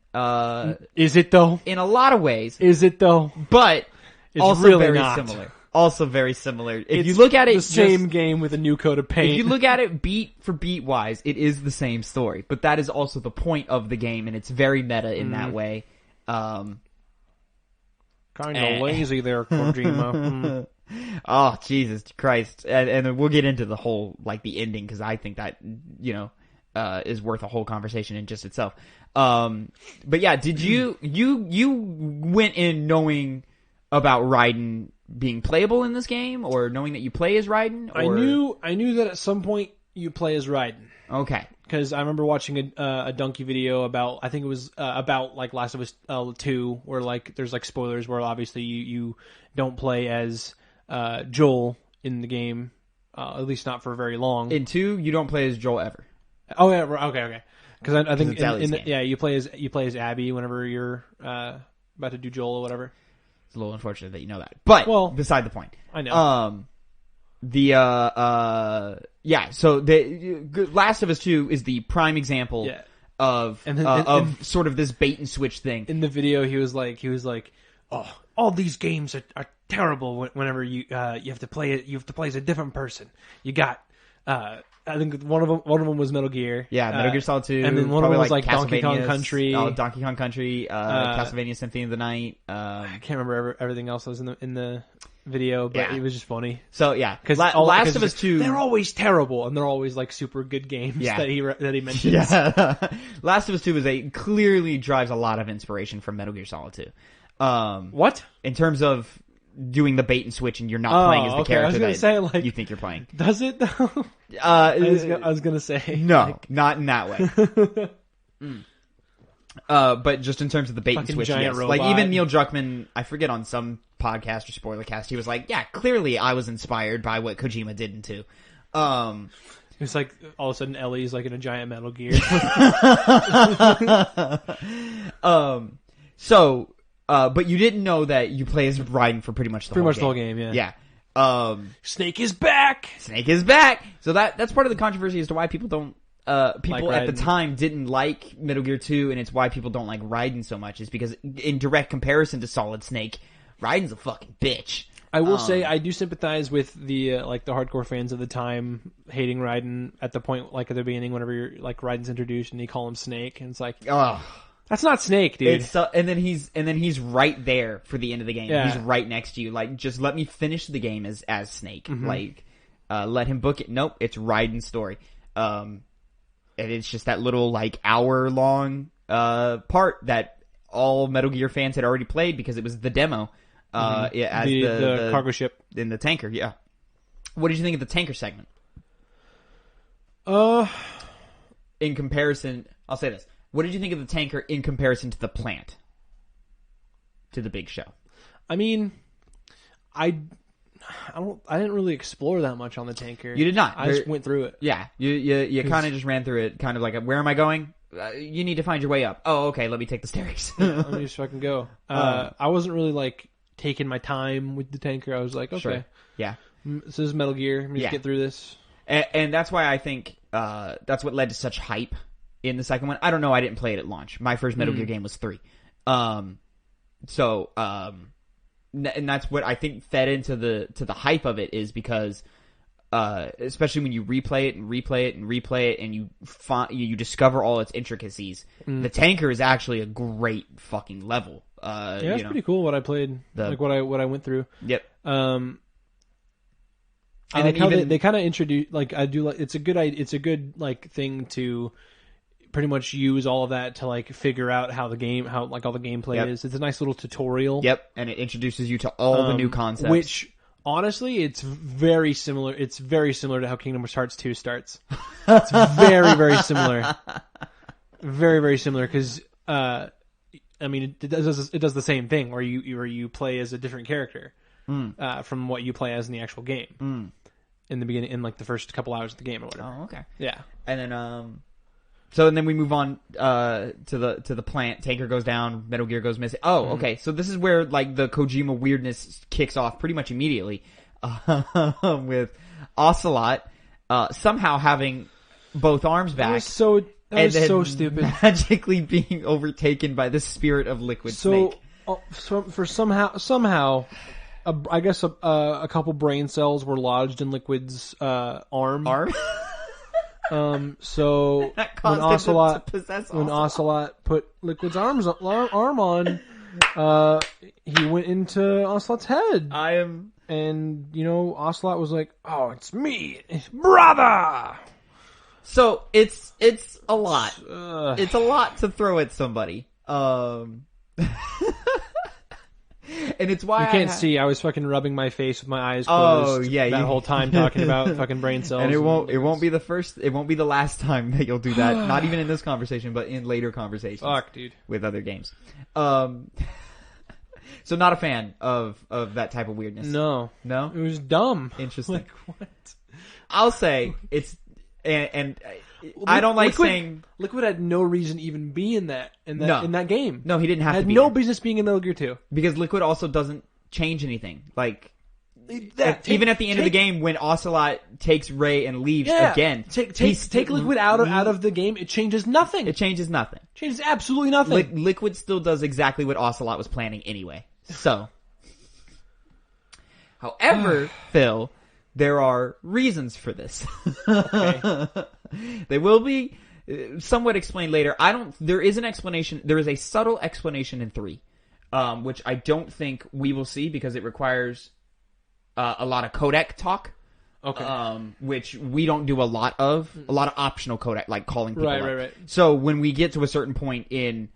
Is it though? In a lot of ways. Is it though? But it's also really very not. similar. Also very similar. If you look at it, the same game with a new coat of paint. If you look at it beat for beat wise, it is the same story. But that is also the point of the game, and it's very meta in that way. Kind of lazy there, Kojima. Oh, Jesus Christ. And we'll get into the whole, like, the ending, because I think that, is worth a whole conversation in just itself. But yeah, did you went in knowing about Raiden being playable in this game, or knowing that you play as Raiden? Or... I knew that at some point you play as Raiden. Okay. Because I remember watching a donkey video about, I think it was about like Last of Us 2, where like there's like spoilers where obviously you don't play as Joel in the game, at least not for very long. In 2, you don't play as Joel ever. Oh yeah, okay. Because I think you play as Abby whenever you're about to do Joel or whatever. It's a little unfortunate that you know that, but beside the point. I know. So the Last of Us 2 is the prime example of sort of this bait and switch thing. In the video, he was like, "Oh, all these games are terrible whenever you have to play it. You have to play as a different person. You got I think one of them was Metal Gear. Yeah, Metal Gear Solid 2. And then one of them was like Donkey Kong Castlevania's- Country. Oh, Donkey Kong Country, Castlevania Symphony of the Night. I can't remember everything else that was in the video, but Yeah. it was just funny. So yeah, Because Last of Us 2. they're always terrible, and they're always like super good games Yeah. that he mentions. Yeah, Last of Us 2 clearly drives a lot of inspiration from Metal Gear Solid 2. What? In terms of doing the bait and switch, and you're not playing as the okay. character I was gonna that say, like, you think you're playing. Does it though? I was gonna say No, not in that way. But just in terms of the bait and Fucking switch, giant yes. robot. Like even Neil Druckmann, I forget on some podcast or spoiler cast, he was like, "Yeah, clearly I was inspired by what Kojima did in 2." It's like all of a sudden Ellie's like in a giant Metal Gear. But you didn't know that you play as Raiden for pretty much the whole game. Yeah. Yeah. Snake is back. Snake is back. So that's part of the controversy as to why people don't. People Like at the Raiden. time didn't like Metal Gear 2, and it's why people don't like Raiden so much. Is because in direct comparison to Solid Snake, Raiden's a fucking bitch. I will say I do sympathize with the like the hardcore fans of the time hating Raiden at the point like at the beginning whenever you're like Raiden's introduced and you call him Snake and it's like Ugh. that's not Snake, dude. It's and then he's right there for the end of the game. Yeah. He's right next to you. Like, just let me finish the game as Snake. Like, let him book it. Nope, it's Raiden's story. And it's just that little like hour long part that all Metal Gear fans had already played because it was the demo. As the cargo ship in the tanker. Yeah. What did you think of the tanker segment? In comparison, I'll say this. What did you think of the tanker in comparison to the plant? To the big show? I mean, I didn't really explore that much on the tanker. You did not. I just went through it. Yeah. You kind of just ran through it, kind of like, where am I going? You need to find your way up. Oh, okay, let me take the stairs. Let me just fucking go. I wasn't really like taking my time with the tanker. I was like, okay, Sure. Yeah. this is Metal Gear. Let me just get through this. And that's why I think that's what led to such hype in the second one. I don't know. I didn't play it at launch. My first Metal Gear game was 3. And that's what I think fed into the hype of it is because, especially when you replay it and you discover all its intricacies. The tanker is actually a great fucking level. Yeah, it's pretty cool what I played, like what I went through. Yep. I like how they kind of introduce, like, I do like, it's a good like thing to pretty much use all of that to like figure out how all the gameplay is. It's a nice little tutorial. Yep. And it introduces you to all the new concepts. Which, honestly, it's very similar. It's very similar to how Kingdom Hearts 2 starts. It's very, very similar. Very, very similar because, I mean, it does the same thing where you play as a different character from what you play as in the actual game in the beginning, in like the first couple hours of the game or whatever. Oh, okay. Yeah, and then and then we move on to the plant. Tanker goes down. Metal Gear goes missing. Oh, okay. So this is where like the Kojima weirdness kicks off pretty much immediately with Ocelot somehow having both arms back. That was so stupid. Magically being overtaken by the spirit of Liquid Snake. For somehow, I guess a couple brain cells were lodged in Liquid's arm. So That when caused him to possess when Ocelot. Ocelot put Liquid's arm on, he went into Ocelot's head. And Ocelot was like, "Oh, it's me, brother." So it's a lot. It's a lot to throw at somebody. And it's why you can't see. I was fucking rubbing my face with my eyes Oh, closed. yeah, that whole time talking about fucking brain cells. And it won't be the first. It won't be the last time that you'll do that. Not even in this conversation, but in later conversations. Fuck, dude. With other games. So not a fan of that type of weirdness. No, No? it was dumb. Interesting. Like what? I'll say it's and I don't like saying Liquid had no reason to even be in that game. no. He didn't have to Had be no there. business being in Metal Gear 2. Because Liquid also doesn't change anything. Like Even at the end of the game, when Ocelot takes Ray and leaves again, take Liquid out of the game. It changes nothing. It changes nothing. Changes absolutely nothing. Liquid still does exactly what Ocelot was planning anyway. So, however, Phil, there are reasons for this. Okay. They will be somewhat explained later. There is an explanation. There is a subtle explanation in 3, which I don't think we will see because it requires a lot of codec talk. Okay. Which we don't do a lot of optional codec, like calling people up. Right. So when we get to a certain point in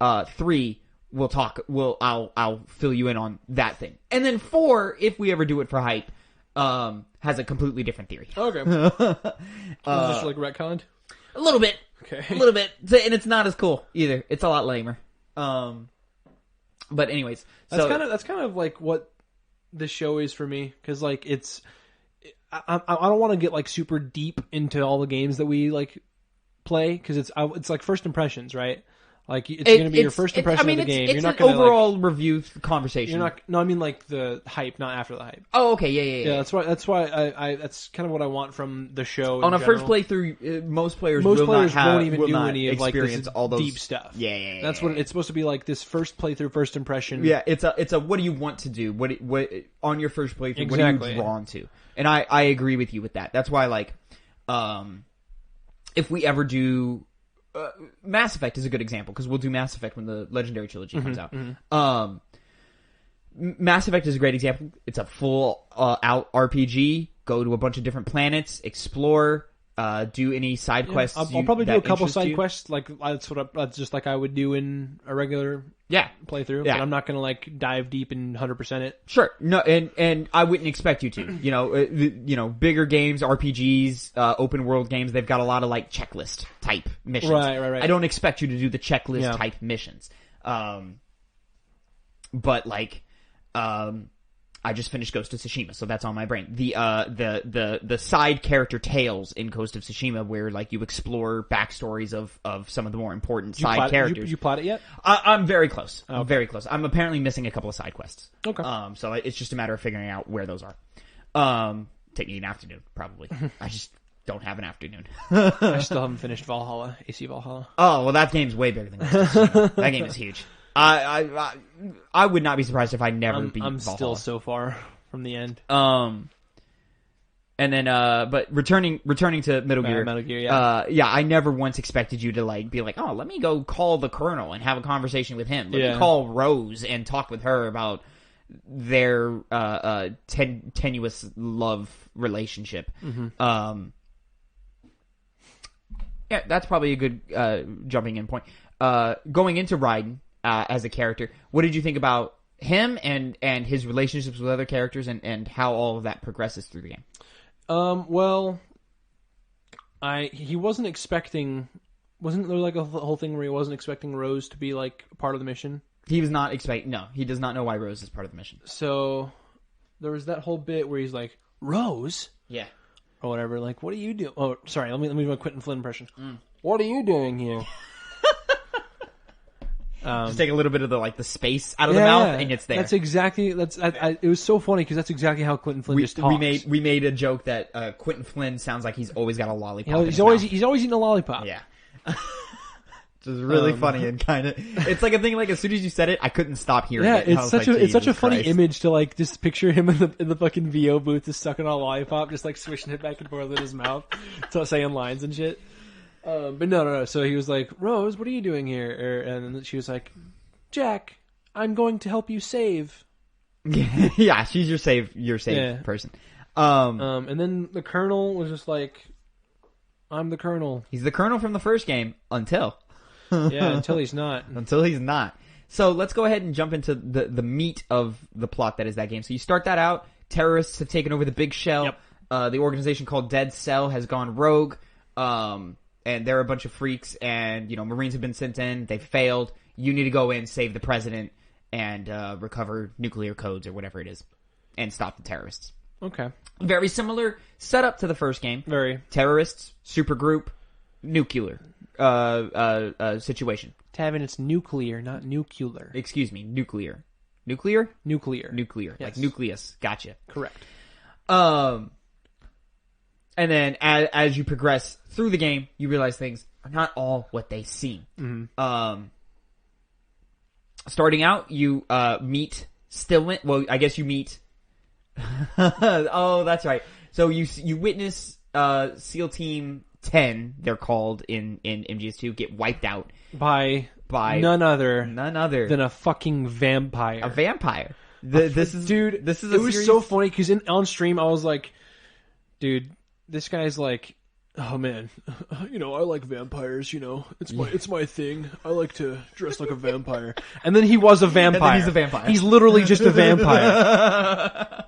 3, we'll talk. I'll fill you in on that thing. And then 4, if we ever do it for hype, has a completely different theory. Okay. Just like retconned? A little bit. Okay. A little bit. And it's not as cool either. It's a lot lamer. But anyways. That's kind of like what the show is for me. Because, like, I don't want to get, like, super deep into all the games that we, like, play. Because it's like first impressions, right? Like, it's going to be your first impression of the game. You're not going to overall review conversation. No, I mean, like, the hype, not after the hype. Oh, okay, yeah. Yeah, that's why that's kind of what I want from the show. On a first playthrough, most players won't even do any of, like, this all those deep stuff. Yeah. That's what it's supposed to be, like, this first playthrough, first impression. Yeah, it's a what do you want to do? What on your first playthrough? Exactly. What are you drawn to? And I agree with you with that. That's why, like, if we ever do. Mass Effect is a good example because we'll do Mass Effect when the Legendary Trilogy comes out. Mass Effect is a great example. It's a full out RPG. Go to a bunch of different planets, explore, do any side quests. I'll probably do a couple side quests. Like that's just like I would do in a regular playthrough. Yeah. But I'm not gonna like dive deep and 100% it. Sure, no, and I wouldn't expect you to. You know, bigger games, RPGs, open world games. They've got a lot of like checklist type missions. Right. I don't expect you to do the checklist type missions. But like, I just finished Ghost of Tsushima, so that's on my brain. The side character tales in Ghost of Tsushima, where like you explore backstories of some of the more important side characters. Did you plot it yet? I'm very close. I'm very close. I'm apparently missing a couple of side quests. Okay. So it's just a matter of figuring out where those are. Take me an afternoon, probably. I just don't have an afternoon. I still haven't finished Valhalla, AC Valhalla. Oh, well, that game's way bigger than Ghost of Tsushima. That game is huge. I would not be surprised if I never beat Valhalla. I'm still so far from the end. And then, but returning to Metal Gear. Metal Gear, yeah. I never once expected you to like be like, oh, let me go call the Colonel and have a conversation with him. Let me call Rose and talk with her about their tenuous love relationship. Yeah, that's probably a good jumping in point. Going into Raiden. As a character, what did you think about him and his relationships with other characters and how all of that progresses through the game? Well, he wasn't expecting. Wasn't there like a whole thing where he wasn't expecting Rose to be like part of the mission? He was not expecting. No, he does not know why Rose is part of the mission. So there was that whole bit where he's like, Rose, yeah, or whatever. Like, what are you doing? Oh, sorry. Let me do my Quentin Flynn impression. What are you doing here? Just take a little bit of the space out of the mouth, and it's there. That's exactly. It was so funny because that's exactly how Quentin Flynn just talks. We made a joke that Quentin Flynn sounds like he's always got a lollipop. He's always eating a lollipop. Yeah. Which is really funny and kind of. It's like a thing. Like as soon as you said it, I couldn't stop hearing it. Yeah, it's such a funny image to like just picture him in the fucking VO booth, just sucking on a lollipop, just like swishing it back and forth in his mouth, saying lines and shit. But no. So he was like, Rose, what are you doing here? And then she was like, Jack, I'm going to help you save. Yeah, she's your save person. And then the Colonel was just like, I'm the Colonel. He's the Colonel from the first game until he's not. Until he's not. So let's go ahead and jump into the meat of the plot that is that game. So you start that out. Terrorists have taken over the Big Shell. Yep. The organization called Dead Cell has gone rogue. And they're a bunch of freaks, and, Marines have been sent in, they failed, you need to go in, save the president, and recover nuclear codes or whatever it is, and stop the terrorists. Okay. Very similar setup to the first game. Very. Terrorists, supergroup, nuclear situation. Tavin, it's nuclear, not nuclear. Excuse me, nuclear. Nuclear? Nuclear. Nuclear. Yes. Like nucleus. Gotcha. Correct. And then as you progress through the game, you realize things are not all what they seem. Mm-hmm. Starting out, you meet Stillman. Well, I guess you meet. Oh, that's right. So you witness SEAL Team 10, they're called in MGS2, get wiped out by none other than a fucking vampire. A vampire. It was so funny because on stream I was like, dude, this guy's like, oh man, I like vampires. It's my thing. I like to dress like a vampire. And then he was a vampire. And then he's a vampire. He's literally just a vampire.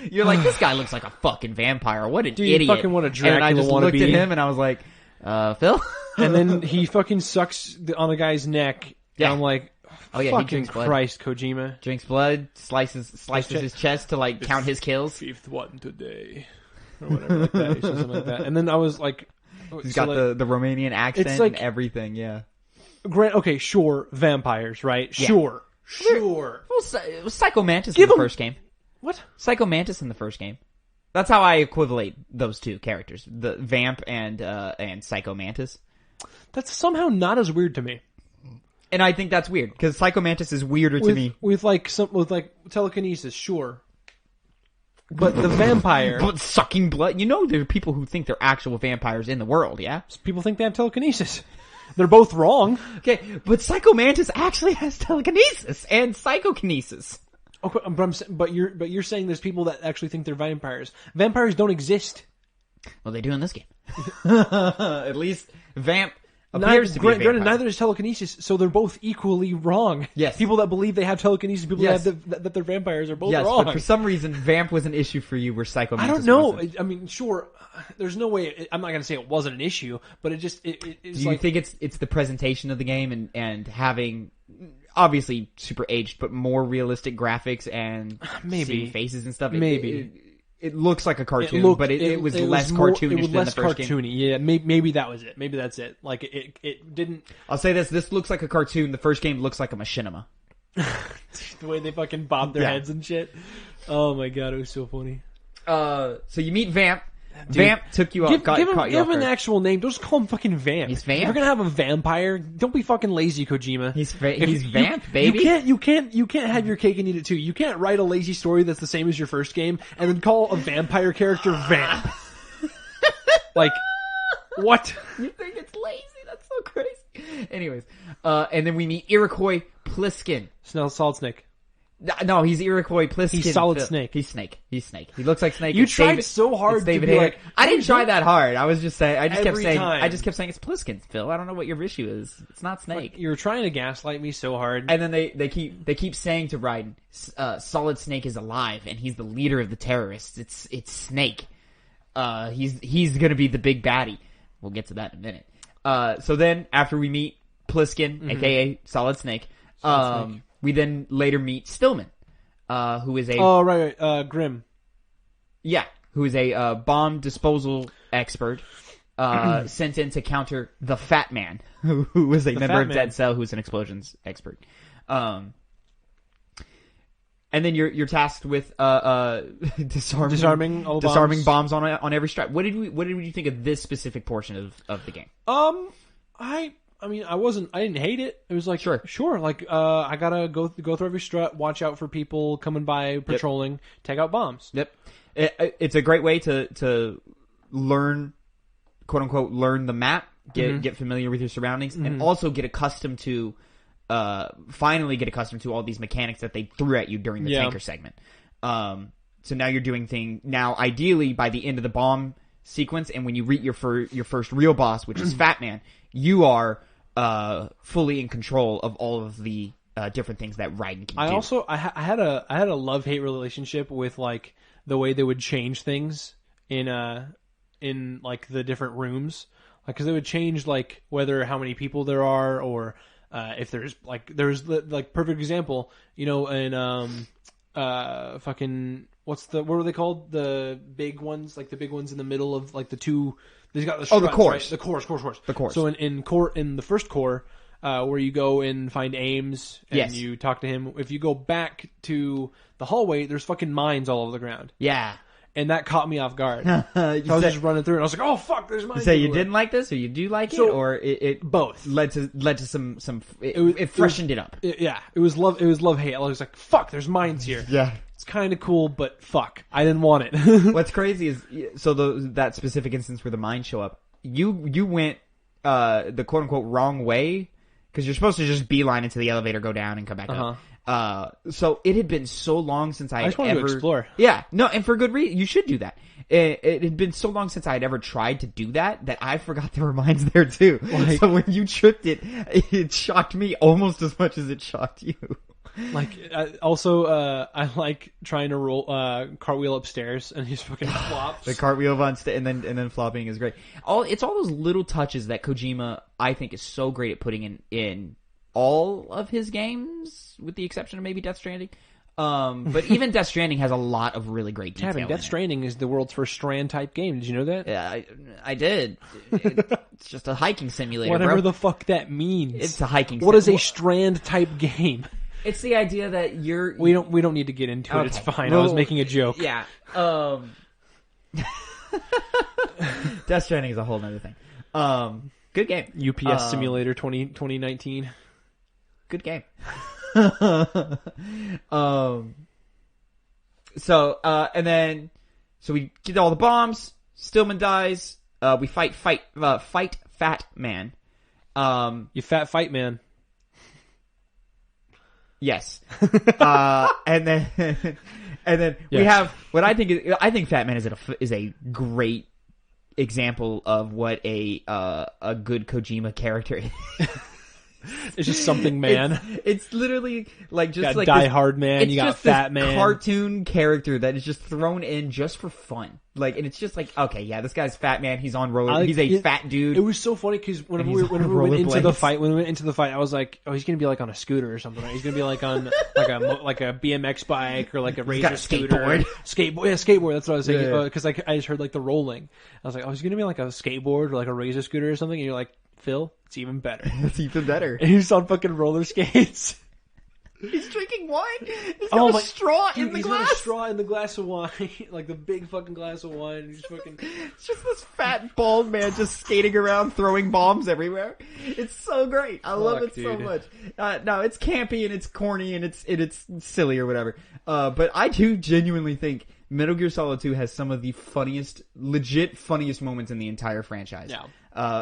You're like, this guy looks like a fucking vampire. What an idiot! You fucking what a Dracula and I just looked wannabe. at him and I was like, Phil. And then he fucking sucks on the guy's neck. Yeah. And I'm like, oh yeah, fucking Christ, Kojima. Drinks blood, slices his chest to like count his kills. Fifth one today, or whatever like that. He says something like that. And then I was like, he's got the Romanian accent it's like, and everything. Yeah. Okay, sure, vampires, right? Yeah. Sure. Well, it was Psycho Mantis in the first game. What? Psycho Mantis in the first game. That's how I equivalate those two characters, the Vamp and Psycho Mantis. That's somehow not as weird to me. And I think that's weird because Psycho Mantis is weirder to me. With telekinesis, sure. But the vampire, but sucking blood. There are people who think they're actual vampires in the world. Yeah, people think they have telekinesis. They're both wrong. Okay, but Psycho Mantis actually has telekinesis and psychokinesis. Okay, but you're saying there's people that actually think they're vampires. Vampires don't exist. Well, they do in this game. At least Vamp appears to be a vampire. Neither is telekinesis, so they're both equally wrong. Yes. People that believe they have telekinesis, people that have that they're vampires are both wrong. But for some reason, Vamp was an issue for you where Psycho Mantis I don't know. wasn't. I mean, sure, there's no way. I'm not going to say it wasn't an issue, but it's Do you think it's the presentation of the game and having obviously super aged but more realistic graphics and seeing faces and stuff? It looks like a cartoon, but it was less cartoonish than the first game. Yeah, maybe that was it. Maybe that's it. Like it didn't. I'll say this: this looks like a cartoon. The first game looks like a machinima. The way they fucking bob their heads and shit. Oh my god, it was so funny. So you meet Vamp. Dude, Vamp took you off. Give him an actual name. Don't just call him fucking Vamp. He's Vamp. If you're gonna have a vampire, don't be fucking lazy, Kojima. He's Vamp, baby. You can't have your cake and eat it too. You can't write a lazy story that's the same as your first game and then call a vampire character Vamp. Like, what? You think it's lazy? That's so crazy. Anyways, and then we meet Iroquois Pliskin. Solid Snake. No, he's Iroquois Pliskin. He's Solid Snake. He's Snake. He looks like Snake. You tried so hard to be like... I didn't try that hard. I was just saying... I just kept saying it's Pliskin, Phil. I don't know what your issue is. It's not Snake. You're trying to gaslight me so hard. And then they keep saying to Raiden, Solid Snake is alive and he's the leader of the terrorists. It's Snake. He's gonna be the big baddie. We'll get to that in a minute. So then after we meet Pliskin, aka Solid Snake, we then later meet Stillman, who is a Grim. Yeah, who is a bomb disposal expert sent in to counter the Fat Man, who was a member of Dead Cell, who's an explosions expert. And then you're tasked with disarming bombs on every strike. What did you think of this specific portion of the game? I mean, I didn't hate it. It was like, sure. Like, I gotta go through every strut, watch out for people coming by, patrolling, take out bombs. Yep. It's a great way to learn, quote unquote, learn the map, get familiar with your surroundings, and also get accustomed to, finally get accustomed to all these mechanics that they threw at you during the tanker segment. So now you're doing now ideally by the end of the bomb sequence, and when you reach your first real boss, which is Fat Man, you are fully in control of all of the different things that Raiden can do. I had a love-hate relationship with like the way they would change things in like the different rooms, like because they would change like how many people there are, or if there's like perfect example, in fucking what were they called, the big ones, like the big ones in the middle of like the two. They've got the struts, the cores. Right? The cores. So in the first core, where you go and find Ames and you talk to him. If you go back to the hallway, there's fucking mines all over the ground. Yeah. And that caught me off guard. So I was just running through, and I was like, "Oh fuck, there's mines." You say you didn't like this, or you do like it, or it both led to some. It freshened it up. It was love hate. I was like, "Fuck, there's mines here." Yeah. It's kind of cool, but fuck, I didn't want it. What's crazy is that specific instance where the mines show up. You went the quote unquote wrong way because you're supposed to just beeline into the elevator, go down, and come back up. So it had been so long since I just wanted to explore. Yeah, no, and for good reason. You should do that. It had been so long since I had ever tried to do that I forgot there were mines there too. Like, so when you tripped it shocked me almost as much as it shocked you. Like, I like trying to roll cartwheel upstairs, and he's fucking flops. The cartwheel and then flopping is great. It's all those little touches that Kojima, I think, is so great at putting in all of his games, with the exception of maybe Death Stranding. But even Death Stranding has a lot of really great detail. Tavin, Death Stranding is the world's first Strand type game. Did you know that? Yeah, I did. It's just a hiking simulator. Whatever the fuck that means. It's a hiking. What is a Strand type game? It's the idea that We don't need to get into it. It's fine. I was making a joke. Yeah. Death Stranding is a whole other thing. Good game. UPS Simulator 2019. Good game. So we get all the bombs. Stillman dies. We fight Fat Man. You fat fight man. Yes. And then we have what I think Fat Man is a great example of what a good Kojima character is. It's just something man. It's literally like just you got like Die Hard Man. You got Fat Man. Cartoon character that is just thrown in just for fun. Like, and it's just like, okay, yeah, this guy's Fat Man. He's on roller. He's a fat dude. It was so funny because whenever we went into the fight, I was like, oh, he's gonna be like on a scooter or something. Right? He's gonna be like on like a BMX bike or like a razor scooter, skateboard. That's what I was thinking. Because I just heard like the rolling. I was like, oh, he's gonna be like a skateboard or like a razor scooter or something. And you're like, Phil, it's even better. It's even better. And he's on fucking roller skates. He's drinking wine. He's got a straw in the glass. He's got a straw in the glass of wine, like the big fucking glass of wine. And he's fucking. It's just this fat bald man just skating around, throwing bombs everywhere. It's so great. I love it so much. No, it's campy and it's corny and it's silly or whatever. But I do genuinely think Metal Gear Solid 2 has some of the legit funniest moments in the entire franchise. Yeah.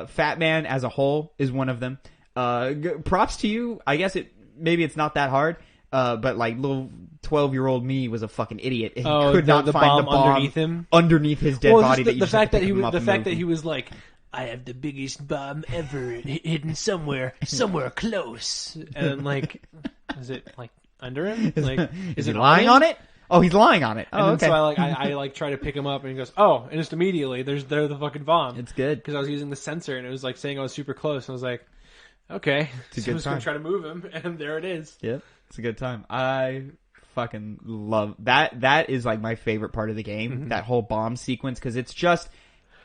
Fat Man as a whole is one of them. Props to you. I guess maybe it's not that hard, but like little 12-year-old me was a fucking idiot. He could not find the bomb underneath his dead body. The fact that he was like, I have the biggest bomb ever hidden somewhere close, and like, is it like under him? Like, is he lying on it? Oh, he's lying on it. Oh, okay. So I try to pick him up, and he goes, "Oh!" And just immediately, there the fucking bomb. It's good because I was using the sensor, and it was like saying I was super close. And I was like, "Okay." It's a good time. I was gonna try to move him, and there it is. Yep, it's a good time. I fucking love that. That is like my favorite part of the game. Mm-hmm. That whole bomb sequence because it's just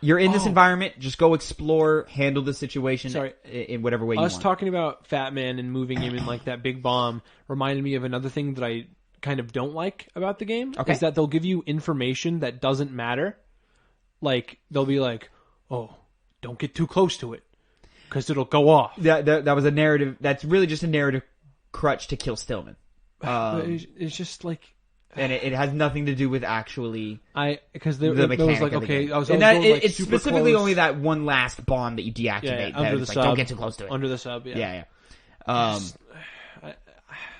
you're in this environment. Just go explore, handle the situation in whatever way you want. Us talking about Fat Man and moving him in like that big bomb reminded me of another thing that I kind of don't like about the game is that they'll give you information that doesn't matter. Like they'll be like, "Oh, don't get too close to it because it'll go off." That was a narrative. That's really just a narrative crutch to kill Stillman. It's just like, and it has nothing to do with actually because the mechanic was like, okay, I was and going, like, it's super specifically close. only that one last bomb that you deactivate. Under the like, sub, don't get too close to it. Under the sub, yeah. I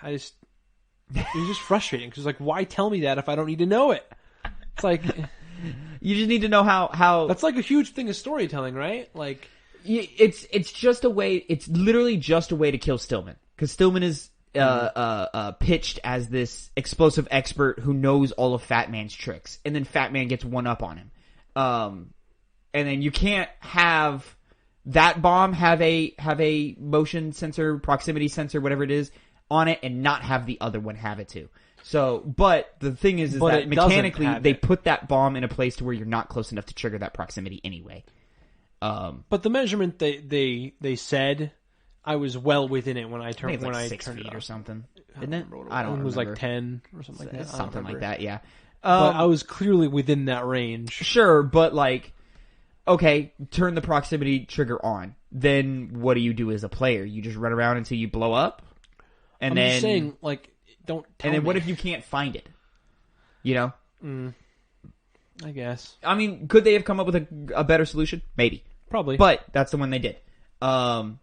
just. It's just frustrating because like, why tell me that if I don't need to know it? It's like you just need to know how. That's like a huge thing of storytelling, right? Like it's just a way. It's literally just a way to kill Stillman because Stillman is pitched as this explosive expert who knows all of Fat Man's tricks, and then Fat Man gets one up on him. And then you can't have that bomb have a motion sensor, proximity sensor, whatever it is, on it and not have the other one have it too. So, but the thing is that mechanically they put that bomb in a place to where you're not close enough to trigger that proximity anyway. But the measurement they said I was well within it when I turned like 6 feet or something. Isn't it? I don't remember. It was like 10 or something like that. Something like that, yeah. But I was clearly within that range. Sure, but like, okay, turn the proximity trigger on. Then what do you do as a player? You just run around until you blow up? And I'm just saying, like, don't tell And then me. what if you can't find it? You know? I guess. I mean, could they have come up with a better solution? Maybe. Probably. But that's the one they did. And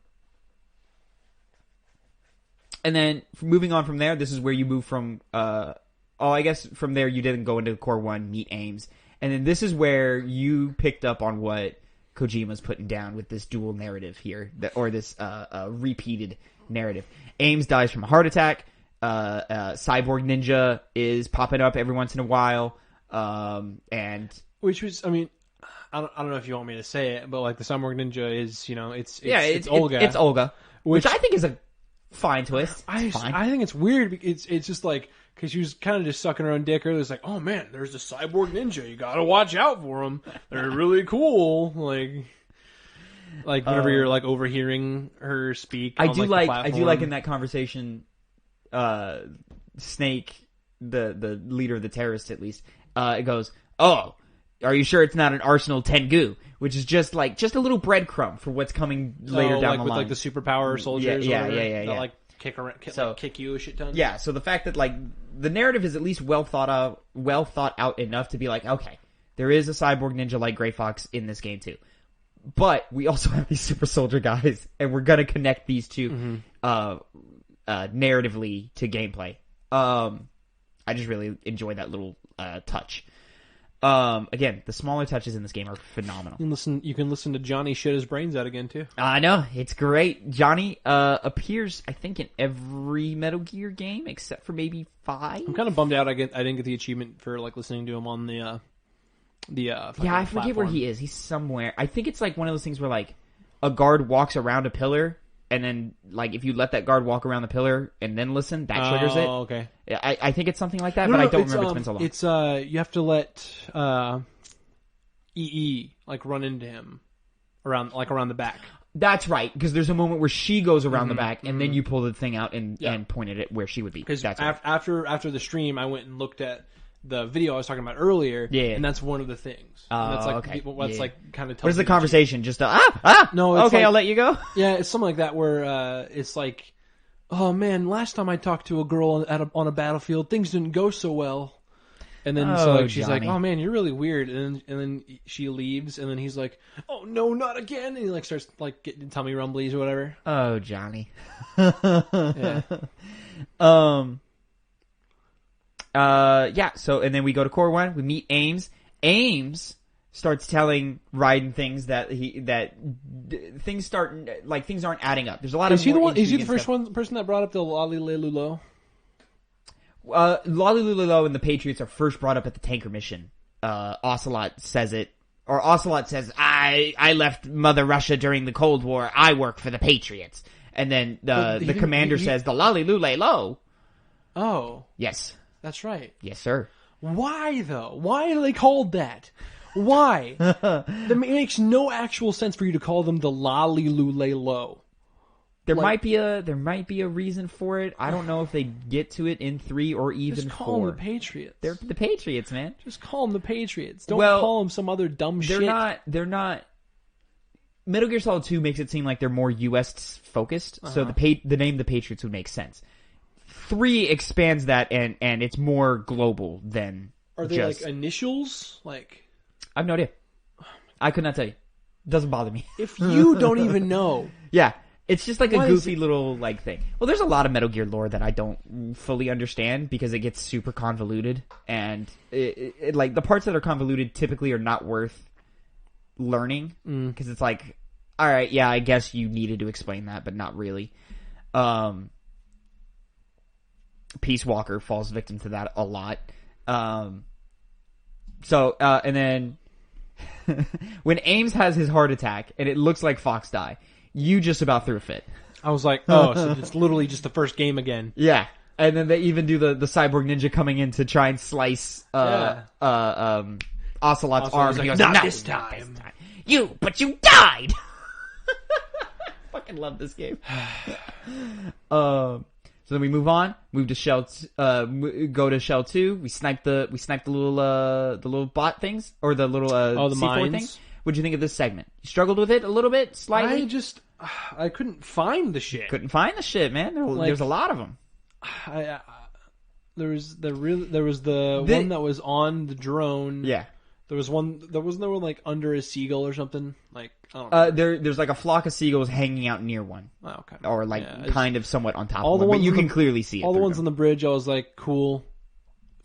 then moving on from there, this is where you move from... I guess from there you didn't go into Core 1, meet Ames. And then this is where you picked up on what Kojima's putting down with this dual narrative here, or this repeated narrative. Ames dies from a heart attack. Cyborg Ninja is popping up every once in a while. And which was, I mean, I don't know if you want me to say it, but like the Cyborg Ninja is, it's Olga. It's Olga, which I think is a fine twist. I think it's weird. It's just like, because she was kind of just sucking her own dick earlier. It's like, oh man, there's the Cyborg Ninja. You gotta watch out for them. They're really cool. Like whenever you're like overhearing her speak. I do like in that conversation, Snake, the leader of the terrorists at least, it goes, "Oh, are you sure it's not an Arsenal Tengu?" Which is just a little breadcrumb for what's coming later down the line. With like the superpower soldiers. Yeah. That like kick around, kick you a shit ton. Yeah. So the fact that like the narrative is at least well thought out enough to be like, okay, there is a cyborg ninja like Gray Fox in this game too, but we also have these super soldier guys, and we're gonna connect these two narratively to gameplay. I just really enjoy that little touch. Again, the smaller touches in this game are phenomenal. You can listen to Johnny shit his brains out again too. I know, it's great. Johnny appears, I think, in every Metal Gear game except for maybe 5. I'm kind of bummed out I didn't get the achievement for like listening to him on the I forget platform. where he is. He's somewhere. I think it's like one of those things where like a guard walks around a pillar, and then like if you let that guard walk around the pillar and then listen, that triggers it. Oh, okay. I think it's something like that, but I don't remember. It's been so long. It's you have to let EE like run into him around the back. That's right, because there's a moment where she goes around the back, and then you pull the thing out and point it at where she would be. Because right. after the stream, I went and looked at the video I was talking about earlier, and that's one of the things. That's like okay. What's like kind of. What is the conversation? Just no. It's okay, I'll let you go. Yeah, it's something like that where it's like, oh man, last time I talked to a girl on a battlefield, things didn't go so well. And then she's Johnny. like, "Oh man, you're really weird." And then she leaves, and then he's like, "Oh no, not again!" And he like starts like getting tummy rumblies or whatever. Oh, Johnny. Yeah. So and then we go to Core 1. We meet Ames. Ames starts telling Raiden things that things aren't adding up. There's a lot of. Is he the first person that brought up the Lolly Lulo? Lolly Lulilo and the Patriots are first brought up at the tanker mission. Ocelot says it, or Ocelot says, I left Mother Russia during the Cold War. I work for the Patriots. And then the commander says, the Lolly Lulelo. Oh. Yes. That's right. Yes, sir. Why, though? Why are they called that? Why? That makes no actual sense for you to call them the Lolly Lulelo. There might be a reason for it. I don't know if they get to it in 3 or even 4. Just call them the Patriots. They're the Patriots, man. Just call them the Patriots. Don't call them some other dumb shit. They're not. Metal Gear Solid 2 makes it seem like they're more U.S. focused, so the name the Patriots would make sense. 3 expands that, and it's more global than. Are they like initials? Like, I have no idea. I could not tell you. Doesn't bother me. If you don't even know. Yeah. It's just like a goofy little like thing. Well, there's a lot of Metal Gear lore that I don't fully understand because it gets super convoluted, and it like the parts that are convoluted typically are not worth learning because it's like, all right, yeah, I guess you needed to explain that, but not really. Peace Walker falls victim to that a lot. And then when Ames has his heart attack and it looks like Fox die. You just about threw a fit. I was like, oh, so it's literally just the first game again. Yeah. And then they even do the cyborg ninja coming in to try and slice Ocelot's arm. Like, he goes, not this time. But you died! Fucking love this game. So then we move on, go to Shell 2. We snipe the little bot things, or the little the C4 mines. things. What'd you think of this segment? You struggled with it a little bit, slightly? I couldn't find the shit. Couldn't find the shit, man. There's a lot of them. There was the one that was on the drone. Yeah. There was one. There wasn't there one like under a seagull or something. Like I don't know. There's like a flock of seagulls hanging out near one. Oh, okay. Or like kind of somewhat on top all of the one, ones but you on can the- clearly see it. All the through ones them. on the bridge, I was like, cool,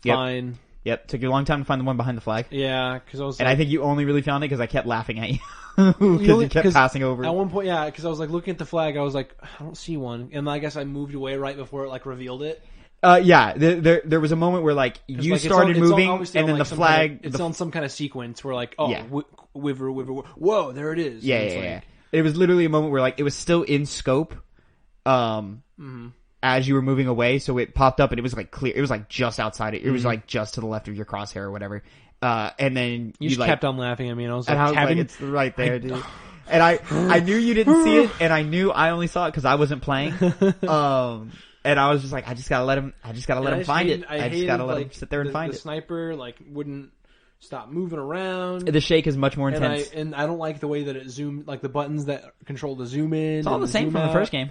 Yep. fine. Yep. Took you a long time to find the one behind the flag. Yeah, because I was. And like, I think you only really found it because I kept laughing at you. Because you kept passing over. At one point, yeah, because I was like looking at the flag, I was like, I don't see one, and I guess I moved away right before it like revealed it. Yeah, there was a moment where like you Like, started moving, obviously and then like, the flag. It's on some kind of sequence where like, Yeah. Wiver, whoa, there it is. Yeah, And it's yeah, like, yeah. It was literally a moment where like it was still in scope, as you were moving away, so it popped up and it was like clear. It was like just outside it. It was like just to the left of your crosshair or whatever. And then You just like, kept on laughing at me, and I was and like, I was like, Tavin, it's right there, dude. And I knew you didn't see it, and I knew I only saw it because I wasn't playing. And I was just like, I just gotta let him find it. I just gotta let him sit there and find the it. sniper like wouldn't stop moving around. The shake is much more And intense. I don't like the way that it zoomed, like the buttons that control the zoom in. It's all the same from the first game.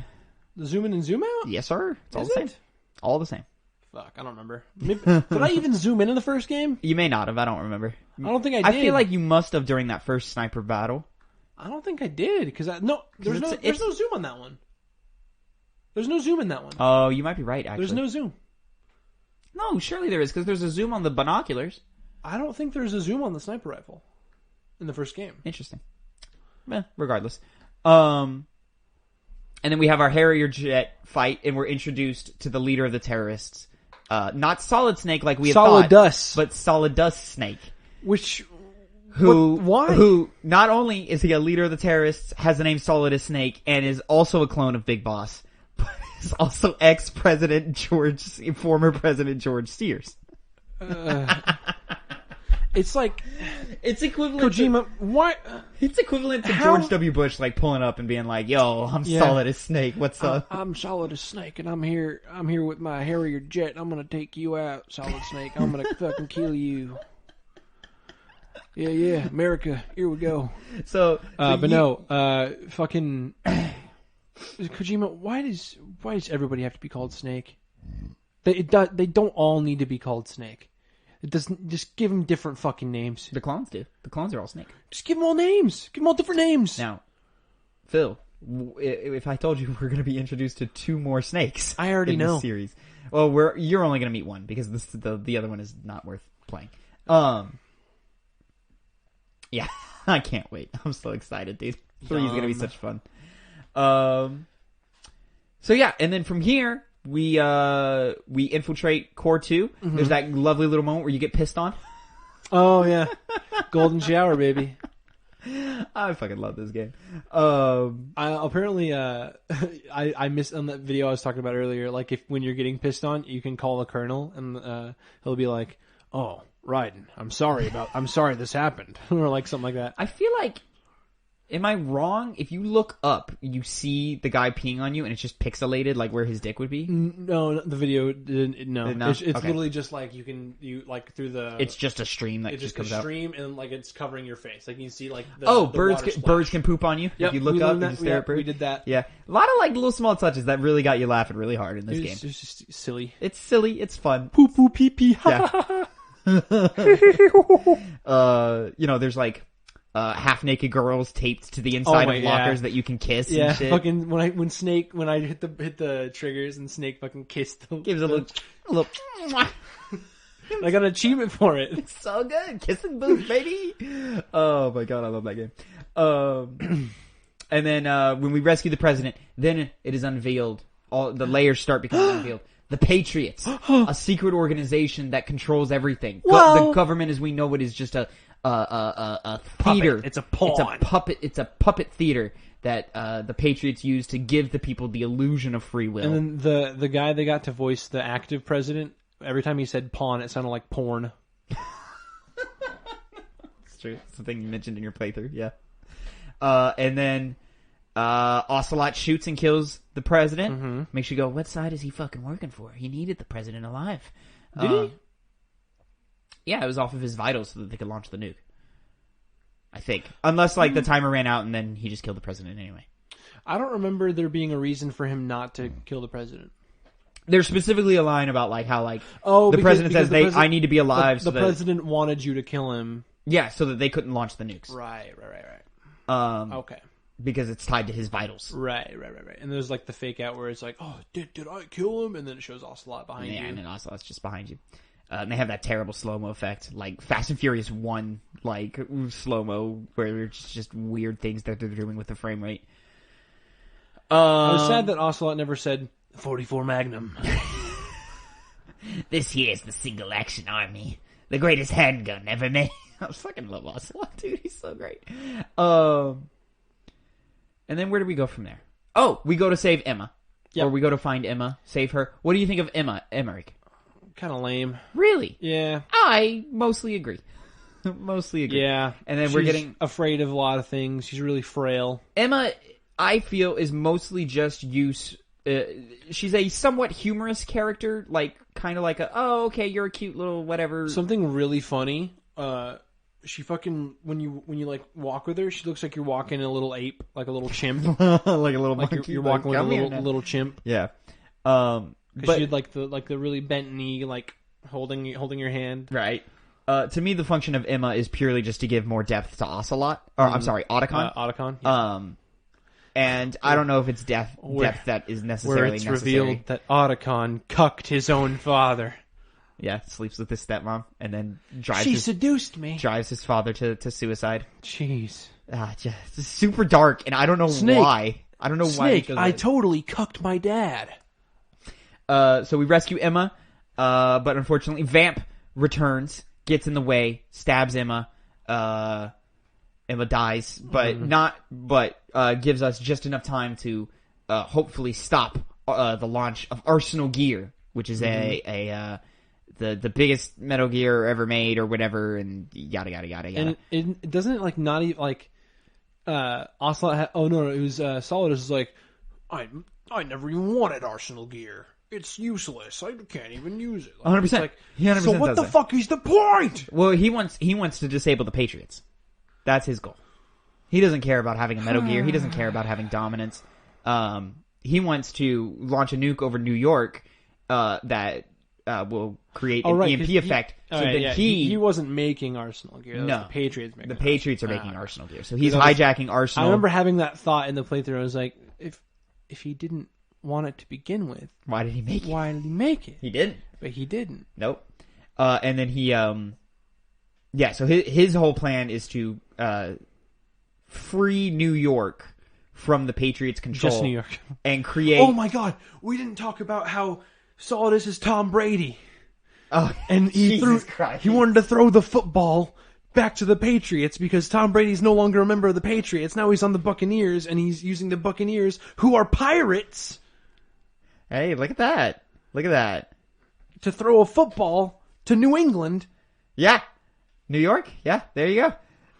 The zoom in and zoom out? Yes, sir. It's all Is the same. it? All the same. Fuck, I don't remember. Maybe, did I even zoom in the first game? You may not have. I don't remember. I don't think I did. I feel like you must have during that first sniper battle. I don't think I did because there's no zoom on that one. There's no zoom in that one. Oh, you might be right. Actually, There's no zoom. No, surely there is because there's a zoom on the binoculars. I don't think there's a zoom on the sniper rifle in the first game. Interesting. Regardless. And then we have our Harrier jet fight, and we're introduced to the leader of the terrorists. Not Solid Snake like we had thought, Solidus. but Solid Dust Snake. Which Why? Why? Who not only is he a leader of the terrorists, has the name Solid as Snake, and is also a clone of Big Boss, but is also former President George Sears. It's like It's equivalent. Kojima. Why? It's equivalent to How- George W. Bush like pulling up and being like, "Yo, I'm Yeah. Solid as Snake. What's up?" I'm Solid as Snake, and I'm here with my Harrier jet. I'm gonna take you out, Solid Snake. I'm gonna fucking kill you. Yeah, America. Here we go. So, Fucking Kojima. Why does everybody have to be called Snake? They don't all need to be called Snake. It doesn't. Just give them different fucking names. the clones do. The clones are all Snake. Just give them all names. Give them all different names. Now, Phil, if I told you we're going to be introduced to 2 more snakes, I already in know. this series. Well, you're only going to meet one because the other one is not worth playing. Yeah, I can't wait. I'm so excited, dude. 3 is going to be such fun. So yeah, and then from here we infiltrate Core 2. Mm-hmm. There's that lovely little moment where you get pissed on. Oh yeah, golden shower, baby. I fucking love this game. I missed on that video I was talking about earlier. Like, when you're getting pissed on, you can call the colonel, and he'll be like, "Oh, Raiden, I'm sorry this happened," or like something like that. I feel like, am I wrong? If you look up, you see the guy peeing on you, and it's just pixelated, like where his dick would be. No, the video didn't. No, it's okay. literally just like you like through the. It's just a stream that It's just just comes a out. stream, and like it's covering your face. Like you see like the Birds water birds splash. can poop on you. Yep, if you look we up learned and you stare at birds. We did that. Yeah, a lot of like little small touches that really got you laughing really hard in this game. It's just silly. It's silly. It's fun. Poo poo pee pee. Yeah. There's like half-naked girls taped to the inside of lockers that you can kiss. Yeah, and shit. fucking when I hit the triggers and Snake fucking kissed them. Gives a little. I got an achievement for it. It's so good, kissing booth, baby. Oh my god, I love that game. And then when we rescue the president, then it is unveiled. All the layers start becoming unveiled. The Patriots, a secret organization that controls everything. The government, as we know it, is just a theater. It's a pawn. It's a puppet. It's a puppet theater that the Patriots use to give the people the illusion of free will. And then the guy they got to voice the active president, every time he said pawn, it sounded like porn. It's true. It's something you mentioned in your playthrough. Yeah. And then Ocelot shoots and kills the president. Mm-hmm. Makes you go, what side is he fucking working for? He needed the president alive. Did he? Yeah, it was off of his vitals so that they could launch the nuke. I think. Unless, like, the timer ran out and then he just killed the president anyway. I don't remember there being a reason for him not to kill the president. There's specifically a line about like how like the because- president because says I need to be alive. The so that, president wanted you to kill him. yeah, so that they couldn't launch the nukes. Right. Okay. Because it's tied to his vitals. Right. And there's like the fake out where it's like, oh, did I kill him? And then it shows Ocelot behind you. Yeah, and then Ocelot's just behind you. And they have that terrible slow-mo effect, like Fast and Furious 1, like slow-mo, where it's just weird things that they're doing with the frame rate. I was sad that Ocelot never said 44 Magnum. This here's the single-action army, the greatest handgun ever made. I fucking love Ocelot, dude. He's so great. And then where do we go from there? Oh, we go to save Emma. Yep. Or we go to find Emma, save her. What do you think of Emma, Emmerich? Kind of lame. Really? Yeah. I mostly agree. Yeah. And then She's we're getting... afraid of a lot of things. She's really frail. Emma, I feel, is mostly just use... she's a somewhat humorous character, like, kind of like a, oh, okay, you're a cute little whatever. Something really funny. She fucking when you like walk with her, she looks like you're walking a little ape, like a little chimp, like a little like monkey. you're walking with a come little chimp. Yeah. Because But she had like the really bent knee, like holding your hand. right. To me, the function of Emma is purely just to give more depth to Ocelot, or I'm sorry, Otacon. Otacon. Yeah. And I don't know if it's depth that is Where necessarily it's necessary. revealed that Otacon cucked his own father. Yeah, sleeps with his stepmom and then drives She his, seduced me. drives his father to suicide. Jeez. Just it's super dark, and I don't know Snake. why. I don't know why. Snake, he does I that. totally cucked my dad. So we rescue Emma, but unfortunately Vamp returns, gets in the way, stabs Emma. Emma dies, but gives us just enough time to hopefully stop the launch of Arsenal Gear, which is the biggest Metal Gear ever made or whatever, and yada yada yada yada. And it doesn't it like not even like Ocelot had, it was Solidus was like, I never even wanted Arsenal Gear. It's useless. I can't even use it. 100%. Like, He 100% so what does the that. fuck is the point? Well, he wants to disable the Patriots. That's his goal. He doesn't care about having a Metal Gear. He doesn't care about having dominance. He wants to launch a nuke over New York that will create an EMP effect. He wasn't making Arsenal Gear. That was No. the Patriots making The Patriots are making Arsenal Gear. So he's Because hijacking Arsenal. I remember having that thought in the playthrough. I was like, if he didn't want it to begin with, Why did he make it? why did he make it? He didn't. But he didn't. Nope. And then he, so his whole plan is to free New York from the Patriots' control. Just New York. And create... Oh my god, we didn't talk about how Solidus is Tom Brady. Oh, And he Jesus Christ. he wanted to throw the football back to the Patriots because Tom Brady's no longer a member of the Patriots. Now he's on the Buccaneers, and he's using the Buccaneers, who are pirates, Hey, look at that. Look at that. to throw a football to New England. Yeah. New York? Yeah, there you go.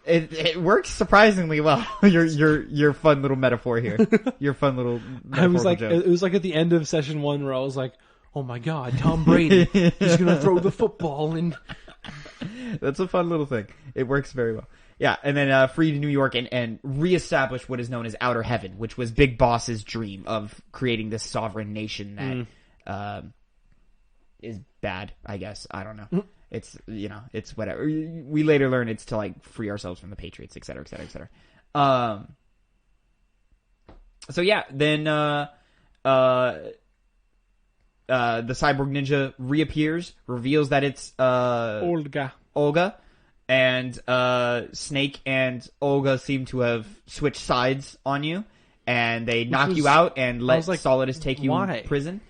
It works surprisingly well. Your fun little metaphor here. Your fun little I was like, joke. it was like at the end of session 1 where I was like, oh my god, Tom Brady, he's gonna throw the football and... That's a fun little thing. It works very well. Yeah, and then free New York and reestablish what is known as Outer Heaven, which was Big Boss's dream of creating this sovereign nation that is bad, I guess. I don't know. It's, it's whatever. We later learn it's to, like, free ourselves from the Patriots, et cetera, et cetera, et cetera. So, yeah, then the cyborg ninja reappears, reveals that it's Olga, and Snake and Olga seem to have switched sides on you, and they knock you out and let Solidus take you in prison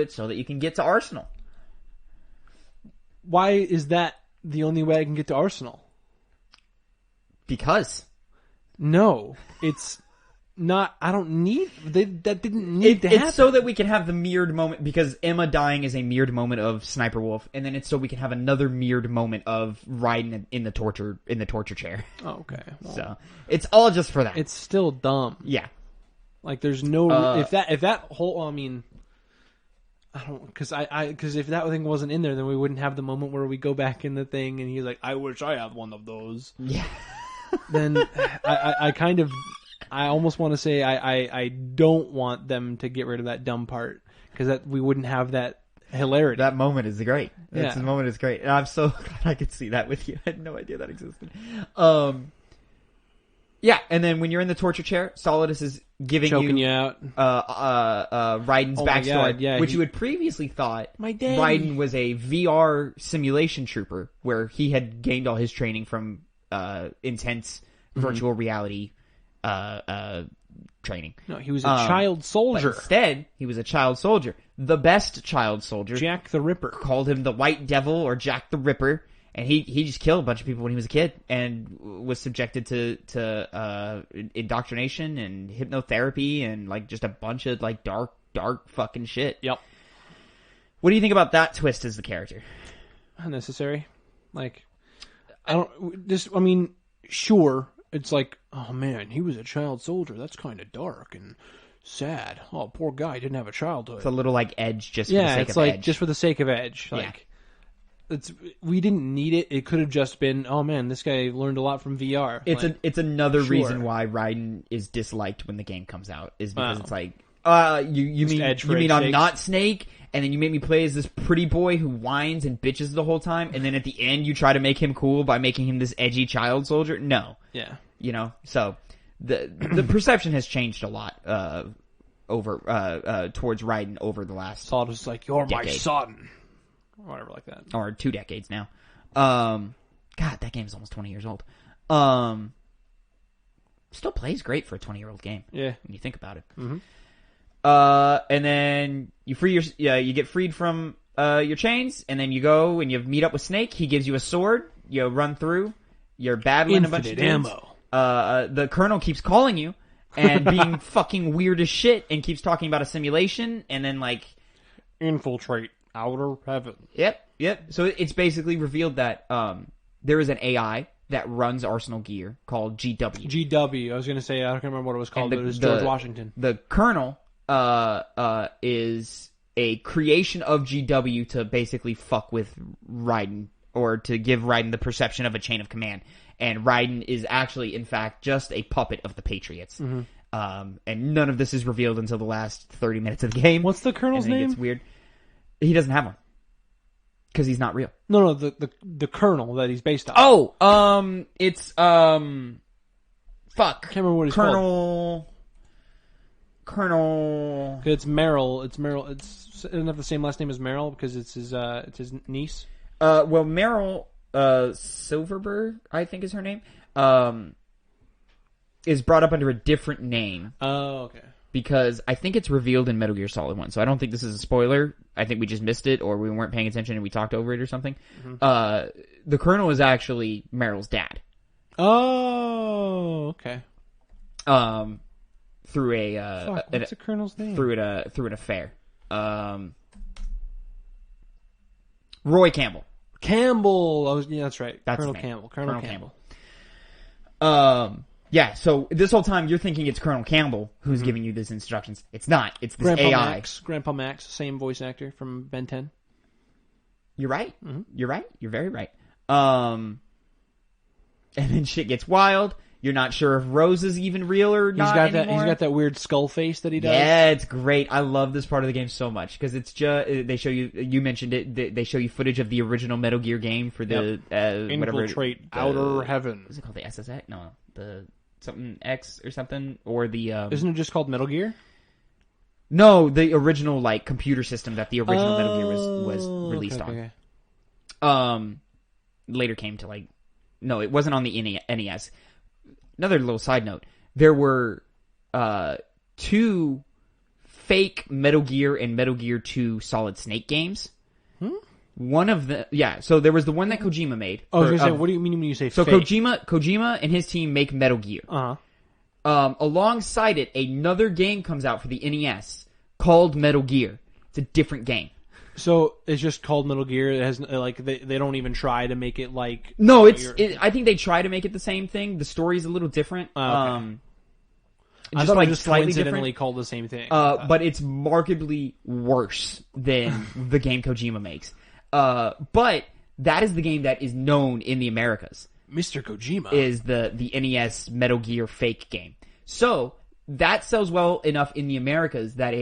so that you can get to Arsenal. Why is that the only way I can get to Arsenal? Because. No, it's not. I don't need. That didn't need to happen. It's so that we can have the mirrored moment, because Emma dying is a mirrored moment of Sniper Wolf, and then it's so we can have another mirrored moment of riding in the torture chair. Oh, okay. Well, So it's all just for that. it's still dumb. Yeah. Like there's no if that whole. I mean, I don't because if that thing wasn't in there, then we wouldn't have the moment where we go back in the thing and he's like, I wish I had one of those. Yeah. Then I almost want to say I don't want them to get rid of that dumb part, because that we wouldn't have that hilarity. That moment is great. Yeah. The moment is great. And I'm so glad I could see that with you. I had no idea that existed. Yeah, and then when you're in the torture chair, Solidus is giving Choking you out. Raiden's Oh my backstory, God, yeah, which you had previously thought My daddy. Raiden was a VR simulation trooper, where he had gained all his training from intense virtual reality training. No, he was a child But soldier. instead, he was a child soldier. The best child soldier. Jack the Ripper. Called him the White Devil or Jack the Ripper. And he just killed a bunch of people when he was a kid and was subjected to indoctrination and hypnotherapy and like just a bunch of like dark fucking shit. Yep. What do you think about that twist as the character? Unnecessary. Like, I mean, sure, it's like, oh man, he was a child soldier. That's kind of dark and sad. Oh, poor guy didn't have a childhood. It's a little like Edge just for the sake it's of like Edge. just for the sake of Edge. Like, we didn't need it. It could have just been, oh man, this guy learned a lot from VR. It's another sure. reason why Raiden is disliked when the game comes out is because it's like you mean Edge you for mean Edge's I'm sake. not Snake and then you make me play as this pretty boy who whines and bitches the whole time and then at the end you try to make him cool by making him this edgy child soldier? No. Yeah. You know, so the perception has changed a lot over towards Raiden over the last Solid was like, you're my decade. son. Or whatever like that. or 2 decades now. God, that game's almost 20 years old. Still plays great for a 20-year-old game. Yeah. When you think about it. Mm-hmm. And then you get freed from your chains, and then you go and you meet up with Snake. He gives you a sword. You run through. You're battling a bunch of Infinite dudes. ammo. The Colonel keeps calling you and being fucking weird as shit, and keeps talking about a simulation, and then like Infiltrate outer heaven. Yep. So it's basically revealed that there is an AI that runs Arsenal Gear called GW. GW. I was going to say, I don't remember what it was called, but it was George Washington. The Colonel is a creation of GW to basically fuck with Raiden, or to give Raiden the perception of a chain of command. And Raiden is actually, in fact, just a puppet of the Patriots. Mm-hmm. And none of this is revealed until the last 30 minutes of the game. What's the Colonel's and then name? It gets weird. He doesn't have one. Because he's not real. No, the Colonel that he's based on. It's fuck. I can't remember what he's called. Colonel. It's Merrill. It doesn't have the same last name as Merrill because it's his niece. Well, Meryl Silverberg, I think is her name, is brought up under a different name. Oh, okay. Because I think it's revealed in Metal Gear Solid 1, so I don't think this is a spoiler. I think we just missed it, or we weren't paying attention and we talked over it or something. Mm-hmm. The Colonel is actually Meryl's dad. Oh, okay. Through a what's the Colonel's name? Through an affair. Roy Campbell. That's right. That's Colonel his name. Campbell. Colonel Campbell. Yeah, so this whole time you're thinking it's Colonel Campbell who's giving you these instructions. It's not. It's this AI. Grandpa Max, same voice actor from Ben 10. You're right. Mm-hmm. You're right. You're very right. And then shit gets wild. You're not sure if Rose is even real or not anymore. He's got that weird skull face that he does. Yeah, it's great. I love this part of the game so much because it's just they show you mentioned it. They show you footage of the original Metal Gear game for the Infiltrate outer heaven. What's it called? The SSX? No, the something X or something, or the Isn't it just called Metal Gear? No, the original like computer system that the original Metal Gear was released on. Okay. Later came to like, no, it wasn't on the NES. Another little side note: there were 2 fake Metal Gear and Metal Gear 2 Solid Snake games. One of the so there was the one that Kojima made. Oh, I was gonna say, what do you mean when you say fake? Kojima and his team make Metal Gear. Alongside it, another game comes out for the NES called Metal Gear. It's a different game. So it's just called Metal Gear. It has like they don't even try to make it like. No, I think they try to make it the same thing. The story's a little different. Okay. I thought like it was just slightly coincidentally different. called the same thing. But it's markedly worse than the game Kojima makes. But that is the game that is known in the Americas. Mr. Kojima Is the NES Metal Gear fake game. So that sells well enough in the Americas that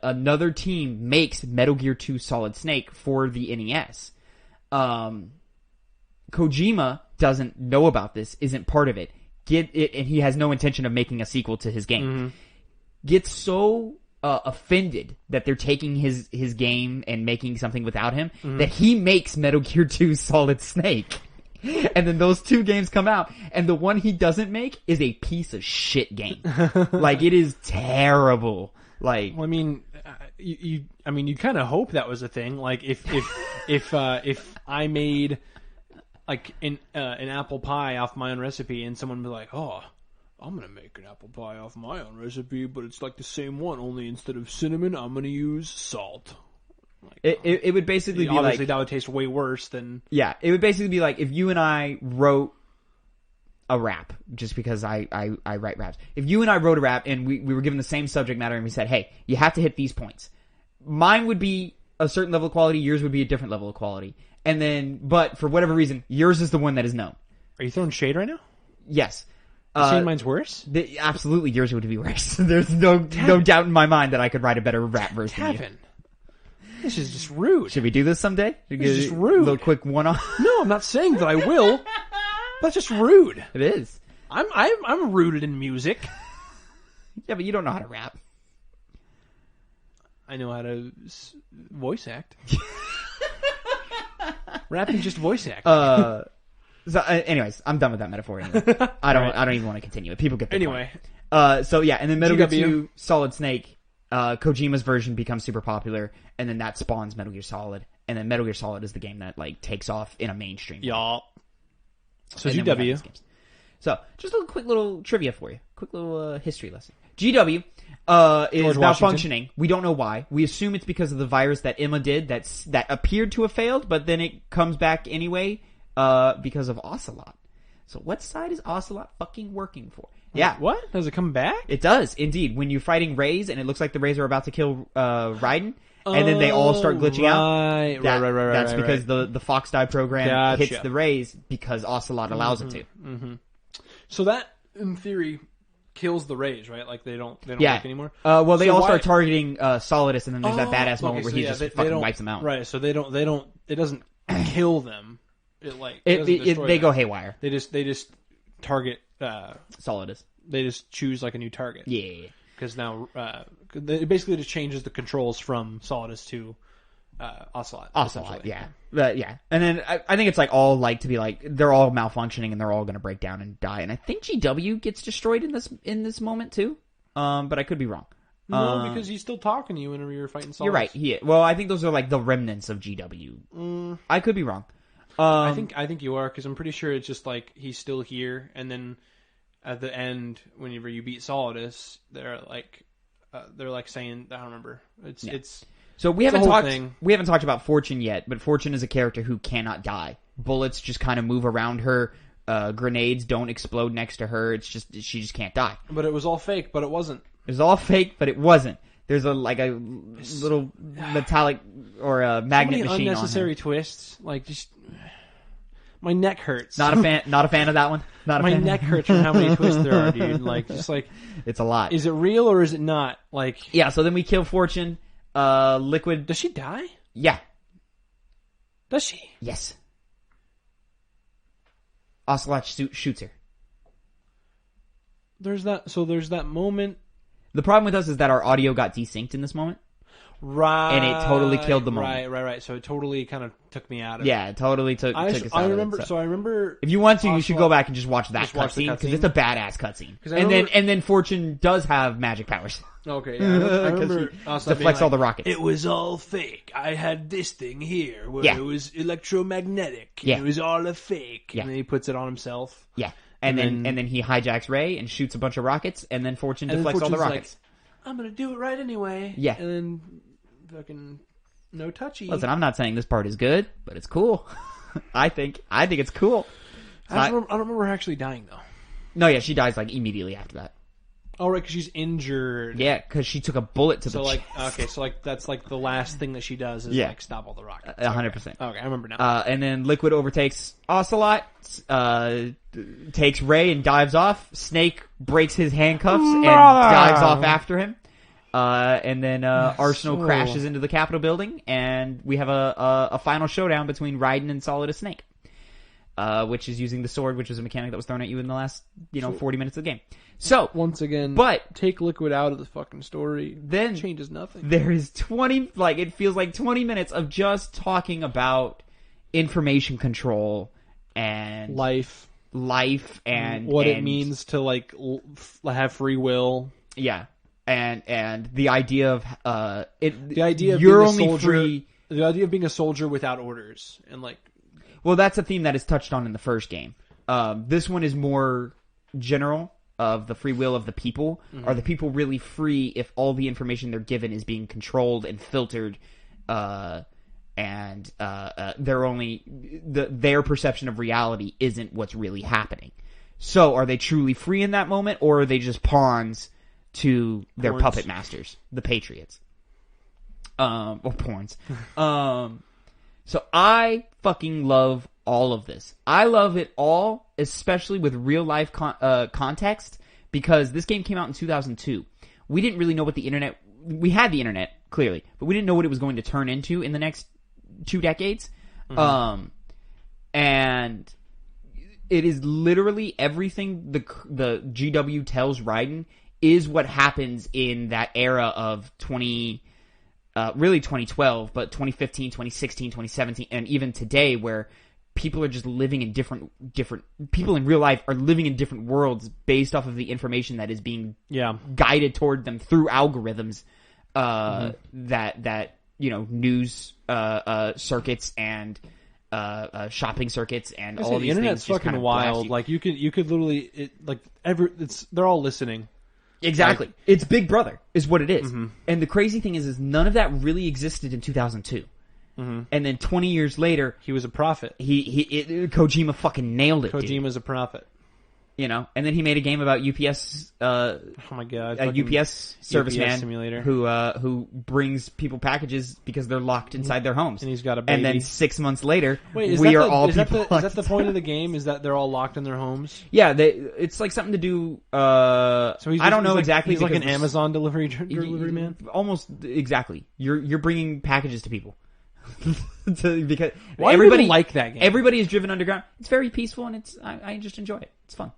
another team makes Metal Gear 2 Solid Snake for the NES. Kojima doesn't know about this, isn't part of it. And he has no intention of making a sequel to his game. Mm-hmm. Gets so offended that they're taking his game and making something without him that he makes Metal Gear 2 Solid Snake. And then those two games come out, and the one he doesn't make is a piece of shit game. Like, it is terrible. Like, well, I mean, you kind of hope that was a thing. Like, if I made like an apple pie off my own recipe, and someone would be like, "Oh, I'm gonna make an apple pie off my own recipe, but it's like the same one, only instead of cinnamon, I'm gonna use salt." Like, it would basically be obviously like, that would taste way worse than... Yeah, it would basically be like if you and I wrote a rap, just because I write raps. If you and I wrote a rap and we were given the same subject matter and we said, hey, you have to hit these points. Mine would be a certain level of quality, yours would be a different level of quality. And then, but for whatever reason, yours is the one that is known. Are you throwing shade right now? Yes. You're saying mine's worse? Absolutely, yours would be worse. There's no doubt in my mind that I could write a better rap verse than you. This is just rude. Should we do this someday? This is just rude. A little quick one-off. No, I'm not saying that I will. That's just rude. It is. I'm rooted in music. Yeah, but you don't know how to rap. I know how to voice act. Rapping just voice act. Anyways, I'm done with that metaphor. Anyway. I don't even want to continue it. People get the anyway. Point. So yeah, and then Metal Gear 2 Solid Snake. Kojima's version becomes super popular, and then that spawns Metal Gear Solid, and then Metal Gear Solid is the game that like takes off in a mainstream. Y'all. So and GW. So just a quick little trivia for you, quick little history lesson. GW is malfunctioning. We don't know why. We assume it's because of the virus that Emma did that appeared to have failed, but then it comes back anyway because of Ocelot. So what side is Ocelot fucking working for? Yeah. What? Does it come back? It does, indeed. When you're fighting Rays, and it looks like the Rays are about to kill Raiden, and then they all start glitching out. Right. That's because the Fox Die program hits the Rays because Ocelot allows it to. Mm-hmm. So that, in theory, kills the Rays, right? Like, they don't work anymore? Well, they all start targeting Solidus, and then there's that badass moment where he just fucking wipes them out. Right, so they don't, it doesn't kill them. They go haywire. They just target Solidus. They just choose like a new target. Yeah. Because now it basically just changes the controls from Solidus to Ocelot. Ocelot, yeah. Yeah. And then I think it's like all like to be like they're all malfunctioning and they're all going to break down and die. And I think GW gets destroyed in this moment too. But I could be wrong. No, because he's still talking to you whenever you're fighting Solidus. You're right. Well, I think those are like the remnants of GW. I could be wrong. I think you are, because I'm pretty sure it's just like he's still here, and then at the end, whenever you beat Solidus, they're like saying, I don't remember. It's so we haven't talked about Fortune yet, but Fortune is a character who cannot die. Bullets just kind of move around her. Grenades don't explode next to her. It's just she just can't die. But it was all fake. But it wasn't. It was all fake, but it wasn't. There's a little metallic or a magnet machine on her. Unnecessary twists, like just. My neck hurts. Not a fan of that one. My neck hurts from how many twists there are, dude. Like, just like it's a lot. Is it real or is it not? Like, yeah. So then we kill Fortune. Liquid. Does she die? Yeah. Does she? Yes. Ocelot shoots her. There's that moment. The problem with us is that our audio got desynced in this moment. Right. And it totally killed the moment. Right. So it totally kind of took me out of it. Yeah, it totally took us out of it. So I remember... If you want to, you should go back and just watch that cutscene, because it's a badass cutscene. And then Fortune does have magic powers. Okay, yeah. I remember deflects all the rockets. It was all fake. I had this thing here where it was electromagnetic. Yeah. It was all a fake. Yeah. And then he puts it on himself. Yeah. And then he hijacks Ray and shoots a bunch of rockets, and then Fortune deflects all the rockets. I'm going to do it right anyway. Yeah. And then fucking no touchy. Listen, I'm not saying this part is good, but it's cool. I think it's cool. I don't remember her actually dying, though. No, yeah, she dies like immediately after that. Oh, right, because she's injured. Yeah, because she took a bullet to the chest. Okay, so that's like the last thing that she does is like stop all the rockets. 100%. Okay, I remember now. And then Liquid overtakes Ocelot, takes Ray and dives off. Snake breaks his handcuffs and dives off after him. And then Arsenal crashes into the Capitol building, and we have a final showdown between Raiden and Solidus Snake, which is using the sword, which was a mechanic that was thrown at you in the last 40 minutes of the game. So once again, but take Liquid out of the fucking story. Then it changes nothing. There is 20, it feels like 20 minutes of just talking about information control and life and what it means to have free will. Yeah. And the idea of the idea of you're being only a soldier, free. The idea of being a soldier without orders and well, that's a theme that is touched on in the first game. This one is more general of the free will of the people. Are the people really free if all the information they're given is being controlled and filtered, and they're only their perception of reality isn't what's really happening? So, are they truly free in that moment, or are they just pawns to their puppet masters, the Patriots? Or porns. So I fucking love all of this. I love it all, especially with real life context, because this game came out in 2002. We didn't really know what the internet. We had the internet clearly, but we didn't know what it was going to turn into in the next 2 decades. And it is literally everything the GW tells Raiden is what happens in that era of 2012, but 2015, 2016, 2017, and even today, where people are just living in different people in real life are living in different worlds based off of the information that is being guided toward them through algorithms, that news circuits and shopping circuits and all these internet's things. Fucking wild. You could literally they're all listening. Exactly. It's Big Brother is what it is. And the crazy thing is none of that really existed in 2002. And then 20 years later, he was a prophet. Kojima fucking nailed it. Kojima's a prophet. And then he made a game about UPS. Oh my god! A UPS serviceman simulator who brings people packages because they're locked inside their homes, and he's got a baby. And then 6 months later, is that the point of the game? Is that they're all locked in their homes? Yeah, it's like something to do. So I don't know exactly. He's like an Amazon delivery man. Almost exactly. You're bringing packages to people. Because why everybody like that game? Everybody is driven underground. It's very peaceful, and I just enjoy it. It's fun.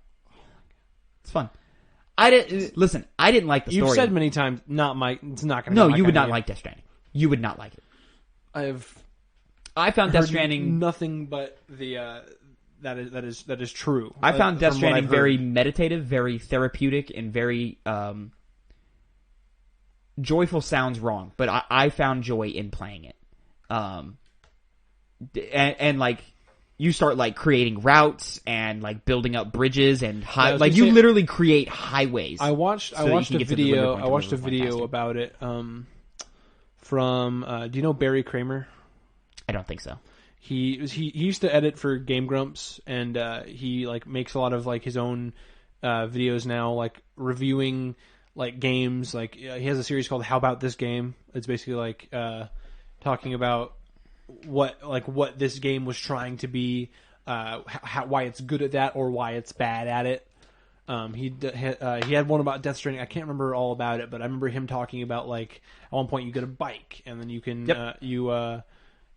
It's fun. I didn't like the story. You've said many times, it's not going to. No, you would not like Death Stranding. You would not like it. I found Death Stranding nothing but that is true. I found Death Stranding very meditative, very therapeutic, and very joyful. Sounds wrong, but I found joy in playing it. And you start creating routes and building up bridges and you literally create highways. I watched a video about it from do you know Barry Kramer? I don't think so. He used to edit for Game Grumps, and he makes a lot of his own videos now, reviewing games. He has a series called How About This Game? It's basically talking about what this game was trying to be, why it's good at that or why it's bad at it. He had one about Death Stranding. I can't remember all about it, but I remember him talking about at one point you get a bike and then you can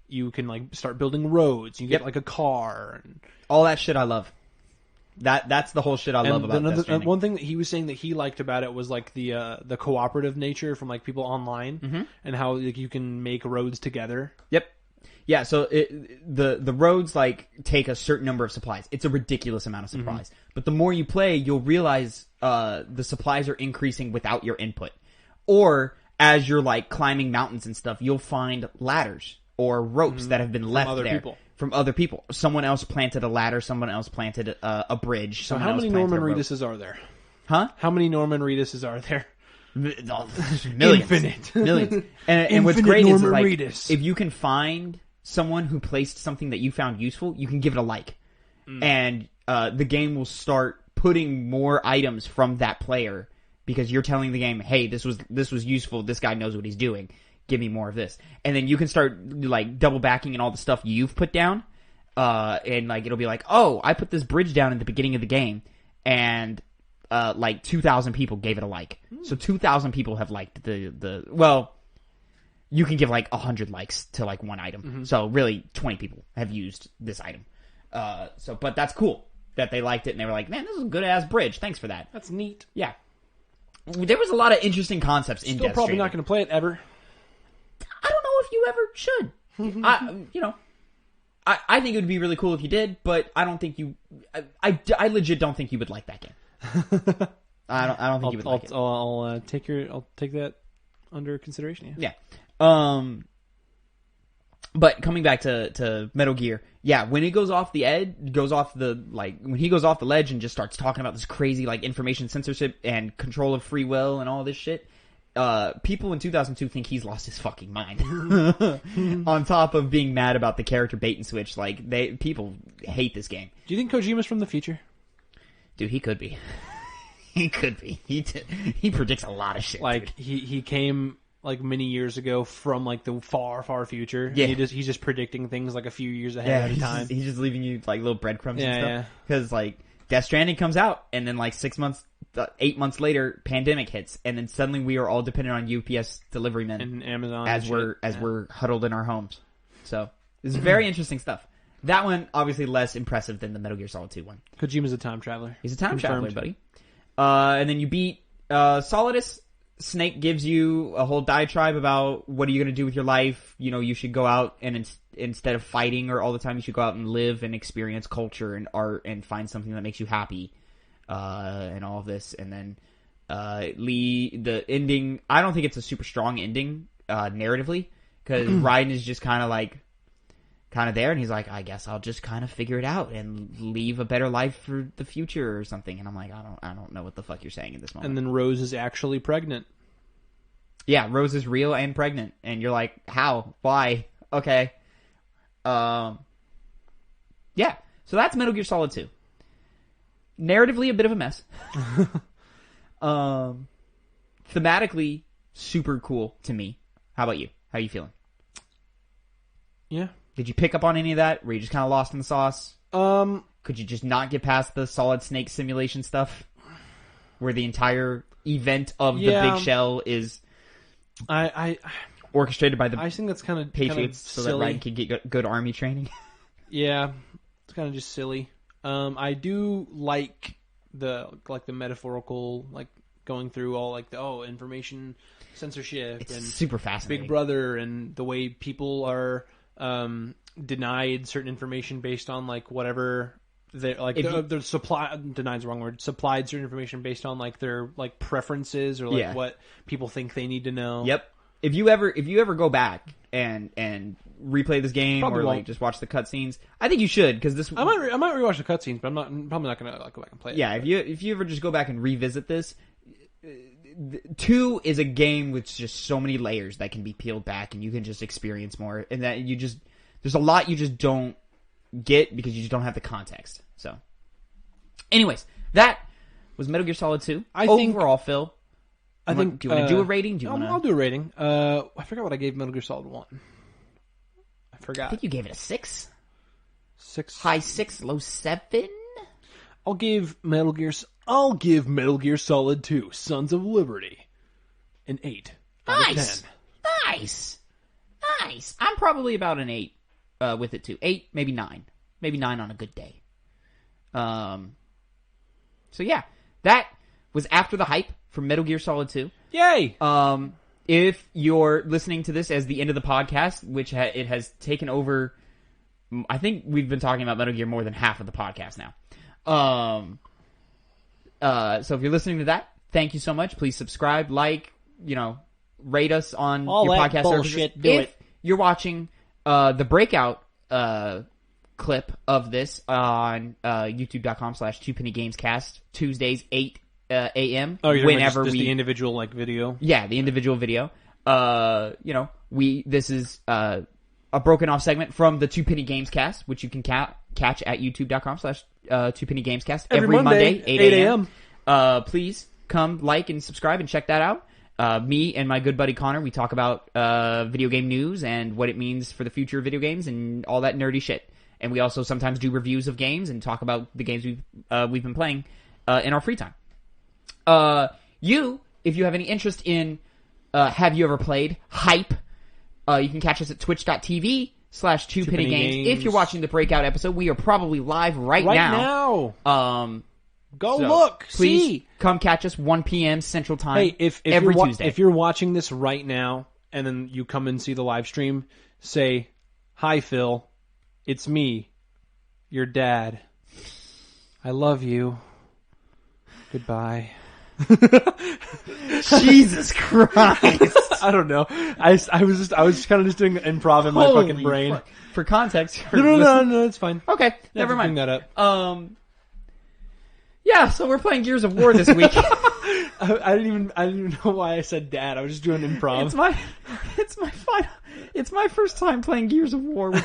you can start building roads. You get a car and all that shit. I love. That's the whole shit I love about Death Stranding. One thing that he was saying that he liked about it was the cooperative nature from people online, and how you can make roads together. Yep. Yeah, so the roads take a certain number of supplies. It's a ridiculous amount of supplies. But the more you play, you'll realize the supplies are increasing without your input. Or as you're climbing mountains and stuff, you'll find ladders or ropes that have been left from other people. Someone else planted a ladder. Someone else planted a bridge. So how many Norman Reeduses are there? Huh? How many Norman Reeduses are there? Millions. Infinite. Millions. And what's great Norman is if you can find someone who placed something that you found useful, you can give it a like. And the game will start putting more items from that player because you're telling the game, hey, this was useful. This guy knows what he's doing. Give me more of this. And then you can start double backing and all the stuff you've put down. and like it'll be like, oh, I put this bridge down in the beginning of the game, and like 2,000 people gave it a like. So 2,000 people have liked the well. You can give like 100 likes to like one item. So really 20 people have used this item. But that's cool that they liked it and they were like, man, this is a good ass bridge. Thanks for that. That's neat. Yeah. There was a lot of interesting concepts in Still Death probably Stranding. not going to play it ever. I don't know if you ever should. I think it would be really cool if you did, but I don't think you. I legit don't think you would like that game. I don't think you would like it. I'll take that under consideration. Yeah. But coming back to Metal Gear, yeah, when it goes off the edge, when he goes off the ledge and just starts talking about this crazy like information censorship and control of free will and all this shit, people in 2002 think he's lost his fucking mind. On top of being mad about the character bait and switch, like people hate this game. Do you think Kojima's from the future? Dude, he could be. He could be. He predicts a lot of shit. Like dude. he came like many years ago from like the far future. Yeah. He's just predicting things like a few years ahead at a time. He's just leaving you like little breadcrumbs and stuff. Yeah. Because like Death Stranding comes out, and then like 8 months later, pandemic hits, and then suddenly we are all dependent on UPS delivery men And Amazon as and we're huddled in our homes. So this is very interesting stuff. That one obviously less impressive than the Metal Gear Solid 2 one. Kojima's a time traveler. He's a time Confirmed. traveler, buddy. And then you beat Solidus. Snake gives you a whole diatribe about what are you going to do with your life. You know, you should go out and instead of fighting or all the time, you should go out and live and experience culture and art and find something that makes you happy, and all of this. And then Lee, the ending, I don't think it's a super strong ending narratively, because Raiden is just kind of there, and he's like, I guess I'll just kind of figure it out and leave a better life for the future or something. And I'm like, I don't know what the fuck you're saying in this moment. And then Rose is actually pregnant. Yeah, Rose is real and pregnant, and you're like, how? Why? Okay. Yeah. So that's Metal Gear Solid 2. Narratively, a bit of a mess. Thematically, super cool to me. How about you? How are you feeling? Yeah. Did you pick up on any of that? Were you just kind of lost in the sauce? Could you just not get past the Solid Snake simulation stuff? Where the entire event of the big shell is orchestrated by the I think that's kind of Patriots so that silly. Raiden can get good army training? Yeah, it's kind of just silly. I do like the metaphorical, like going through all like the information censorship It's and super fascinating. Big Brother and the way people are denied certain information based on like whatever they like. The supply denied is the wrong word. Supplied certain information based on like their like preferences or like what people think they need to know. Yep. If you ever go back and replay this game Probably or like won't. just watch the cutscenes, I think you should, because this. I might rewatch the cutscenes, but I'm probably not gonna like go back and play it. Yeah, if you ever just go back and revisit this, 2 is a game with just so many layers that can be peeled back, and you can just experience more, and that there's a lot you just don't get because you just don't have the context. So, anyways, that was Metal Gear Solid 2. Overall, Phil. Do you want to do a rating? I'll do a rating. I forgot what I gave Metal Gear Solid 1. I forgot. I think you gave it a 6. 6. High 6, low 7. I'll give Metal Gear Solid 2: Sons of Liberty an 8 out of 10. Nice. I'm probably about an 8 with it too. 8, maybe 9. Maybe 9 on a good day. So yeah, that was after the hype from Metal Gear Solid 2. Yay! If you're listening to this as the end of the podcast, which it has taken over, I think we've been talking about Metal Gear more than half of the podcast now. So if you're listening to that, thank you so much. Please subscribe, rate us on All your that podcast bullshit, services. do If it. you're watching the breakout clip of this on youtube.com/2pennygamescast, Tuesdays 8 a.m. Oh, you're whenever just we the individual like video. yeah, the individual video. This is a broken off segment from the 2 Penny Gamescast, which you can catch at youtube.com/2pennygamescast every Monday 8 a.m. Please come like and subscribe and check that out. Me and my good buddy Connor, we talk about video game news and what it means for the future of video games and all that nerdy shit. and we also sometimes do reviews of games and talk about the games we've been playing in our free time. If you have any interest in Have You Ever Played? Hype, you can catch us at twitch.tv/2pennygames. If you're watching the breakout episode, we are probably live right now. Go look, please see. Come catch us 1 p.m. Central Time. Hey, if every Tuesday. If you're watching this right now and then you come and see the live stream, say, "Hi, Phil. It's me, your dad. I love you. Goodbye." Jesus Christ! I don't know. I was kind of just doing improv in my fucking brain. Fuck. For context. No, it's fine. Okay, never mind. Bring that up. Yeah, so we're playing Gears of War this week. I didn't even know why I said dad. I was just doing improv. It's my first time playing Gears of War. We're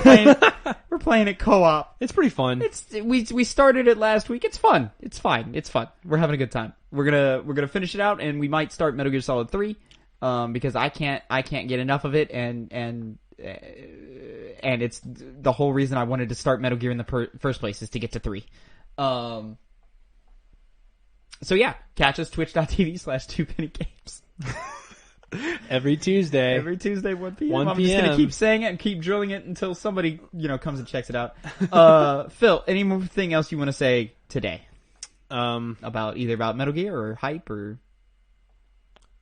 playing it co-op. It's pretty fun. We started it last week. It's fun. It's fine. It's fun. We're having a good time. We're gonna finish it out, and we might start Metal Gear Solid 3, because I can't get enough of it, and it's the whole reason I wanted to start Metal Gear in the first place is to get to 3. So yeah, catch us twitch.tv/2pennygames. Every Tuesday, 1 p.m. 1 p.m. I'm just gonna keep saying it and keep drilling it until somebody, comes and checks it out. Phil, anything else you want to say today? About Metal Gear or hype or...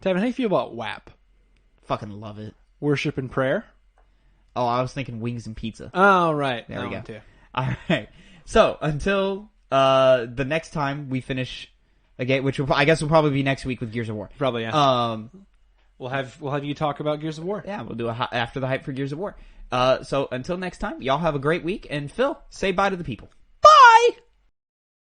Tavin, how do you feel about WAP? Fucking love it. Worship and prayer? Oh, I was thinking wings and pizza. Oh, right. There we go. Too. All right. So until the next time we finish a game, which I guess will probably be next week with Gears of War. Probably, yeah. We'll have you talk about Gears of War. Yeah, we'll do after the hype for Gears of War. So until next time, y'all have a great week, and Phil, say bye to the people.